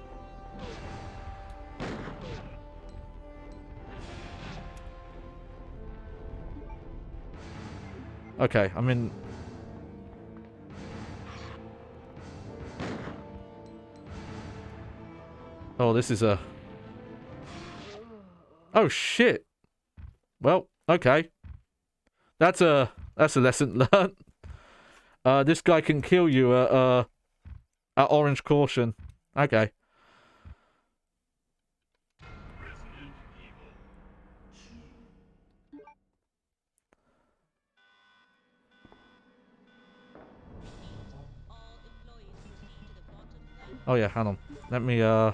Okay, I'm in... Oh, this is a... Oh, shit. Well, okay. That's a lesson learned. This guy can kill you at Orange Caution. Okay. Oh yeah, hang on. Let me there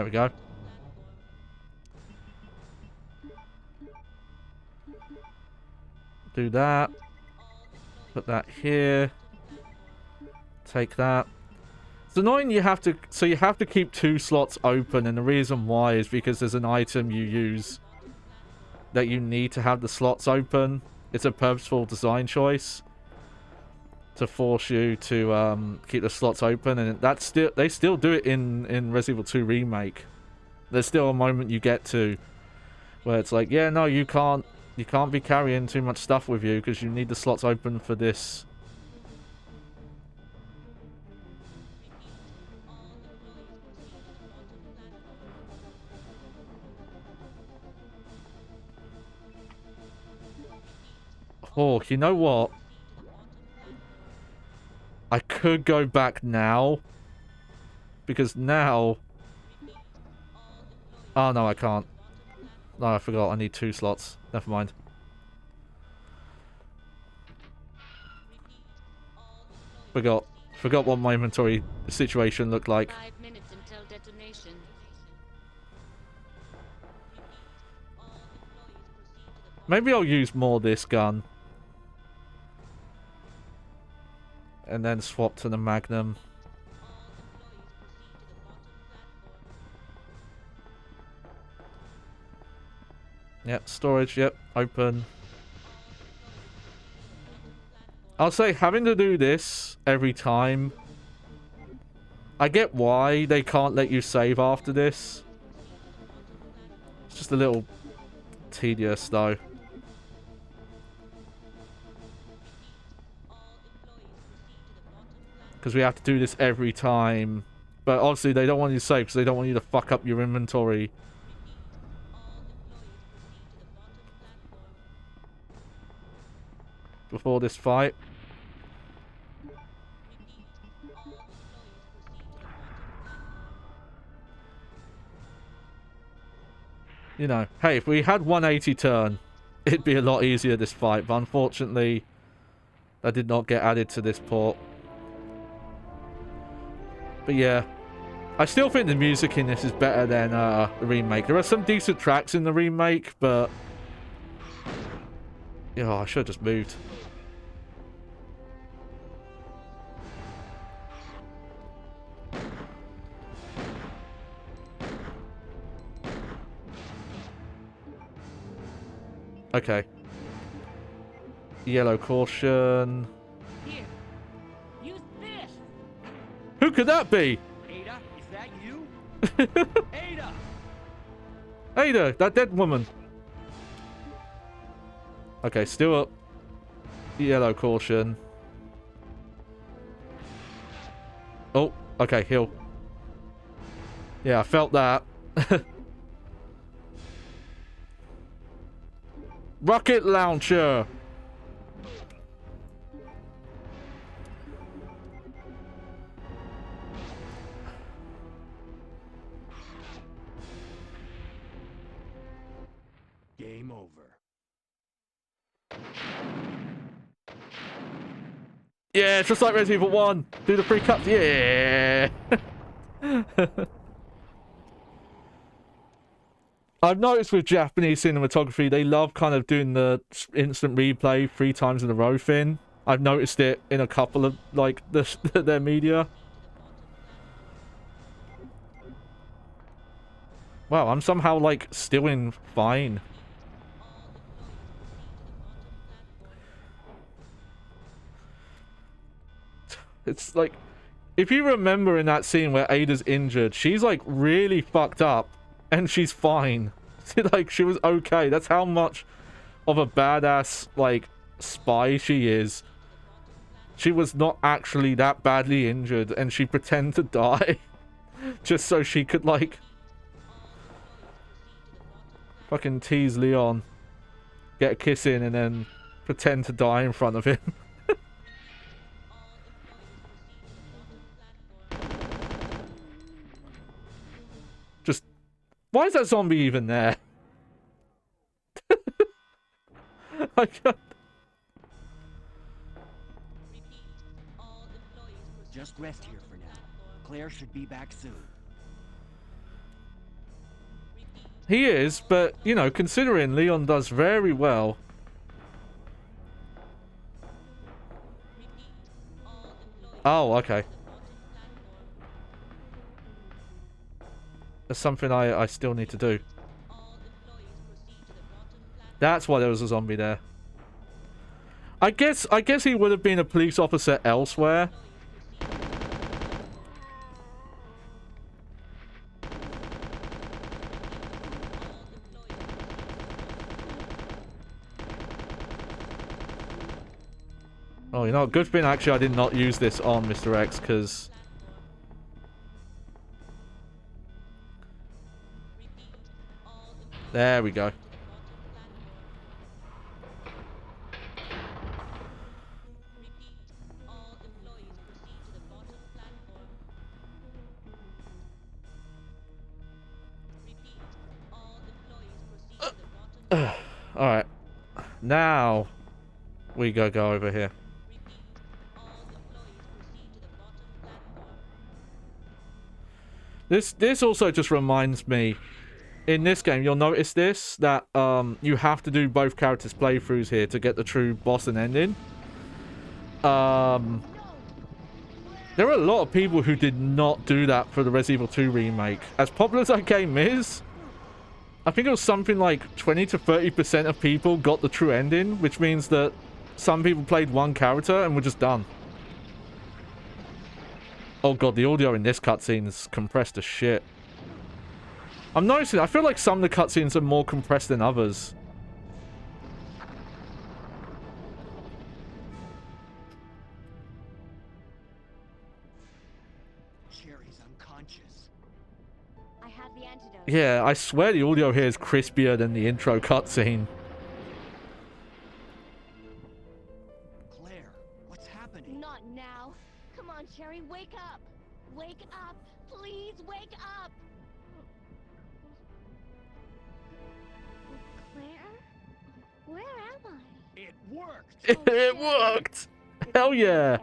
we go. Do that. Put that here. Take that. It's annoying you have to... So you have to keep 2 slots open, and the reason why is because there's an item you use that you need to have the slots open. It's a purposeful design choice to force you to keep the slots open, and that's still... They still do it in Resident Evil 2 Remake. There's still a moment you get to where it's like, yeah, no, you can't be carrying too much stuff with you because you need the slots open for this. Oh, you know what? I could go back now. Because now... Oh, no, I can't. No, I forgot. I need 2 slots. Never mind. Forgot what my inventory situation looked like. 5 minutes until detonation. Maybe I'll use more this gun. And then swap to the Magnum. Yep, storage, yep, open. I'll say having to do this every time. I get why they can't let you save after this. It's just a little tedious though. Because we have to do this every time. But obviously they don't want you to save because they don't want you to fuck up your inventory. Before this fight. You know, hey, if we had 180 turn, it'd be a lot easier this fight, but unfortunately that did not get added to this port. But yeah, I still think the music in this is better than the remake. There are some decent tracks in the remake, but yeah, I should have just moved. Okay. Yellow caution. Here, use this. Who could that be? Ada, is that you? Ada! Ada, that dead woman. Okay, still up. Yellow caution. Oh, okay, heal. Yeah, I felt that. Rocket launcher. Game over. Yeah, it's just like Resident Evil 1. Do the free cups. Yeah. I've noticed with Japanese cinematography, they love kind of doing the instant replay 3 times in a row thing. I've noticed it in a couple of, like, their media. Wow, I'm somehow, like, still in fine. It's like, if you remember in that scene where Ada's injured, she's, like, really fucked up, and she's fine. Like, she was okay. That's how much of a badass, like, spy she is. She was not actually that badly injured, and she pretended to die just so she could, like, fucking tease Leon, get a kiss in, and then pretend to die in front of him. Just, why is that zombie even there? I can't. Just rest here for now. Claire should be back soon. He is, but, you know, considering Leon does very well. Oh, okay. That's something I still need to do. That's why there was a zombie there. I guess he would have been a police officer elsewhere. Oh, you know, good thing actually I did not use this on Mr. X, because... There we go. Alright. Now we go over here. This also just reminds me, in this game, you'll notice this, that you have to do both characters' playthroughs here to get the true boss and ending. There are a lot of people who did not do that for the Resident Evil 2 remake. As popular as that game is, I think it was something like 20 to 30% of people got the true ending, which means that some people played one character and were just done. Oh god, the audio in this cutscene is compressed as shit. I'm noticing, I feel like some of the cutscenes are more compressed than others. Sherry's unconscious. I have the antidote. Yeah, I swear the audio here is crispier than the intro cutscene. Claire, what's happening? Not now. Come on, Sherry, wake up. Wake up. Please wake up. Claire? Where am I? It worked! It worked! Hell yeah!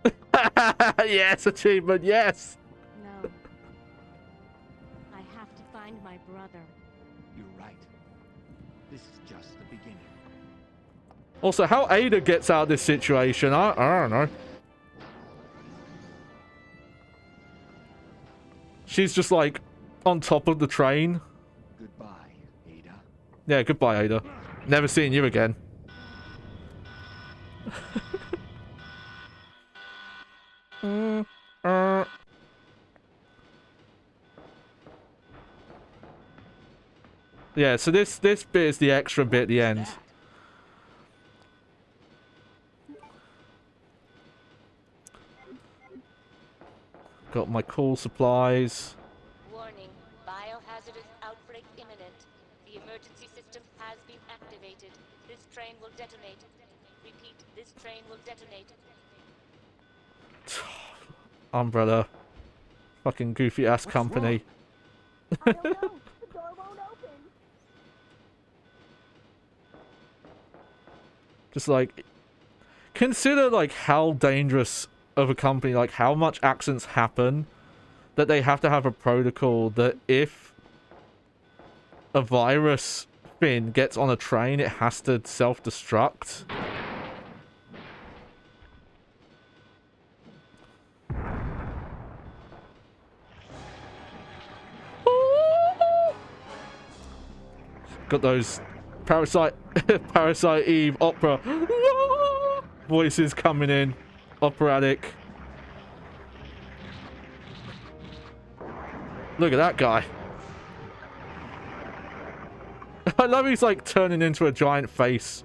Okay. Thanks, Claire. Yes, achievement, yes! No. I have to find my brother. You're right. This is just the beginning. Also, how Ada gets out of this situation, I don't know. She's just like on top of the train. Goodbye, Ada. Yeah, goodbye, Ada. Never seeing you again. Yeah, so this bit is the extra bit at the end. Got my cool supplies. Warning. Biohazardous outbreak imminent. The emergency system has been activated. This train will detonate. Repeat, this train will detonate. Umbrella. Fucking goofy ass company. I don't know. The door won't open. Just like, consider like how dangerous of a company, like how much accidents happen that they have to have a protocol that if a virus fin gets on a train, it has to self-destruct. Got those Parasite Eve opera voices coming in. Operatic. Look at that guy. I love he's like turning into a giant face.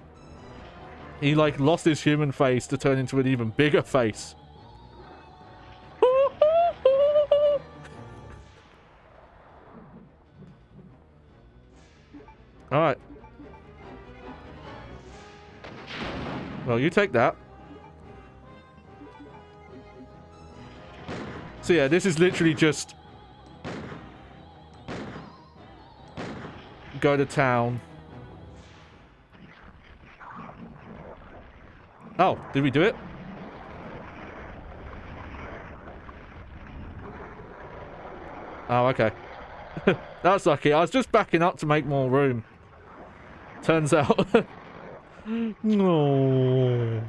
He like lost his human face to turn into an even bigger face. Alright. Well, you take that. So yeah, this is literally just go to town. Oh, did we do it? Oh, okay. That's lucky. I was just backing up to make more room. Turns out... No.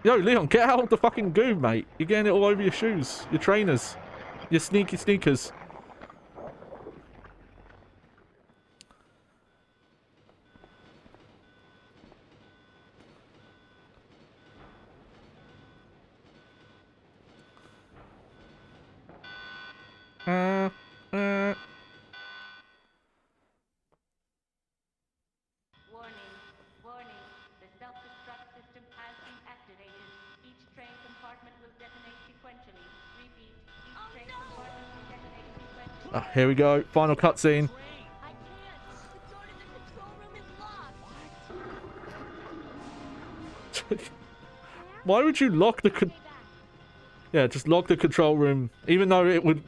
Yo, Leon, get out of the fucking goo, mate. You're getting it all over your shoes. Your trainers. Your sneaky sneakers. Oh, here we go. Final cutscene. Why would you lock the yeah, just lock the control room, even though it would...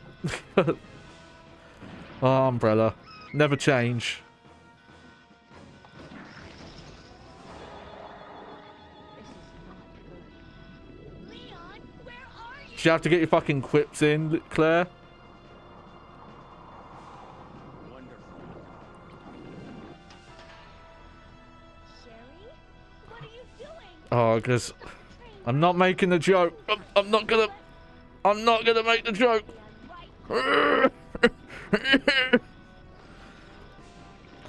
Oh, Umbrella. Never change. Leon, where are you? You have to get your fucking quips in, Claire. Oh, because I'm not making the joke. I'm not gonna make the joke.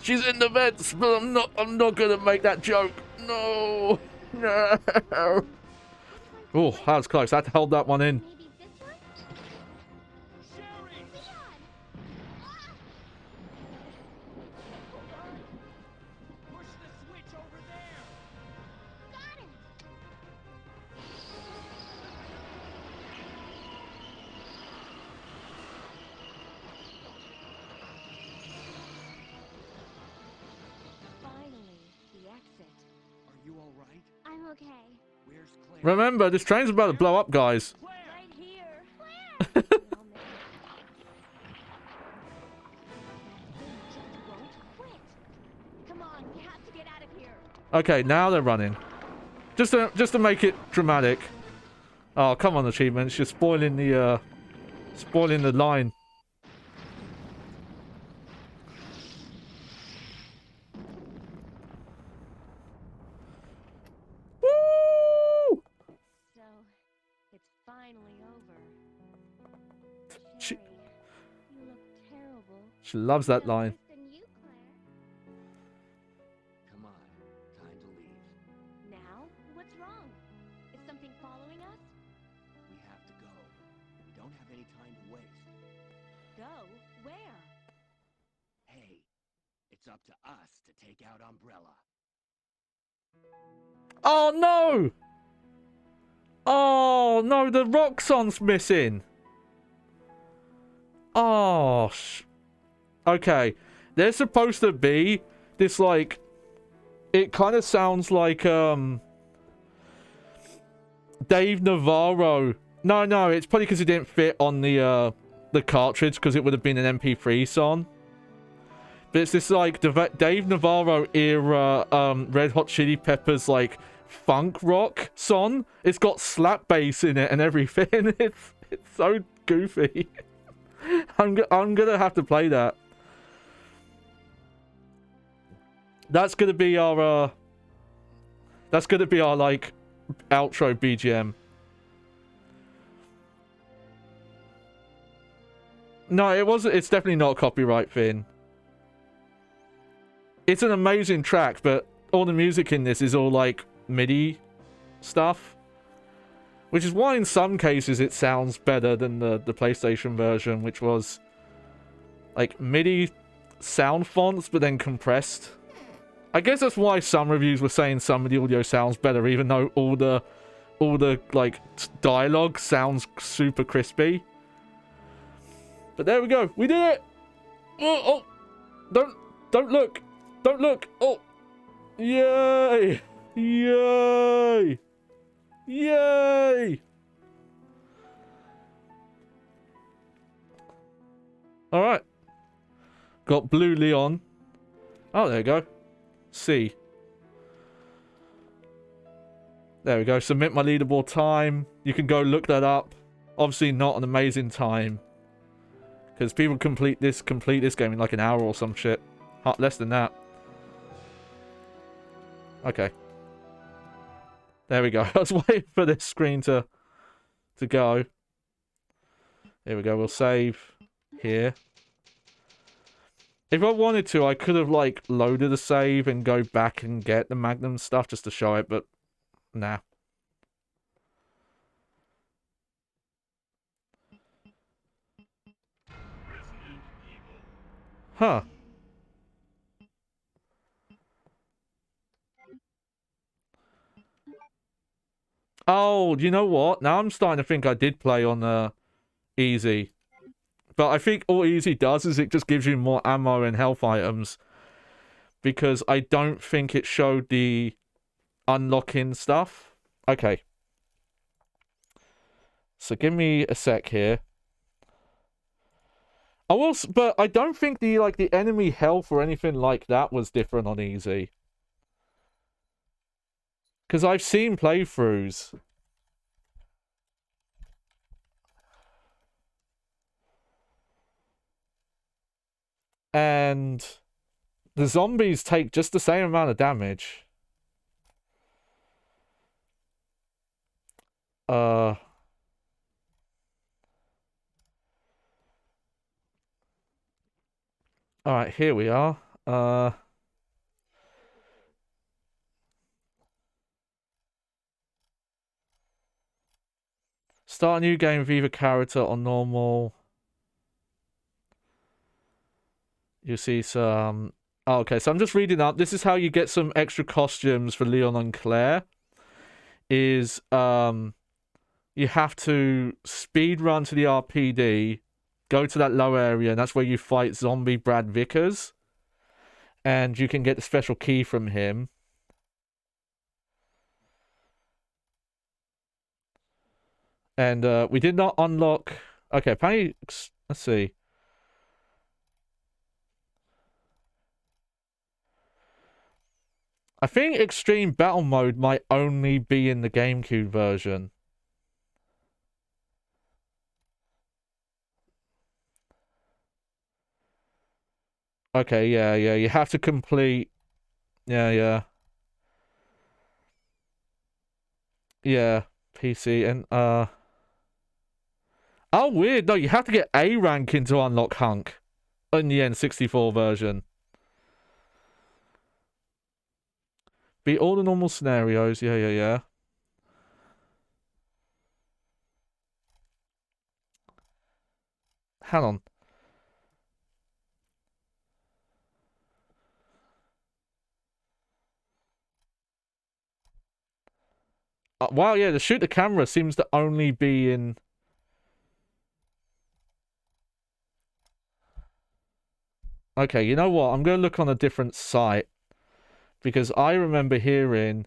She's in the vents, but I'm not gonna make that joke. No. No. Oh, that was close. I had to hold that one in. Remember, this train's about to blow up, guys. Right here. Come on, we have to get out of here. Okay, now they're running. Just to make it dramatic. Oh, come on, achievements. You're spoiling the line. She loves that line. Come on, time to leave. Now? What's wrong? Is something following us? We have to go. We don't have any time to waste. Go? Where? Hey, it's up to us to take out Umbrella. Oh no! Oh no, the Roxxon's missing. Oh, okay. There's supposed to be this, like, it kind of sounds like Dave Navarro. No, it's probably because it didn't fit on the cartridge, because it would have been an MP3 song. But it's this like Dave Navarro era Red Hot Chili Peppers like funk rock song. It's got slap bass in it and everything. It's so goofy. I'm gonna have to play that. That's gonna be our like outro BGM. No, it wasn't. It's definitely not a copyright thing. It's an amazing track, but all the music in this is all like MIDI stuff, which is why in some cases it sounds better than the PlayStation version, which was like MIDI sound fonts but then compressed. I guess that's why some reviews were saying some of the audio sounds better, even though all the like dialogue sounds super crispy. But there we go. We did it. Oh, don't look. Don't look. Oh, yay! Yay! Yay! All right. Got blue Leon. Oh, there you go. C. There we go. Submit my leaderboard time. You can go look that up. Obviously not an amazing time, because people complete this game in like an hour or some shit. Less than that. Okay. There we go. I was waiting for this screen to go. There we go. We'll save here. If I wanted to, I could have like loaded a save and go back and get the Magnum stuff just to show it, but nah. Huh. Oh, you know what? Now I'm starting to think I did play on easy. But I think all easy does is it just gives you more ammo and health items. Because I don't think it showed the unlocking stuff. Okay. So give me a sec here. But I don't think the enemy health or anything like that was different on easy. Because I've seen playthroughs. And the zombies take just the same amount of damage. Alright, here we are. Start a new game with either character on normal. You see some... Oh, okay, so I'm just reading up. This is how you get some extra costumes for Leon and Claire. Is, you have to speed run to the RPD, go to that low area, and that's where you fight zombie Brad Vickers. And you can get the special key from him. And we did not unlock... Okay, apparently... Let's see. I think Extreme Battle Mode might only be in the GameCube version. Okay, yeah, you have to complete... Yeah. Yeah, PC, and, Oh, weird, no, you have to get A ranking to unlock Hunk in the N64 version. Beat all the normal scenarios, yeah. Hang on. Wow, yeah, the shoot the camera seems to only be in... Okay, you know what? I'm going to look on a different site. Because I remember hearing...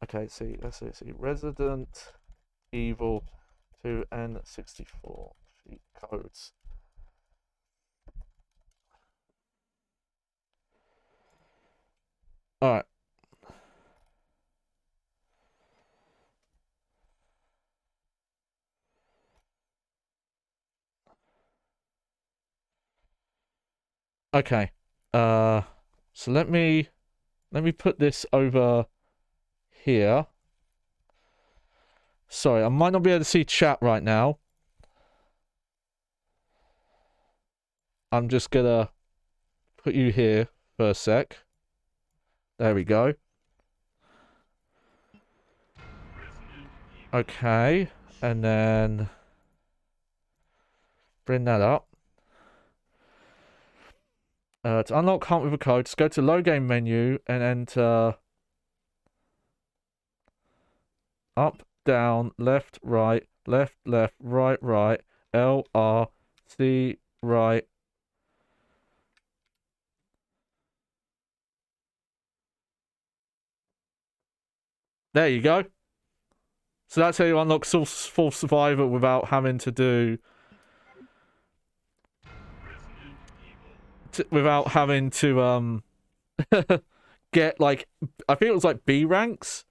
Okay, let's see. Resident Evil 2 N64 cheat codes. Alright. Okay. So let me put this over here. Sorry, I might not be able to see chat right now. I'm just gonna put you here for a sec. There we go. Okay, and then bring that up. To unlock Hunt with a code, just go to low game menu and enter up, down, left, right, left, left, right, right, L, R, C, right. There you go. So that's how you unlock full survivor without having to do... without having to, get, like... I think it was, like, B ranks.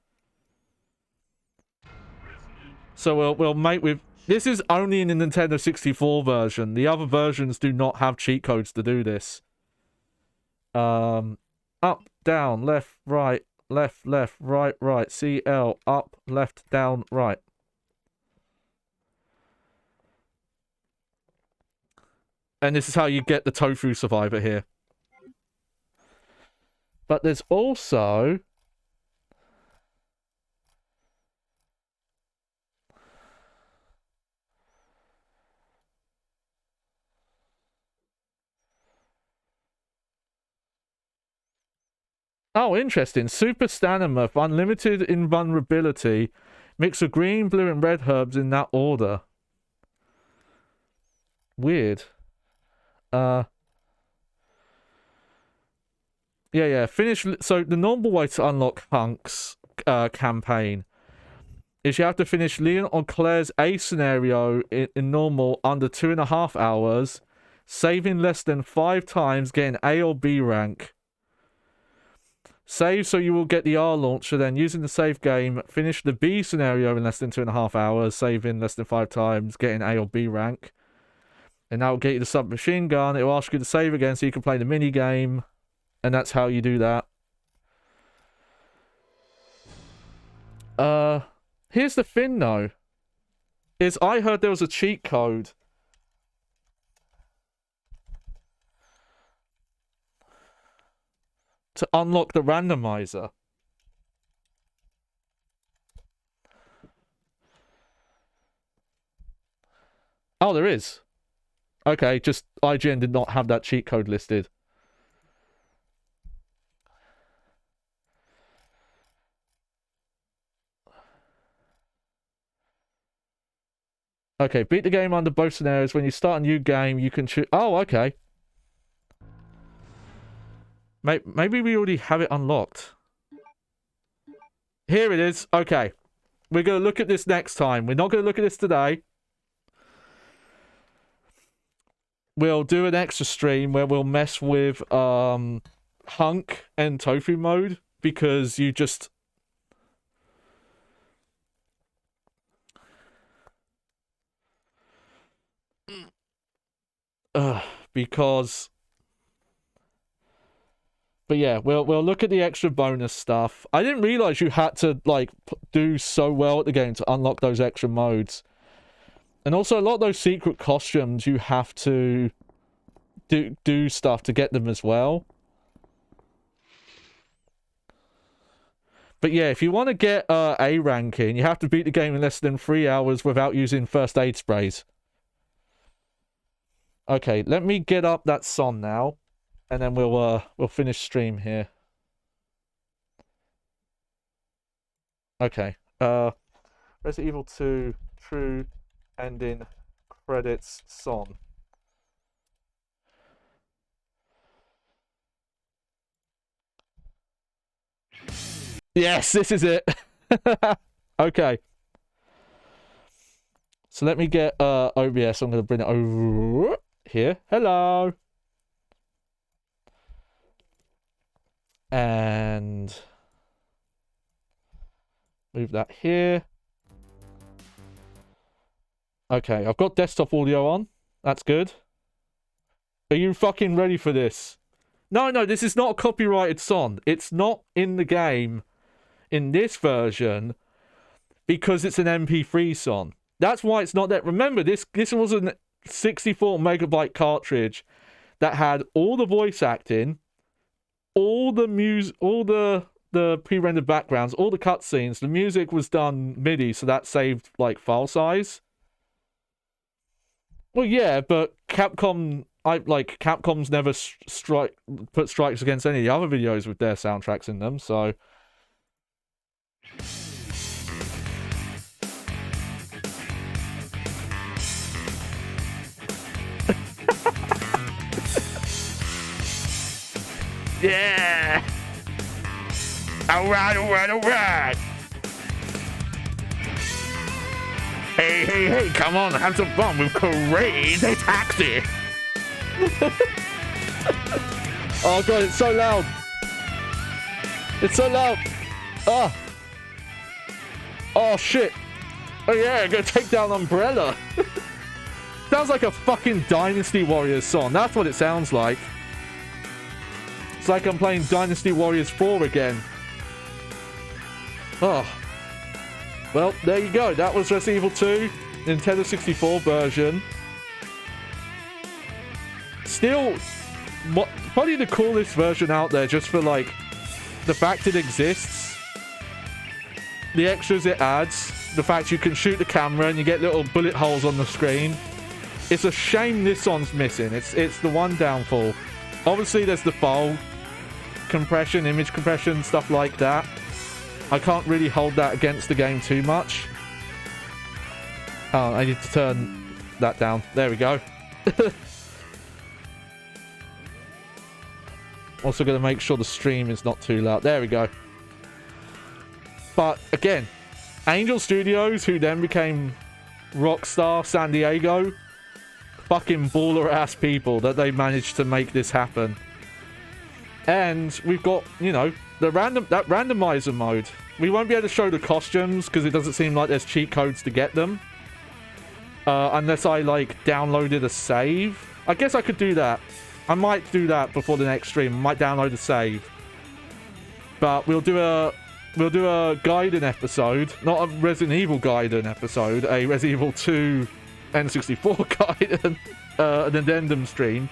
So we'll make with... This is only in the Nintendo 64 version. The other versions do not have cheat codes to do this. Up, down, left, right, left, left, right, right, CL, up, left, down, right. And this is how you get the tofu survivor here. But there's also... Oh, interesting. Super stamina, unlimited invulnerability. Mix of green, blue, and red herbs in that order. Weird. Yeah. Finish. So the normal way to unlock Hunk's campaign is you have to finish Leon or Claire's A scenario in normal under 2.5 hours, saving less than 5 times, getting A or B rank. Save so you will get the R launcher, then using the save game, finish the B scenario in less than 2.5 hours, saving less than 5 times, getting A or B rank. And that will get you the submachine gun. It will ask you to save again so you can play the mini game. And that's how you do that. Here's the thing though. Is I heard there was a cheat code. To unlock the randomizer. Oh, there is. Okay, just IGN did not have that cheat code listed. Okay, beat the game under both scenarios. When you start a new game, you can choose... Oh, okay. Maybe we already have it unlocked. Here it is. Okay. We're going to look at this next time. We're not going to look at this today. We'll do an extra stream where we'll mess with Hunk and Tofu mode. Because you just... because... But yeah, we'll look at the extra bonus stuff. I didn't realize you had to, like, do so well at the game to unlock those extra modes. And also, a lot of those secret costumes, you have to do stuff to get them as well. But yeah, if you want to get A ranking, you have to beat the game in less than 3 hours without using first aid sprays. Okay, let me get up that song now. And then we'll finish stream here. Okay. Resident Evil 2 True Ending Credits song. Yes, this is it. Okay. So let me get OBS. I'm going to bring it over here. Hello. And move that here. Okay, I've got desktop audio on. That's good. Are you fucking ready for this? No, this is not a copyrighted song. It's not in the game in this version because it's an MP3 song. That's why it's not there. Remember, this was a 64 megabyte cartridge that had all the voice acting, all the music, all the pre-rendered backgrounds, all the cutscenes. The music was done MIDI, so that saved like file size. Well, yeah, but Capcom's never put strikes against any of the other videos with their soundtracks in them, so. Yeah! Alright! Hey, come on, have some fun with Crazy Taxi! Oh god, it's so loud! It's so loud! Oh shit! Oh yeah, I'm gonna take down Umbrella! Sounds like a fucking Dynasty Warriors song, that's what it sounds like. It's like I'm playing Dynasty Warriors 4 again. Oh. Well, there you go. That was Resident Evil 2, Nintendo 64 version. Still, probably the coolest version out there just for, like, the fact it exists. The extras it adds. The fact you can shoot the camera and you get little bullet holes on the screen. It's a shame this song's missing. It's the one downfall. Obviously, there's the file compression, image compression, stuff like that. I can't really hold that against the game too much. Oh, I need to turn that down. There we go. Also going to make sure the stream is not too loud. There we go. But again, Angel Studios, who then became Rockstar San Diego, fucking baller ass people that they managed to make this happen. And we've got, you know, that randomizer mode. We won't be able to show the costumes because it doesn't seem like there's cheat codes to get them. Unless I, like, downloaded a save. I guess I could do that. I might do that before the next stream. I might download a save. But we'll do a Gaiden episode. Not a Resident Evil Gaiden episode. A Resident Evil 2 N64 Gaiden. An addendum stream.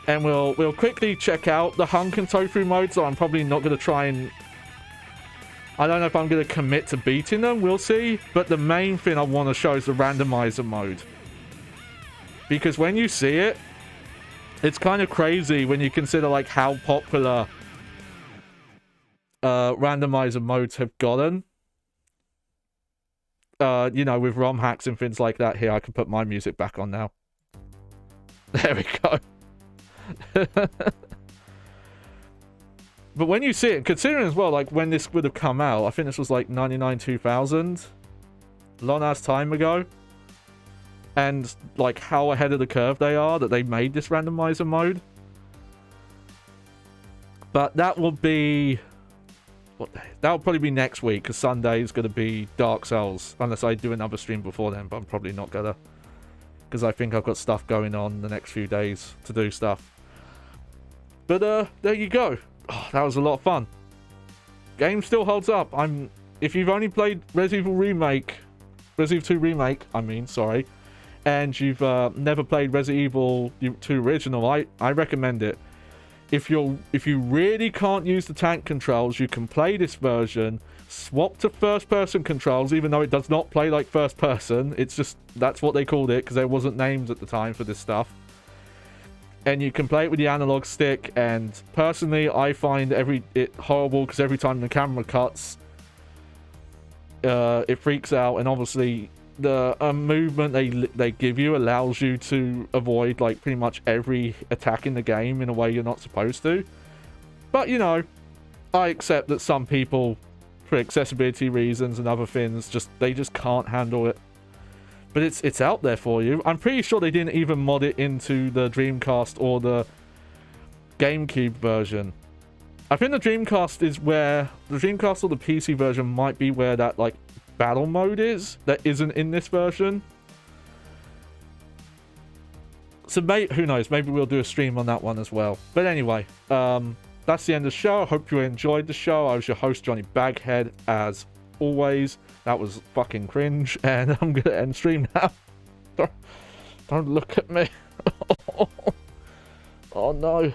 And we'll quickly check out the Hunk and Tofu mode, so I'm probably not going to try and... I don't know if I'm going to commit to beating them, we'll see. But the main thing I want to show is the randomizer mode. Because when you see it, it's kind of crazy when you consider like how popular randomizer modes have gotten. You know, with ROM hacks and things like that. Here, I can put my music back on now. There we go. But when you see it, considering as well, like when this would have come out, I think this was like 99, 2000, long ass time ago, and like how ahead of the curve they are that they made this randomizer mode. But that will be that'll probably be next week, because Sunday is going to be Dark Souls, unless I do another stream before then, but I'm probably not gonna, because I think I've got stuff going on the next few days to do stuff. But there you go. Oh, that was a lot of fun. Game still holds up. If you've only played Resident Evil 2 Remake, and you've never played Resident Evil 2 Original, I recommend it. If you really can't use the tank controls, you can play this version, swap to first-person controls, even though it does not play like first-person. It's just, that's what they called it, because there wasn't names at the time for this stuff. And you can play it with the analog stick, and personally, I find it horrible, because every time the camera cuts, it freaks out, and obviously the movement they give you allows you to avoid like pretty much every attack in the game in a way you're not supposed to. But you know, I accept that some people, for accessibility reasons and other things, they just can't handle it. But it's out there for you. I'm pretty sure they didn't even mod it into the Dreamcast or the GameCube version. I think the Dreamcast is where the Dreamcast or the PC version might be where that like battle mode is that isn't in this version. So who knows? Maybe we'll do a stream on that one as well. But anyway, that's the end of the show. I hope you enjoyed the show. I was your host, Johnny Baghead, as always. That was fucking cringe, and I'm gonna end stream now. Don't look at me. Oh no.